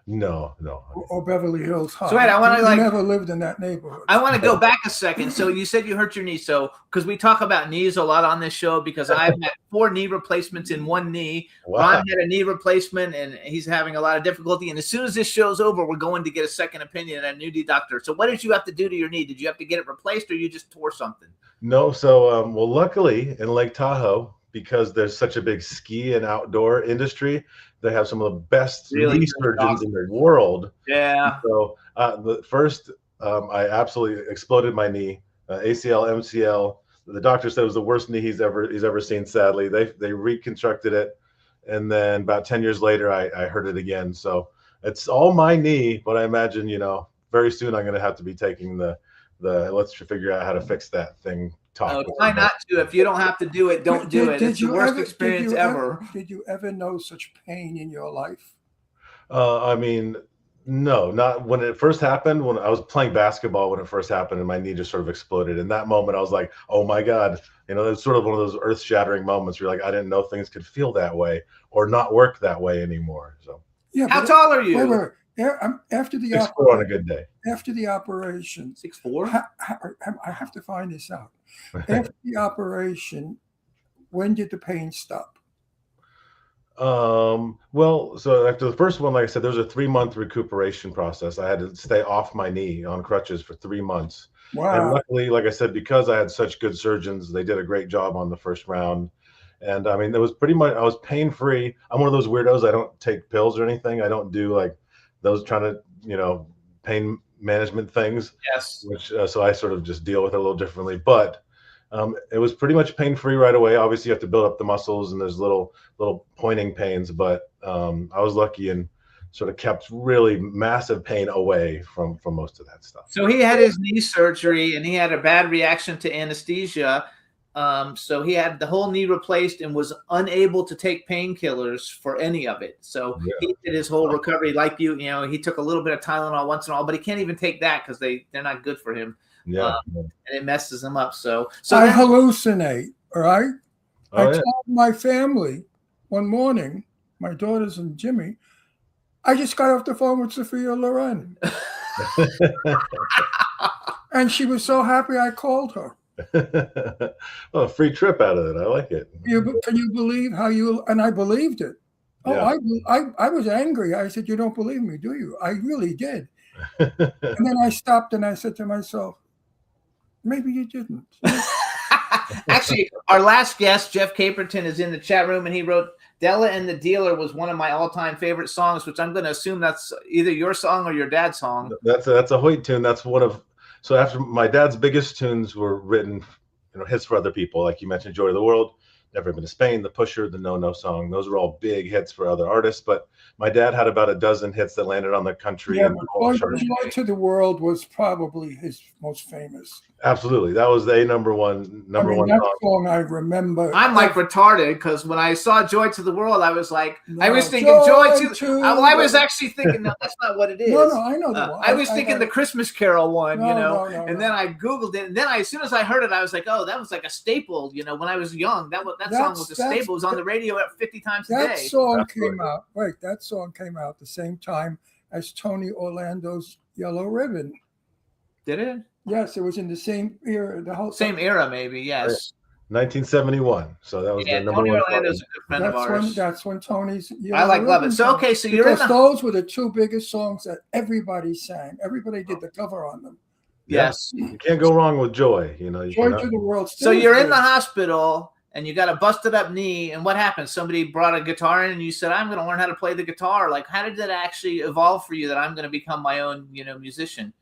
[SPEAKER 9] No.
[SPEAKER 5] Or Beverly Hills High.
[SPEAKER 4] So wait, I want to
[SPEAKER 5] never lived in that neighborhood.
[SPEAKER 4] I want to go back a second. So you said you hurt your knee. So because we talk about knees a lot on this show, because I've had 4 knee replacements in one knee.
[SPEAKER 9] Wow.
[SPEAKER 4] Ron had a knee replacement, and he's having a lot of difficulty. And as soon as this show's over, we're going to get a second opinion at a new knee doctor. So what did you have to do to your knee? Did you have to get it replaced, or you just tore something?
[SPEAKER 9] No. So well, luckily in Lake Tahoe, because there's such a big ski and outdoor industry, they have some of the best
[SPEAKER 4] Really
[SPEAKER 9] knee
[SPEAKER 4] good
[SPEAKER 9] surgeons
[SPEAKER 4] doctors.
[SPEAKER 9] in the world.
[SPEAKER 4] Yeah.
[SPEAKER 9] So the first, I absolutely exploded my knee, ACL, MCL. The doctor said it was the worst knee he's ever seen. Sadly, they reconstructed it, and then about 10 years later, I hurt it again. So it's all my knee, but I imagine very soon I'm going to have to be taking the let's figure out how to fix that thing.
[SPEAKER 4] No, try not to. If you don't have to do it, don't do it. It's the worst experience ever.
[SPEAKER 5] Did you ever know such pain in your life?
[SPEAKER 9] I mean, no, not when it first happened. When I was playing basketball, when it first happened, and my knee just sort of exploded. In that moment, I was like, "Oh my God!" It's sort of one of those earth-shattering moments where you're like, "I didn't know things could feel that way or not work that way anymore." So,
[SPEAKER 5] Yeah.
[SPEAKER 4] How tall are you?
[SPEAKER 5] Wait. After the
[SPEAKER 9] 6'4" on a good day.
[SPEAKER 5] After the operation,
[SPEAKER 4] 6'4".
[SPEAKER 5] I have to find this out. After the operation, when did the pain stop?
[SPEAKER 9] Well, so after the first one, like I said, there was a 3-month recuperation process. I had to stay off my knee on crutches for 3 months. And
[SPEAKER 5] Wow.
[SPEAKER 9] luckily, like I said, because I had such good surgeons, they did a great job on the first round. And I mean, it was pretty much, I was pain free. I'm one of those weirdos. I don't take pills or anything. I don't do like those trying to, pain management things.
[SPEAKER 4] Yes.
[SPEAKER 9] Which, so I sort of just deal with it a little differently. But it was pretty much pain free right away. Obviously, you have to build up the muscles, and there's little pointing pains. But I was lucky and sort of kept really massive pain away from most of that stuff.
[SPEAKER 4] So he had his knee surgery, and he had a bad reaction to anesthesia. So he had the whole knee replaced and was unable to take painkillers for any of it. So he did his whole recovery like he took a little bit of Tylenol once in a while, but he can't even take that because they're not good for him.
[SPEAKER 9] Yeah.
[SPEAKER 4] And it messes him up. So
[SPEAKER 5] I hallucinate, all right?
[SPEAKER 9] Oh,
[SPEAKER 5] I
[SPEAKER 9] yeah.
[SPEAKER 5] told my family one morning, my daughters and Jimmy, I just got off the phone with Sophia Loren. And she was so happy I called her.
[SPEAKER 9] Well, a free trip out of it. I like it.
[SPEAKER 5] Can you believe how and I believed it. Oh,
[SPEAKER 9] Yeah.
[SPEAKER 5] I was angry. I said, "You don't believe me, do you?" I really did. And then I stopped and I said to myself, maybe you didn't.
[SPEAKER 4] Actually, our last guest, Jeff Caperton, is in the chat room, and he wrote, Della and the Dealer was one of my all-time favorite songs, which I'm going to assume that's either your song or your dad's song.
[SPEAKER 9] That's a Hoyt tune. That's one of, so after my dad's biggest tunes were written, hits for other people. Like you mentioned, Joy of the World, Never Been to Spain, The Pusher, the No song. Those were all big hits for other artists. But my dad had about a dozen hits that landed on the country.
[SPEAKER 5] Yeah,
[SPEAKER 9] and
[SPEAKER 5] Joy to the World was probably his most famous.
[SPEAKER 9] Absolutely. That was the number one
[SPEAKER 5] that song I remember.
[SPEAKER 4] I'm like retarded because when I saw Joy to the World, I was like, I was thinking I was actually thinking, no, that's not what it is.
[SPEAKER 5] No, I know the one.
[SPEAKER 4] I was thinking the Christmas Carol one,
[SPEAKER 5] No,
[SPEAKER 4] and then I Googled it. And then as soon as I heard it, I was like, oh, that was like a staple. When I was young, that song was a staple. It was on the radio 50 times a day.
[SPEAKER 5] That song came out. Wait, that song came out the same time as Tony Orlando's Yellow Ribbon.
[SPEAKER 4] Did it?
[SPEAKER 5] Yes, it was in the same era. The whole
[SPEAKER 4] same era, maybe. Yes.
[SPEAKER 9] 1971. So that was the number
[SPEAKER 4] Tony
[SPEAKER 9] one.
[SPEAKER 4] Orlando's a good friend of ours.
[SPEAKER 5] That's when Tony's.
[SPEAKER 4] I love it. So okay, so you're
[SPEAKER 5] because those were the two biggest songs that everybody sang. Everybody did the cover on them.
[SPEAKER 4] Yes.
[SPEAKER 9] You can't go wrong with Joy.
[SPEAKER 5] Joy to the World.
[SPEAKER 4] So you're in the hospital and you got a busted up knee, and what happened? Somebody brought a guitar in, and you said, "I'm going to learn how to play the guitar." Like, how did that actually evolve for you? That I'm going to become my own, musician.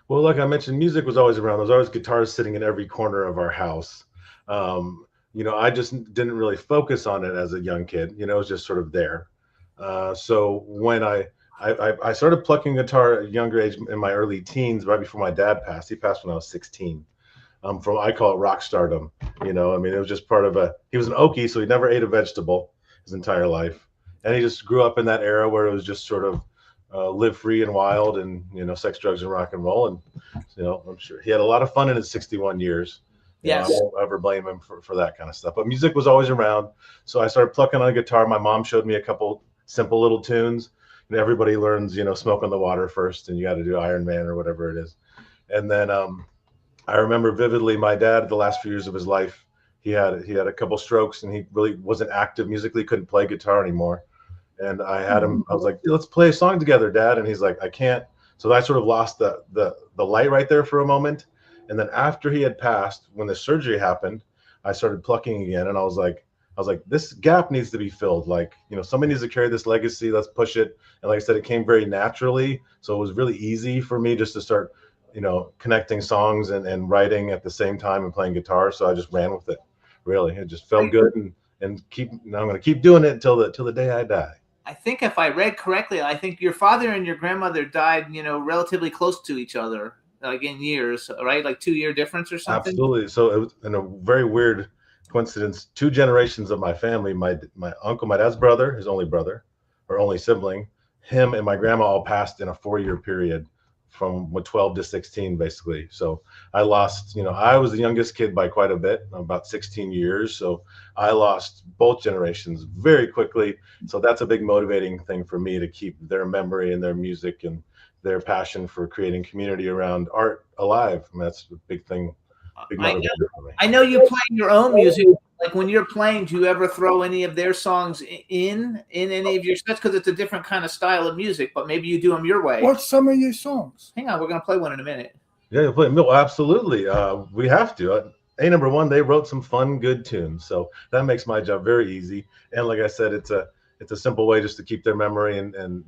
[SPEAKER 9] Well, like I mentioned, music was always around. There was always guitars sitting in every corner of our house. I just didn't really focus on it as a young kid. It was just sort of there. So when I started plucking guitar at a younger age, in my early teens, right before my dad passed. He passed when I was 16. I call it rock stardom. It was just part of he was an Okie, so he never ate a vegetable his entire life. And he just grew up in that era where it was just sort of live free and wild and, sex, drugs, and rock and roll. And, I'm sure he had a lot of fun in his 61 years.
[SPEAKER 4] Yes.
[SPEAKER 9] I won't ever blame him for that kind of stuff. But music was always around. So I started plucking on a guitar. My mom showed me a couple simple little tunes. Everybody learns, Smoke on the Water first, and you got to do Iron Man or whatever it is. And then I remember vividly my dad, the last few years of his life, he had a couple strokes, and he really wasn't active musically, couldn't play guitar anymore. And I had him, I was like, let's play a song together, Dad. And he's like, I can't. So I sort of lost the light right there for a moment. And then after he had passed, when the surgery happened, I started plucking again. And I was like, I was like, this gap needs to be filled. Like, somebody needs to carry this legacy. Let's push it. And like I said, it came very naturally. So it was really easy for me just to start, connecting songs and writing at the same time and playing guitar. So I just ran with it. Really, it just felt good, and I'm going to keep doing it until the day I die.
[SPEAKER 4] I think if I read correctly, I think your father and your grandmother died, relatively close to each other, like in years, right? Like 2-year difference or something.
[SPEAKER 9] Absolutely. So it was in a very weird coincidence. 2 generations of my family, my uncle, my dad's brother, his only brother or only sibling, him and my grandma all passed in a 4-year period from 12 to 16, basically. So I lost, I was the youngest kid by quite a bit, about 16 years. So I lost both generations very quickly. So that's a big motivating thing for me to keep their memory and their music and their passion for creating community around art alive. I mean, that's a big thing. Big motivator for me.
[SPEAKER 4] I know you play your own music. Like when you're playing, do you ever throw any of their songs in any of your sets? Because it's a different kind of style of music, but maybe you do them your way.
[SPEAKER 5] What's some of your songs?
[SPEAKER 4] Hang on, we're going to play one in a minute.
[SPEAKER 9] Yeah, you play. No, absolutely. We have to. Number one, they wrote some fun, good tunes, so that makes my job very easy. And like I said, it's a simple way just to keep their memory and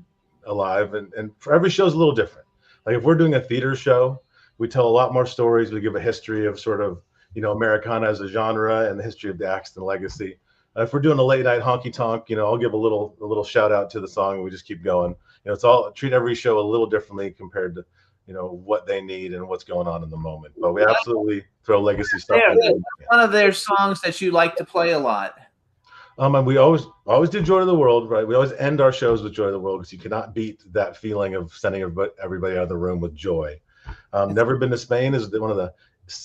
[SPEAKER 9] alive. And for every show is a little different. Like if we're doing a theater show, we tell a lot more stories. We give a history of sort of Americana as a genre and the history of the Axton legacy. If we're doing a late night honky tonk, I'll give a little shout out to the song, and we just keep going. It's all treat every show a little differently compared to what they need and what's going on in the moment. But we absolutely throw legacy stuff in.
[SPEAKER 4] One of their songs that you like to play a lot.
[SPEAKER 9] And we always do Joy to the World, right? We always end our shows with Joy to the World because you cannot beat that feeling of sending everybody out of the room with joy. Never Been to Spain is one of the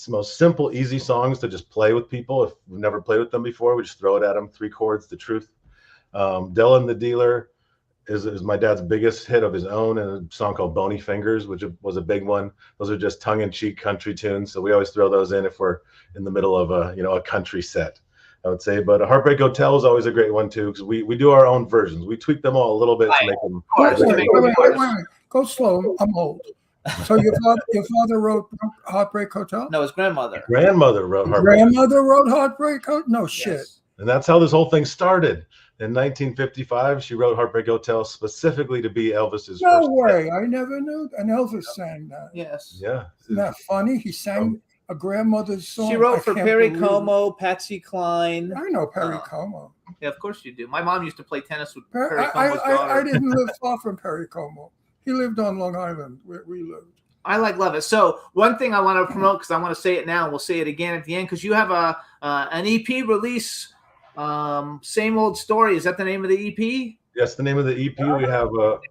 [SPEAKER 9] most simple, easy songs to just play with people. If we've never played with them before, we just throw it at them. 3 chords, the truth. Della and the Dealer is my dad's biggest hit of his own, and a song called Bony Fingers, which was a big one. Those are just tongue-in-cheek country tunes, so we always throw those in if we're in the middle of a country set, I would say. But Heartbreak Hotel is always a great one too, because we do our own versions. We tweak them all a little bit to make them.
[SPEAKER 5] Wait. Go slow. I'm old. So your father wrote Heartbreak Hotel?
[SPEAKER 4] No, his grandmother.
[SPEAKER 9] Grandmother wrote Heartbreak.
[SPEAKER 5] Grandmother wrote Heartbreak Hotel? No shit.
[SPEAKER 9] And that's how this whole thing started. In 1955, she wrote Heartbreak Hotel specifically to be Elvis's
[SPEAKER 5] No
[SPEAKER 9] first
[SPEAKER 5] way.
[SPEAKER 9] hit.
[SPEAKER 5] I never knew. And Elvis sang that.
[SPEAKER 4] Yes.
[SPEAKER 9] Yeah.
[SPEAKER 5] Isn't that funny? He sang a grandmother's song.
[SPEAKER 4] She wrote
[SPEAKER 5] I
[SPEAKER 4] for
[SPEAKER 5] can't
[SPEAKER 4] Perry
[SPEAKER 5] believe it.
[SPEAKER 4] Como, Patsy Cline.
[SPEAKER 5] I know Perry Como.
[SPEAKER 4] Yeah, of course you do. My mom used to play tennis with
[SPEAKER 5] Perry
[SPEAKER 4] Perry Como's daughter.
[SPEAKER 5] I didn't live far from Perry Como. He lived on Long Island where we lived.
[SPEAKER 4] I love it. So one thing I want to promote, because I want to say it now, and we'll say it again at the end, because you have an EP release, Same Old Story. Is that the name of the EP?
[SPEAKER 9] Yes, the name of the EP. We have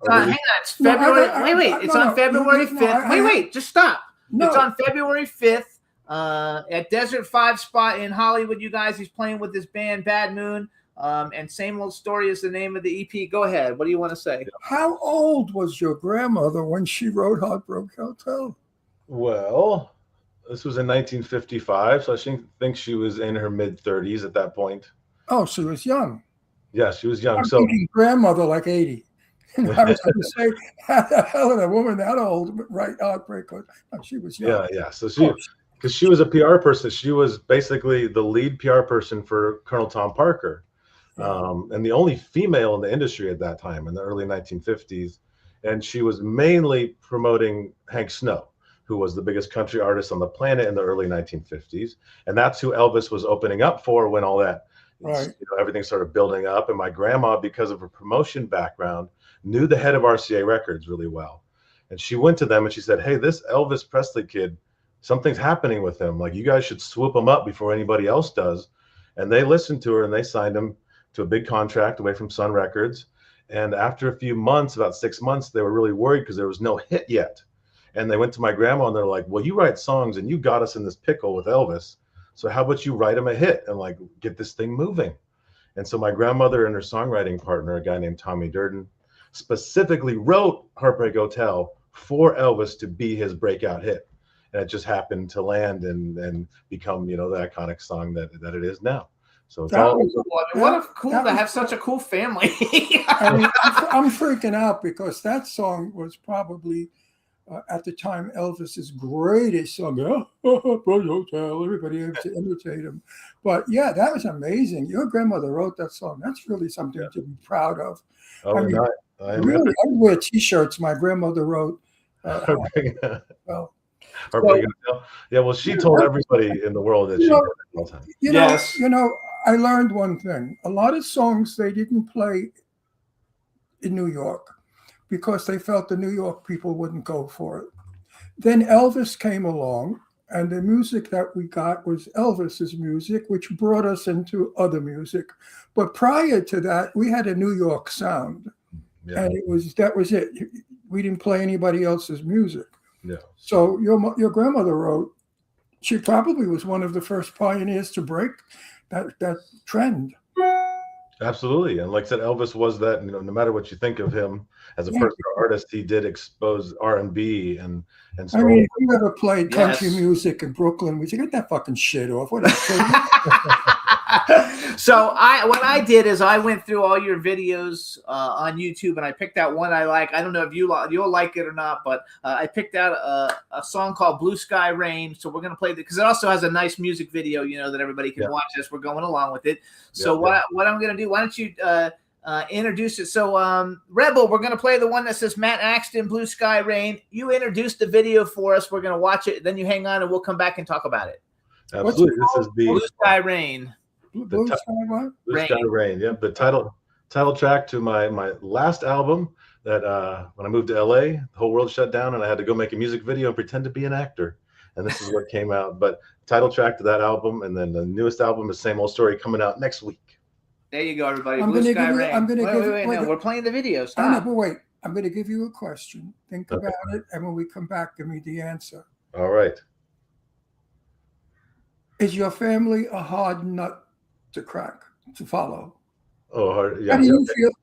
[SPEAKER 4] hang on, it's February. It's on February 5th. Wait, just stop.
[SPEAKER 5] No.
[SPEAKER 4] It's on February 5th at Desert 5 spot in Hollywood. You guys, he's playing with his band Bad Moon. And Same Old Story is the name of the EP. Go ahead. What do you want to say?
[SPEAKER 5] How old was your grandmother when she wrote Heartbreak Hotel?
[SPEAKER 9] Well, this was in 1955, so I think she was in her mid-30s at that point.
[SPEAKER 5] Oh, she was young.
[SPEAKER 9] Yeah, she was young.
[SPEAKER 5] I'm
[SPEAKER 9] So
[SPEAKER 5] thinking grandmother like 80. And I was going to say, how the hell did a woman that old write Heartbreak Hotel? No, she was young.
[SPEAKER 9] yeah. So because she was a PR person, she was basically the lead PR person for Colonel Tom Parker. And the only female in the industry at that time in the early 1950s. And she was mainly promoting Hank Snow, who was the biggest country artist on the planet in the early 1950s. And that's who Elvis was opening up for when all that, everything started building up. And my grandma, because of her promotion background, knew the head of RCA Records really well. And she went to them and she said, hey, this Elvis Presley kid, something's happening with him. Like, you guys should swoop him up before anybody else does. And they listened to her and they signed him to a big contract away from Sun Records. And after a few months, about 6 months, they were really worried because there was no hit yet. And they went to my grandma and they're like, well, you write songs and you got us in this pickle with Elvis. So how about you write him a hit and like get this thing moving? And so my grandmother and her songwriting partner, a guy named Tommy Durden, specifically wrote Heartbreak Hotel for Elvis to be his breakout hit. And it just happened to land and become, the iconic song that it is now. So it's
[SPEAKER 4] cool to have such a cool family.
[SPEAKER 5] I mean, I'm freaking out because that song was probably at the time Elvis's greatest song. Hotel. Everybody had to imitate him. But yeah, that was amazing. Your grandmother wrote that song. That's really something to be proud of.
[SPEAKER 9] Oh,
[SPEAKER 5] I mean,
[SPEAKER 9] no, I
[SPEAKER 5] really, I wear T-shirts my grandmother wrote. Well,
[SPEAKER 9] yeah, well, she told everybody in the world that she did it all the time.
[SPEAKER 4] Yes.
[SPEAKER 5] I learned one thing. A lot of songs they didn't play in New York because they felt the New York people wouldn't go for it. Then Elvis came along, and the music that we got was Elvis's music, which brought us into other music. But prior to that, we had a New York sound, and that was it. We didn't play anybody else's music.
[SPEAKER 9] Yeah.
[SPEAKER 5] So your grandmother wrote. She probably was one of the first pioneers to break that trend.
[SPEAKER 9] Absolutely. And like I said, Elvis was that, no matter what you think of him as a personal artist, he did expose R&B and
[SPEAKER 5] I mean, if you ever played country music in Brooklyn, we said, get that fucking shit off. What
[SPEAKER 4] So what I did is I went through all your videos on YouTube, and I picked out one I like. I don't know if you'll like it or not, but I picked out a song called Blue Sky Rain. So we're going to play it because it also has a nice music video, that everybody can watch as we're going along with it. So what I'm going to do, why don't you introduce it? So Rebel, we're going to play the one that says Matt Axton, Blue Sky Rain. You introduce the video for us. We're going to watch it. Then you hang on and we'll come back and talk about it.
[SPEAKER 9] Absolutely. This is the
[SPEAKER 4] Blue Sky Rain.
[SPEAKER 5] Blue Sky
[SPEAKER 9] Rain. Yep. The title track to my last album that when I moved to LA, the whole world shut down and I had to go make a music video and pretend to be an actor. And this is what came out. But title track to that album, and then the newest album is Same Old Story, coming out next week.
[SPEAKER 4] There you go, everybody. Blue Sky Rain. Wait, we're playing the video. Stop.
[SPEAKER 5] I know, but wait. I'm going to give you a question. Think about it, and when we come back, give me the answer.
[SPEAKER 9] All right.
[SPEAKER 5] Is your family a hard nut to crack, to follow?
[SPEAKER 9] Oh, hard. Yeah.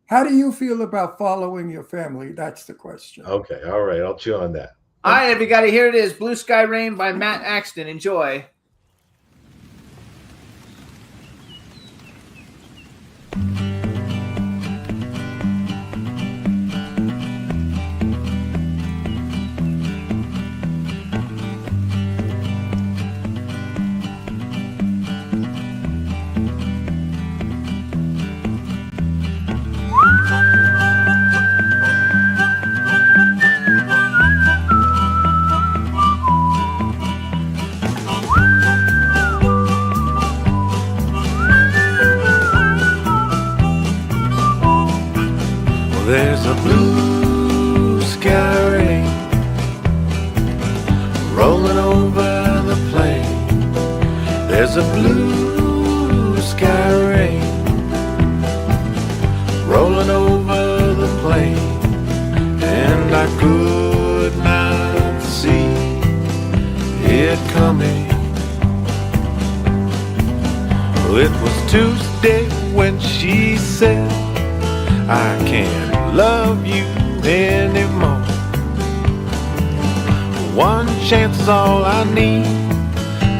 [SPEAKER 5] How do you feel about following your family? That's the question.
[SPEAKER 9] Okay. All right. I'll chew on that.
[SPEAKER 4] All right, everybody. Here it is. Blue Sky Rain by Matt Axton. Enjoy.
[SPEAKER 10] There's a blue sky rain rolling over the plain. There's a blue sky rain rolling over the plain, and I could not see it coming. Well, it was Tuesday when she said, I can't love you anymore. One chance is all I need.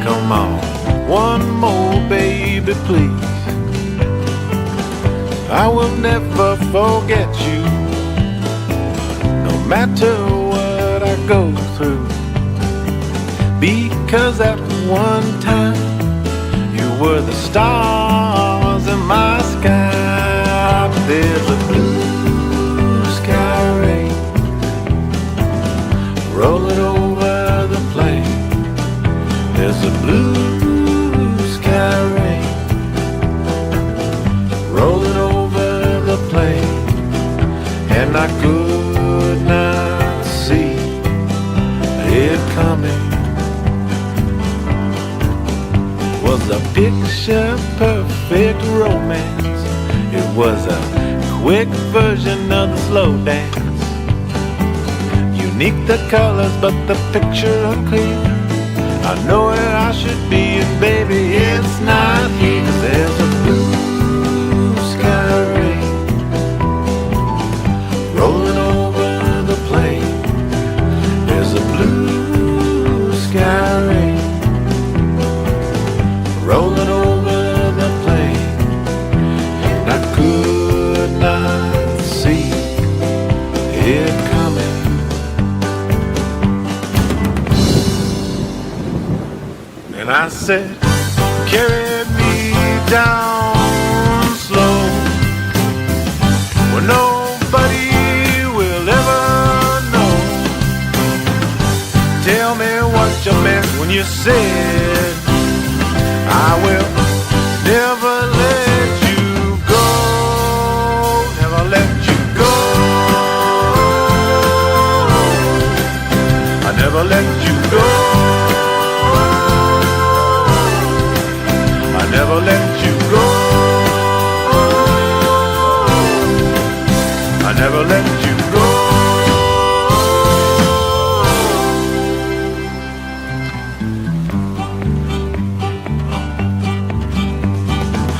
[SPEAKER 10] Come on, one more, baby, please. I will never forget you, no matter what I go through. Because at one time, you were the stars in my sky. There's a blue sky rain rolling over the plain. There's a blue sky rain rolling over the plain, and I could not see it coming. Was a picture perfect romance. It was a quick version of the slow dance. Unique the colors, but the picture unclear. I know where I should be, and baby, it's not here. 'Cause there's a blue sky rain rolling over the plain. There's a blue sky rain rolling over the plain, and I could not see it coming. And I said, carry me down slow, where nobody will ever know. Tell me what you meant when you said I will never let you go, never let you go. I never let you go. I never let you go. I never let you go.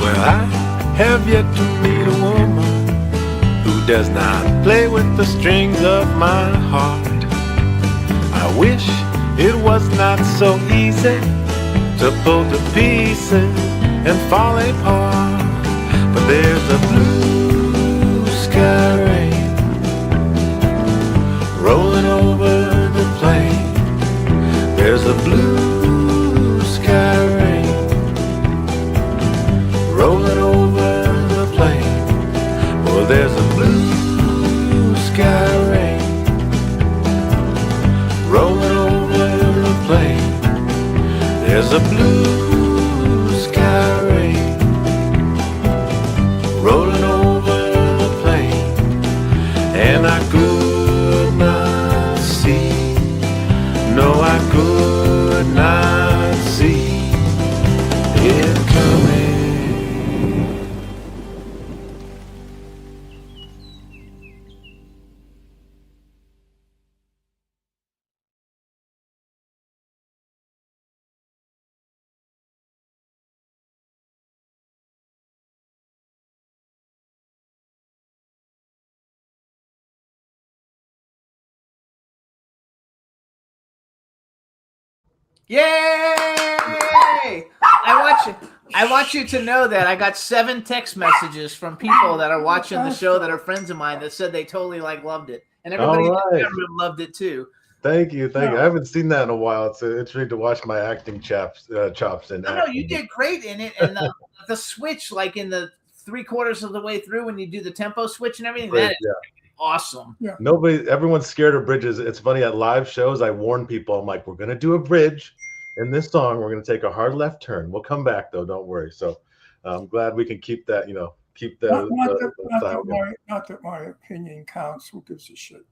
[SPEAKER 10] Well, I have yet to meet a woman who does not play with the strings of my heart. I wish it was not so easy to pull to pieces and fall apart. But there's a blue sky rain rolling over the plain. There's a blue sky rain rolling over the plain. Well, there's a blue sky rain rolling over the plain. There's a blue sky rain rolling over the plain, and I could not see, no, I could not see it coming.
[SPEAKER 4] Yay! I want you to know that I got 7 text messages from people that are watching the show that are friends of mine that said they totally loved it, and everybody in the chat room loved it too.
[SPEAKER 9] Thank you. I haven't seen that in a while. It's interesting to watch my acting chops. And
[SPEAKER 4] no, you did great in it, and the switch, like in the 3/4 of the way through when you do the tempo switch and everything, that is awesome.
[SPEAKER 5] Yeah.
[SPEAKER 9] Everyone's scared of bridges. It's funny, at live shows, I warn people, I'm like, we're going to do a bridge in this song. We're going to take a hard left turn. We'll come back though. Don't worry. So I'm glad we can keep that, keep the style going.
[SPEAKER 5] Not that my opinion counts. Who gives a shit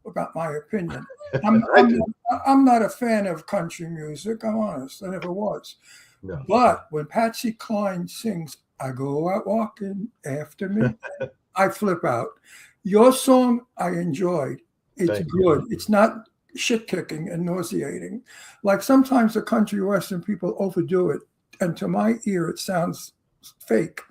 [SPEAKER 5] about my opinion? I'm not a fan of country music. I'm honest. I never was.
[SPEAKER 9] No.
[SPEAKER 5] But when Patsy Cline sings, I go out walking after me, I flip out. Your song I enjoyed. It's
[SPEAKER 9] Thank
[SPEAKER 5] good.
[SPEAKER 9] you.
[SPEAKER 5] It's not shit kicking and nauseating. Like sometimes the country western people overdo it, and to my ear it sounds fake.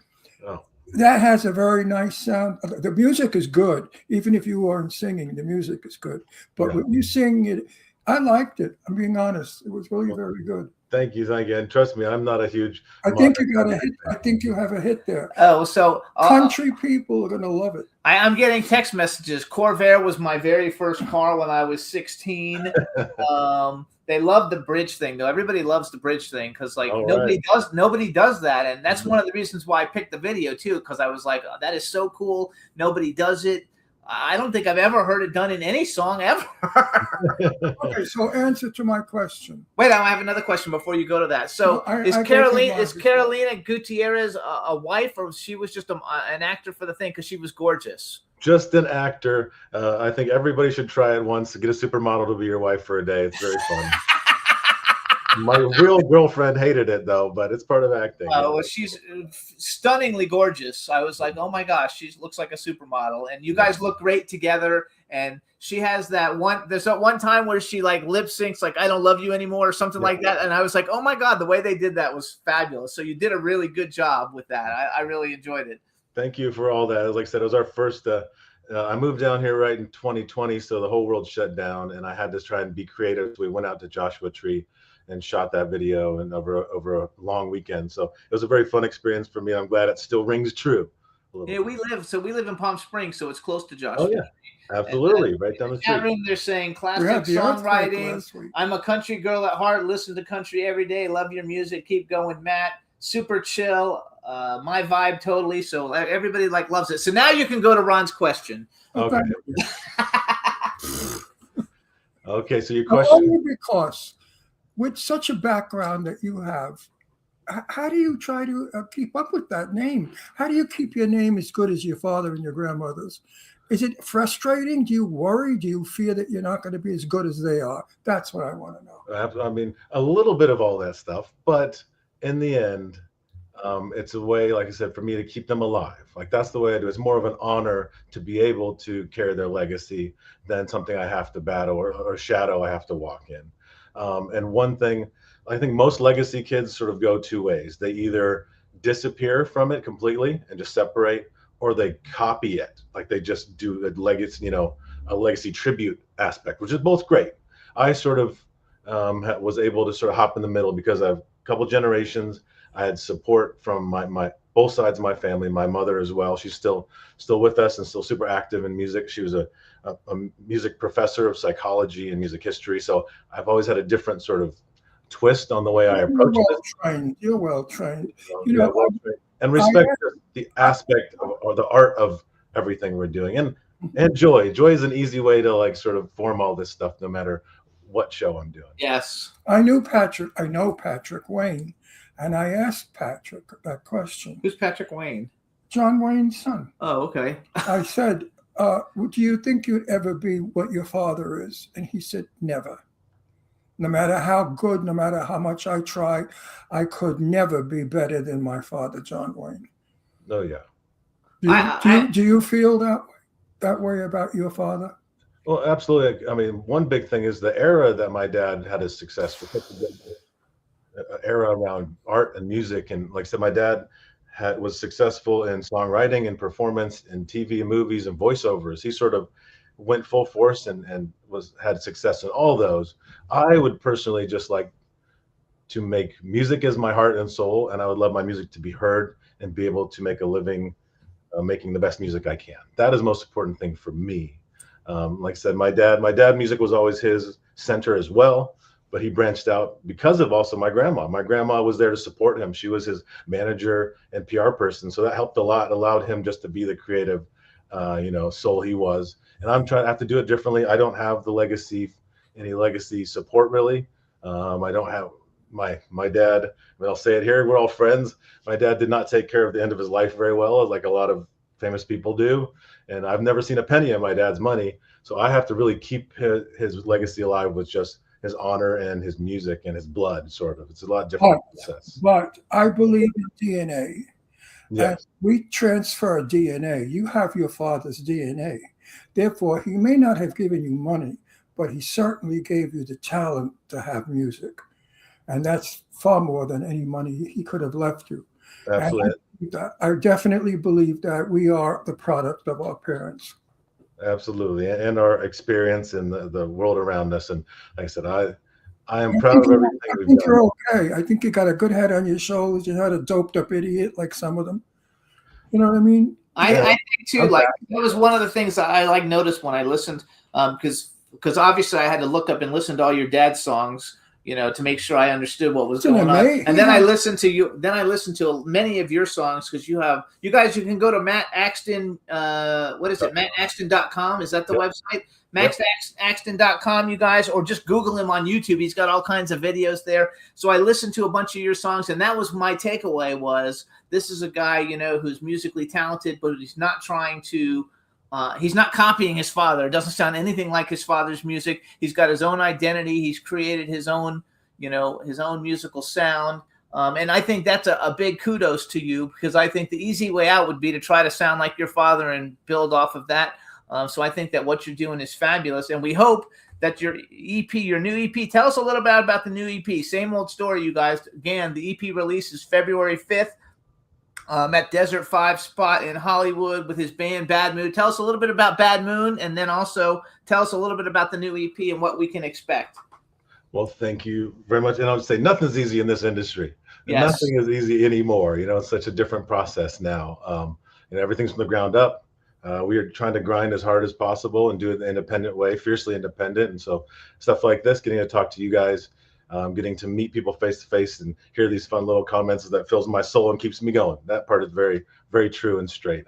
[SPEAKER 9] Oh.
[SPEAKER 5] That has a very nice sound. The music is good, even if you aren't singing. The music is good, but when you sing it, I liked it. I'm being honest. It was really very good.
[SPEAKER 9] Thank you. And trust me, I'm not a huge.
[SPEAKER 5] I think you got a hit. I think you have a hit there.
[SPEAKER 4] Oh, so
[SPEAKER 5] country people are gonna love it.
[SPEAKER 4] I'm getting text messages. Corvair was my very first car when I was 16. They love the bridge thing though. Everybody loves the bridge thing because nobody does that, and that's one of the reasons why I picked the video too. Because I was like, oh, that is so cool. Nobody does it. I don't think I've ever heard it done in any song ever.
[SPEAKER 5] Okay, so answer to my question.
[SPEAKER 4] Wait, I have another question before you go to that. So is Carolina Gutierrez a wife, or she was just an actor for the thing because she was gorgeous?
[SPEAKER 9] Just an actor. I think everybody should try it once to get a supermodel to be your wife for a day. It's very fun. My real girlfriend hated it though, but it's part of acting.
[SPEAKER 4] Well, she's stunningly gorgeous. I was like, oh my gosh, she looks like a supermodel, and you guys look great together. And she has that one. There's that one time where she like lip syncs, like "I don't love you anymore" or something like that. And I was like, oh my god, the way they did that was fabulous. So you did a really good job with that. I really enjoyed it.
[SPEAKER 9] Thank you for all that. Like I said, it was our first. I moved down here right in 2020, so the whole world shut down, and I had to try and be creative. So we went out to Joshua Tree and shot that video and over a long weekend. So it was a very fun experience for me. I'm glad it still rings true.
[SPEAKER 4] Yeah, we live in Palm Springs, so it's close to Joshua.
[SPEAKER 9] Oh yeah, absolutely, right down the street.
[SPEAKER 4] Chat room, they're saying classic songwriting. I'm a country girl at heart. Listen to country every day. Love your music. Keep going, Matt. super chill, my vibe totally. So everybody like loves it. So now you can go to Ron's question.
[SPEAKER 9] Okay. Okay, so your
[SPEAKER 5] Only
[SPEAKER 9] question.
[SPEAKER 5] because with such a background that you have, how do you try to keep up with that name? How do you keep your name as good as your father and your grandmother's? Is it frustrating? Do you worry? Do you fear that you're not going to be as good as they are? That's what I want to know.
[SPEAKER 9] I mean, a little bit of all that stuff, but in the end, it's a way, like I said, for me to keep them alive. Like that's the way I do. It's more of an honor to be able to carry their legacy than something I have to battle or shadow I have to walk in. And one thing, I think most legacy kids sort of go two ways. They either disappear from it completely and just separate, or they copy it. Like they just do a legacy, a legacy tribute aspect, which is both great. I sort of was able to sort of hop in the middle because I've a couple generations. I had support from my both sides of my family. My mother as well. She's still with us and still super active in music. She was a music professor of psychology and music history. So I've always had a different sort of twist on the way I approach it.
[SPEAKER 5] You're well trained.
[SPEAKER 9] And respect the aspect of, or the art of everything we're doing, and joy. Joy is an easy way to like sort of form all this stuff, no matter what show I'm doing.
[SPEAKER 4] Yes.
[SPEAKER 5] I know Patrick Wayne, and I asked Patrick that question.
[SPEAKER 4] Who's Patrick Wayne?
[SPEAKER 5] John Wayne's son.
[SPEAKER 4] Oh, okay.
[SPEAKER 5] I said, do you think you'd ever be what your father is? And he said, never. No matter how good, no matter how much I try, I could never be better than my father, John Wayne.
[SPEAKER 9] Oh, yeah.
[SPEAKER 5] Do you feel that way about your father?
[SPEAKER 9] Well, absolutely. I mean, one big thing is the era that my dad had his success with, such a good era around art and music. And like I said, my dad was successful in songwriting and performance in TV and movies and voiceovers. He sort of went full force and had success in all those. I would personally just like to make music as my heart and soul, and I would love my music to be heard and be able to make a living making the best music I can. That is the most important thing for me. Like I said, my dad music was always his center as well, but he branched out because of also my grandma. My grandma was there to support him. She was his manager and PR person, so that helped a lot. It allowed him just to be the creative soul he was. And I have to do it differently. I don't have any legacy support really. I don't have my dad. I mean, I'll say it here. We're all friends. My dad did not take care of the end of his life very well, like a lot of famous people do. And I've never seen a penny of my dad's money. So I have to really keep his legacy alive with just his honor and his music and his blood, sort of. It's a lot different process.
[SPEAKER 5] But I believe in DNA.
[SPEAKER 9] Yes.
[SPEAKER 5] We transfer DNA. You have your father's DNA. Therefore, he may not have given you money, but he certainly gave you the talent to have music. And that's far more than any money he could have left you.
[SPEAKER 9] Absolutely.
[SPEAKER 5] I definitely believe that we are the product of our parents.
[SPEAKER 9] Absolutely. And our experience in the world around us. And like I said, I am proud of everything we've done.
[SPEAKER 5] You're okay. I think you got a good head on your shoulders. You're not a doped up idiot like some of them. You know what I mean?
[SPEAKER 4] I think too, like that was one of the things that I noticed when I listened, because obviously I had to look up and listen to all your dad's songs, to make sure I understood what was going on. And then I listened to you. Then I listened to many of your songs because you can go to Matt Axton. What is it? MattAxton.com. Is that the website? MattAxton.com, you guys, or just Google him on YouTube. He's got all kinds of videos there. So I listened to a bunch of your songs, and that was my takeaway was this is a guy, who's musically talented, but he's not trying to he's not copying his father. It doesn't sound anything like his father's music. He's got his own identity. He's created his own, his own musical sound. And I think that's a big kudos to you because I think the easy way out would be to try to sound like your father and build off of that. So I think that what you're doing is fabulous. And we hope that your new EP, tell us a little bit about the new EP. Same old story, you guys. Again, the EP release is February 5th. At Desert 5 spot in Hollywood with his band Bad Moon. Tell us a little bit about Bad Moon, and then also tell us a little bit about the new EP and what we can expect.
[SPEAKER 9] Well, thank you very much. And I would say nothing's easy in this industry.
[SPEAKER 4] Yes.
[SPEAKER 9] Nothing is easy anymore. It's such a different process now. Everything's from the ground up. We are trying to grind as hard as possible and do it the independent way, fiercely independent. And so stuff like this, getting to talk to you guys, getting to meet people face to face and hear these fun little comments that fills my soul and keeps me going. That part is very, very true and straight.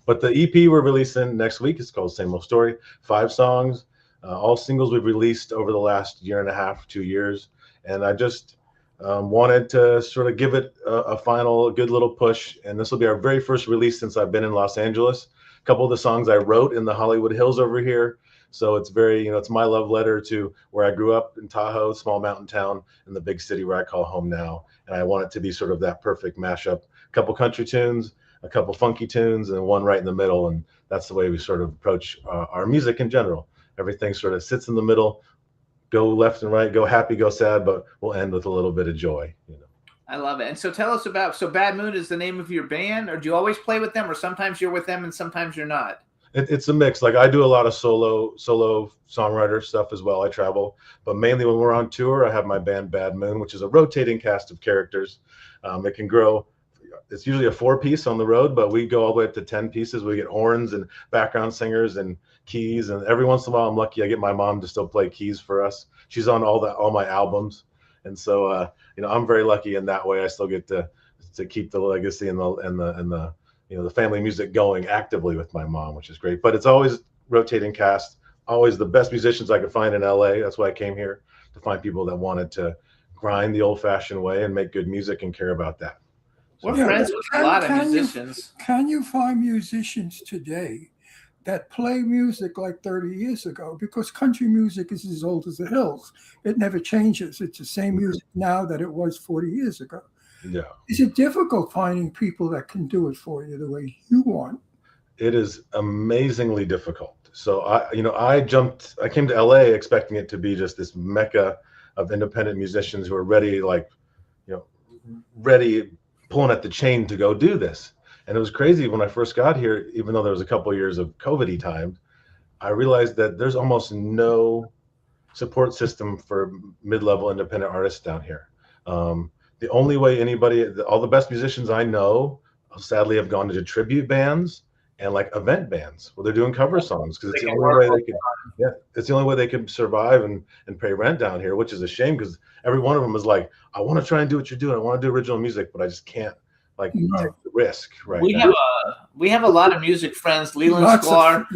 [SPEAKER 9] But the EP we're releasing next week is called Same Old Story. 5 songs, all singles we've released over the last year and a half, 2 years. And I just wanted to sort of give it a final good little push. And this will be our very first release since I've been in Los Angeles. A couple of the songs I wrote in the Hollywood Hills over here. So it's very, it's my love letter to where I grew up in Tahoe, small mountain town, in the big city where I call home now. And I want it to be sort of that perfect mashup. A couple country tunes, a couple funky tunes, and one right in the middle. And that's the way we sort of approach our music in general. Everything sort of sits in the middle, go left and right, go happy, go sad, but we'll end with a little bit of joy.
[SPEAKER 4] I love it. And so tell us about, so Bad Mood is the name of your band, or do you always play with them, or sometimes you're with them and sometimes you're not?
[SPEAKER 9] It's a mix. Like I do a lot of solo songwriter stuff as well. I travel, but mainly when we're on tour, I have my band Bad Moon, which is a rotating cast of characters. It can grow. It's usually a 4-piece on the road, but we go all the way up to 10 pieces. We get horns and background singers and keys, and every once in a while, I'm lucky I get my mom to still play keys for us. She's on all my albums, and so I'm very lucky in that way. I still get to keep the legacy and the family music going actively with my mom, which is great. But it's always rotating cast, always the best musicians I could find in LA. That's why I came here, to find people that wanted to grind the old-fashioned way and make good music and care about that.
[SPEAKER 4] We're friends with a lot of musicians.
[SPEAKER 5] Can you find musicians today that play music like 30 years ago? Because country music is as old as the hills. It never changes. It's the same music now that it was 40 years ago.
[SPEAKER 9] Yeah.
[SPEAKER 5] Is it difficult finding people that can do it for you the way you want?
[SPEAKER 9] It is amazingly difficult. So I came to LA expecting it to be just this mecca of independent musicians who are ready, pulling at the chain to go do this. And it was crazy when I first got here, even though there was a couple of years of COVID-y time, I realized that there's almost no support system for mid-level independent artists down here. The only way all the best musicians I know, sadly, have gone into tribute bands and like event bands where they're doing cover songs, because it's the only way they could survive and pay rent down here, which is a shame, because every one of them is like, I want to try and do what you're doing. I want to do original music, but I just can't take the risk right now.
[SPEAKER 4] We have a lot of music friends. Leland Sklar.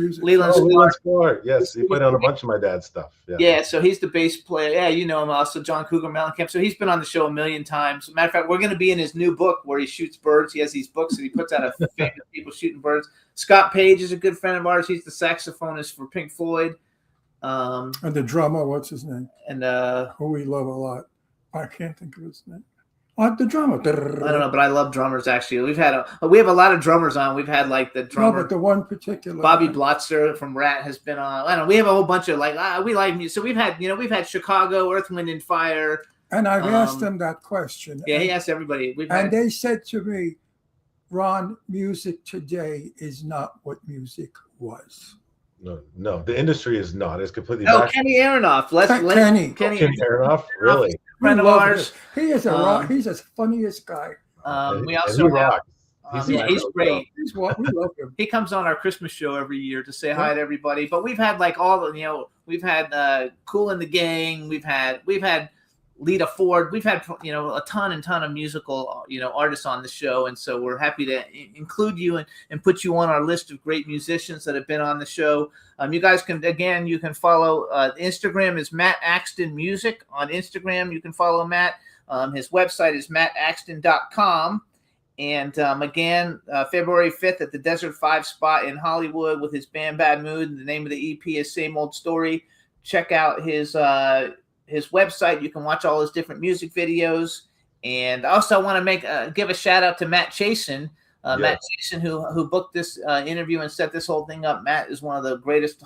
[SPEAKER 9] Yes, he played on a bunch of my dad's stuff.
[SPEAKER 4] Yeah, so he's the bass player. Yeah, you know him also, John Cougar Mellencamp. So he's been on the show a million times. Matter of fact, we're going to be in his new book where he shoots birds. He has these books that he puts out of famous people shooting birds. Scott Page is a good friend of ours. He's the saxophonist for Pink Floyd.
[SPEAKER 5] And the drummer, what's his name?
[SPEAKER 4] And
[SPEAKER 5] who we love a lot. I can't think of his name. The drummer.
[SPEAKER 4] I don't know, but I love drummers. Actually, we have a lot of drummers on. We've had like the drummer.
[SPEAKER 5] No, but the one particular.
[SPEAKER 4] Bobby Blotzer from Rat has been on. I don't know. We have a whole bunch of we like music. So we've had Chicago, Earth, Wind and Fire.
[SPEAKER 5] And I've asked them that question.
[SPEAKER 4] Yeah, he asked everybody.
[SPEAKER 5] They said to me, Ron, music today is not what music was.
[SPEAKER 9] No, the industry is not. It's completely.
[SPEAKER 4] Kenny Aronoff. Kenny
[SPEAKER 9] Aronoff, really.
[SPEAKER 4] Friend of ours.
[SPEAKER 5] He is he's the funniest guy.
[SPEAKER 4] We also have. He's great.
[SPEAKER 5] We love him.
[SPEAKER 4] He comes on our Christmas show every year to say hi to everybody. But we've had we've had Kool and the Gang. We've had Lita Ford. We've had a ton of musical artists on the show, and so we're happy to include you and put you on our list of great musicians that have been on the show. You guys can follow Instagram is Matt Axton Music on Instagram. You can follow Matt. His website is mattaxton.com. And again, February 5th at the Desert 5 spot in Hollywood with his band Bad Mood. The name of the EP is Same Old Story. Check out his website. You can watch all his different music videos. And also I want to give a shout out to Matt Chasen. Matt Chasen, who booked this interview and set this whole thing up. Matt is one of the greatest,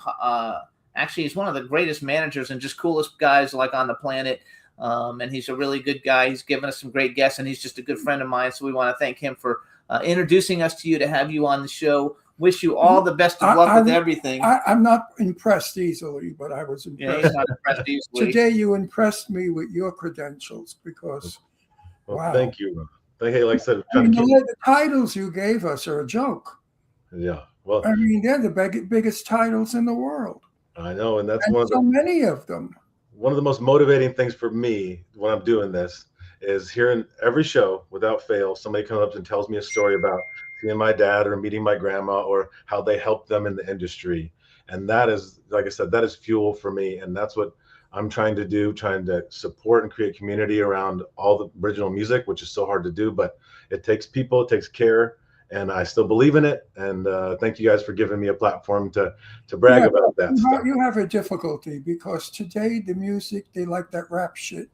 [SPEAKER 4] he's one of the greatest managers and just coolest guys like on the planet. And he's a really good guy. He's given us some great guests, and he's just a good friend of mine. So we want to thank him for introducing us to you, to have you on the show. Wish you all the best of luck with everything.
[SPEAKER 5] I'm not impressed easily, but I was impressed.
[SPEAKER 4] Yeah, he's not impressed easily.
[SPEAKER 5] Today you impressed me with your credentials because, wow.
[SPEAKER 9] Thank you. Like I said,
[SPEAKER 5] the titles you gave us are a joke.
[SPEAKER 9] Yeah. Well,
[SPEAKER 5] they're the biggest titles in the world.
[SPEAKER 9] I know, and that's
[SPEAKER 5] so many of them.
[SPEAKER 9] one of the most motivating things for me when I'm doing this is hearing every show without fail, somebody comes up and tells me a story about seeing my dad or meeting my grandma or how they helped them in the industry. And that is, like I said, that is fuel for me. And that's what I'm trying to do, trying to support and create community around all the original music, which is so hard to do, but it takes people, it takes care, and I still believe in it. And thank you guys for giving me a platform to brag about that stuff.
[SPEAKER 5] You have a difficulty because today the music, they like that rap shit.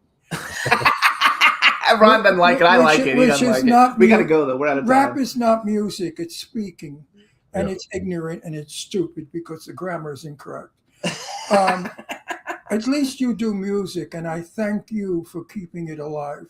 [SPEAKER 4] Ron doesn't like it. I like it. He doesn't like it. We got to go, though. We're out of time.
[SPEAKER 5] Rap is not music. It's speaking. And it's ignorant and it's stupid because the grammar is incorrect. At least you do music, and I thank you for keeping it alive.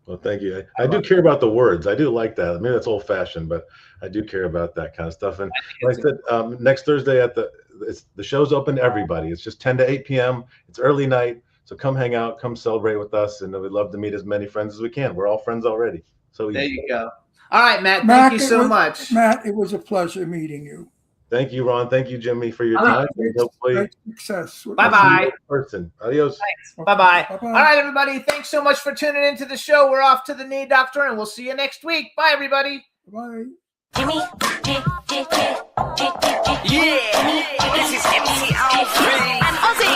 [SPEAKER 9] Well, thank you. I do care about the words. I do like that. I mean, that's old fashioned, but I do care about that kind of stuff. And like I said, next Thursday the show's open to everybody. It's just 10 to 8 p.m. It's early night. So come hang out, come celebrate with us. And we'd love to meet as many friends as we can. We're all friends already. So
[SPEAKER 4] there you go. All right, Matt. Thank you so much.
[SPEAKER 5] Matt, it was a pleasure meeting you.
[SPEAKER 9] Thank you, Ron. Thank you, Jimmy, for your time. Hopefully,
[SPEAKER 5] great success.
[SPEAKER 4] Bye-bye.
[SPEAKER 9] Person. Adios.
[SPEAKER 4] Thanks. Bye-bye. All right, everybody. Thanks so much for tuning into the show. We're off to the knee doctor, and we'll see you next week. Bye, everybody.
[SPEAKER 5] Bye.
[SPEAKER 3] Jimmy,
[SPEAKER 2] This is MC Alfred.
[SPEAKER 3] and Ozzy.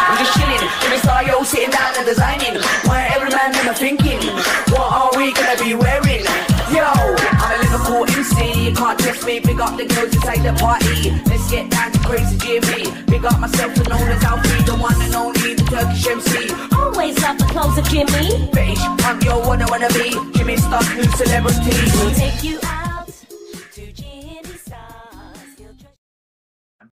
[SPEAKER 2] I'm just chilling, Jimmy Star, yo, sitting down and designing. Why every man them are thinking, what are we gonna be wearing? Yo, I'm a Liverpool MC, you can't test me. Big up the girls inside the party. Let's get down to crazy Jimmy. Big up myself and known as Alfie, the one and only, the Turkish MC.
[SPEAKER 3] Always love the clothes of Jimmy.
[SPEAKER 2] British punk, yo, wanna be Jimmy Star, new celebrity.
[SPEAKER 3] We'll take you out.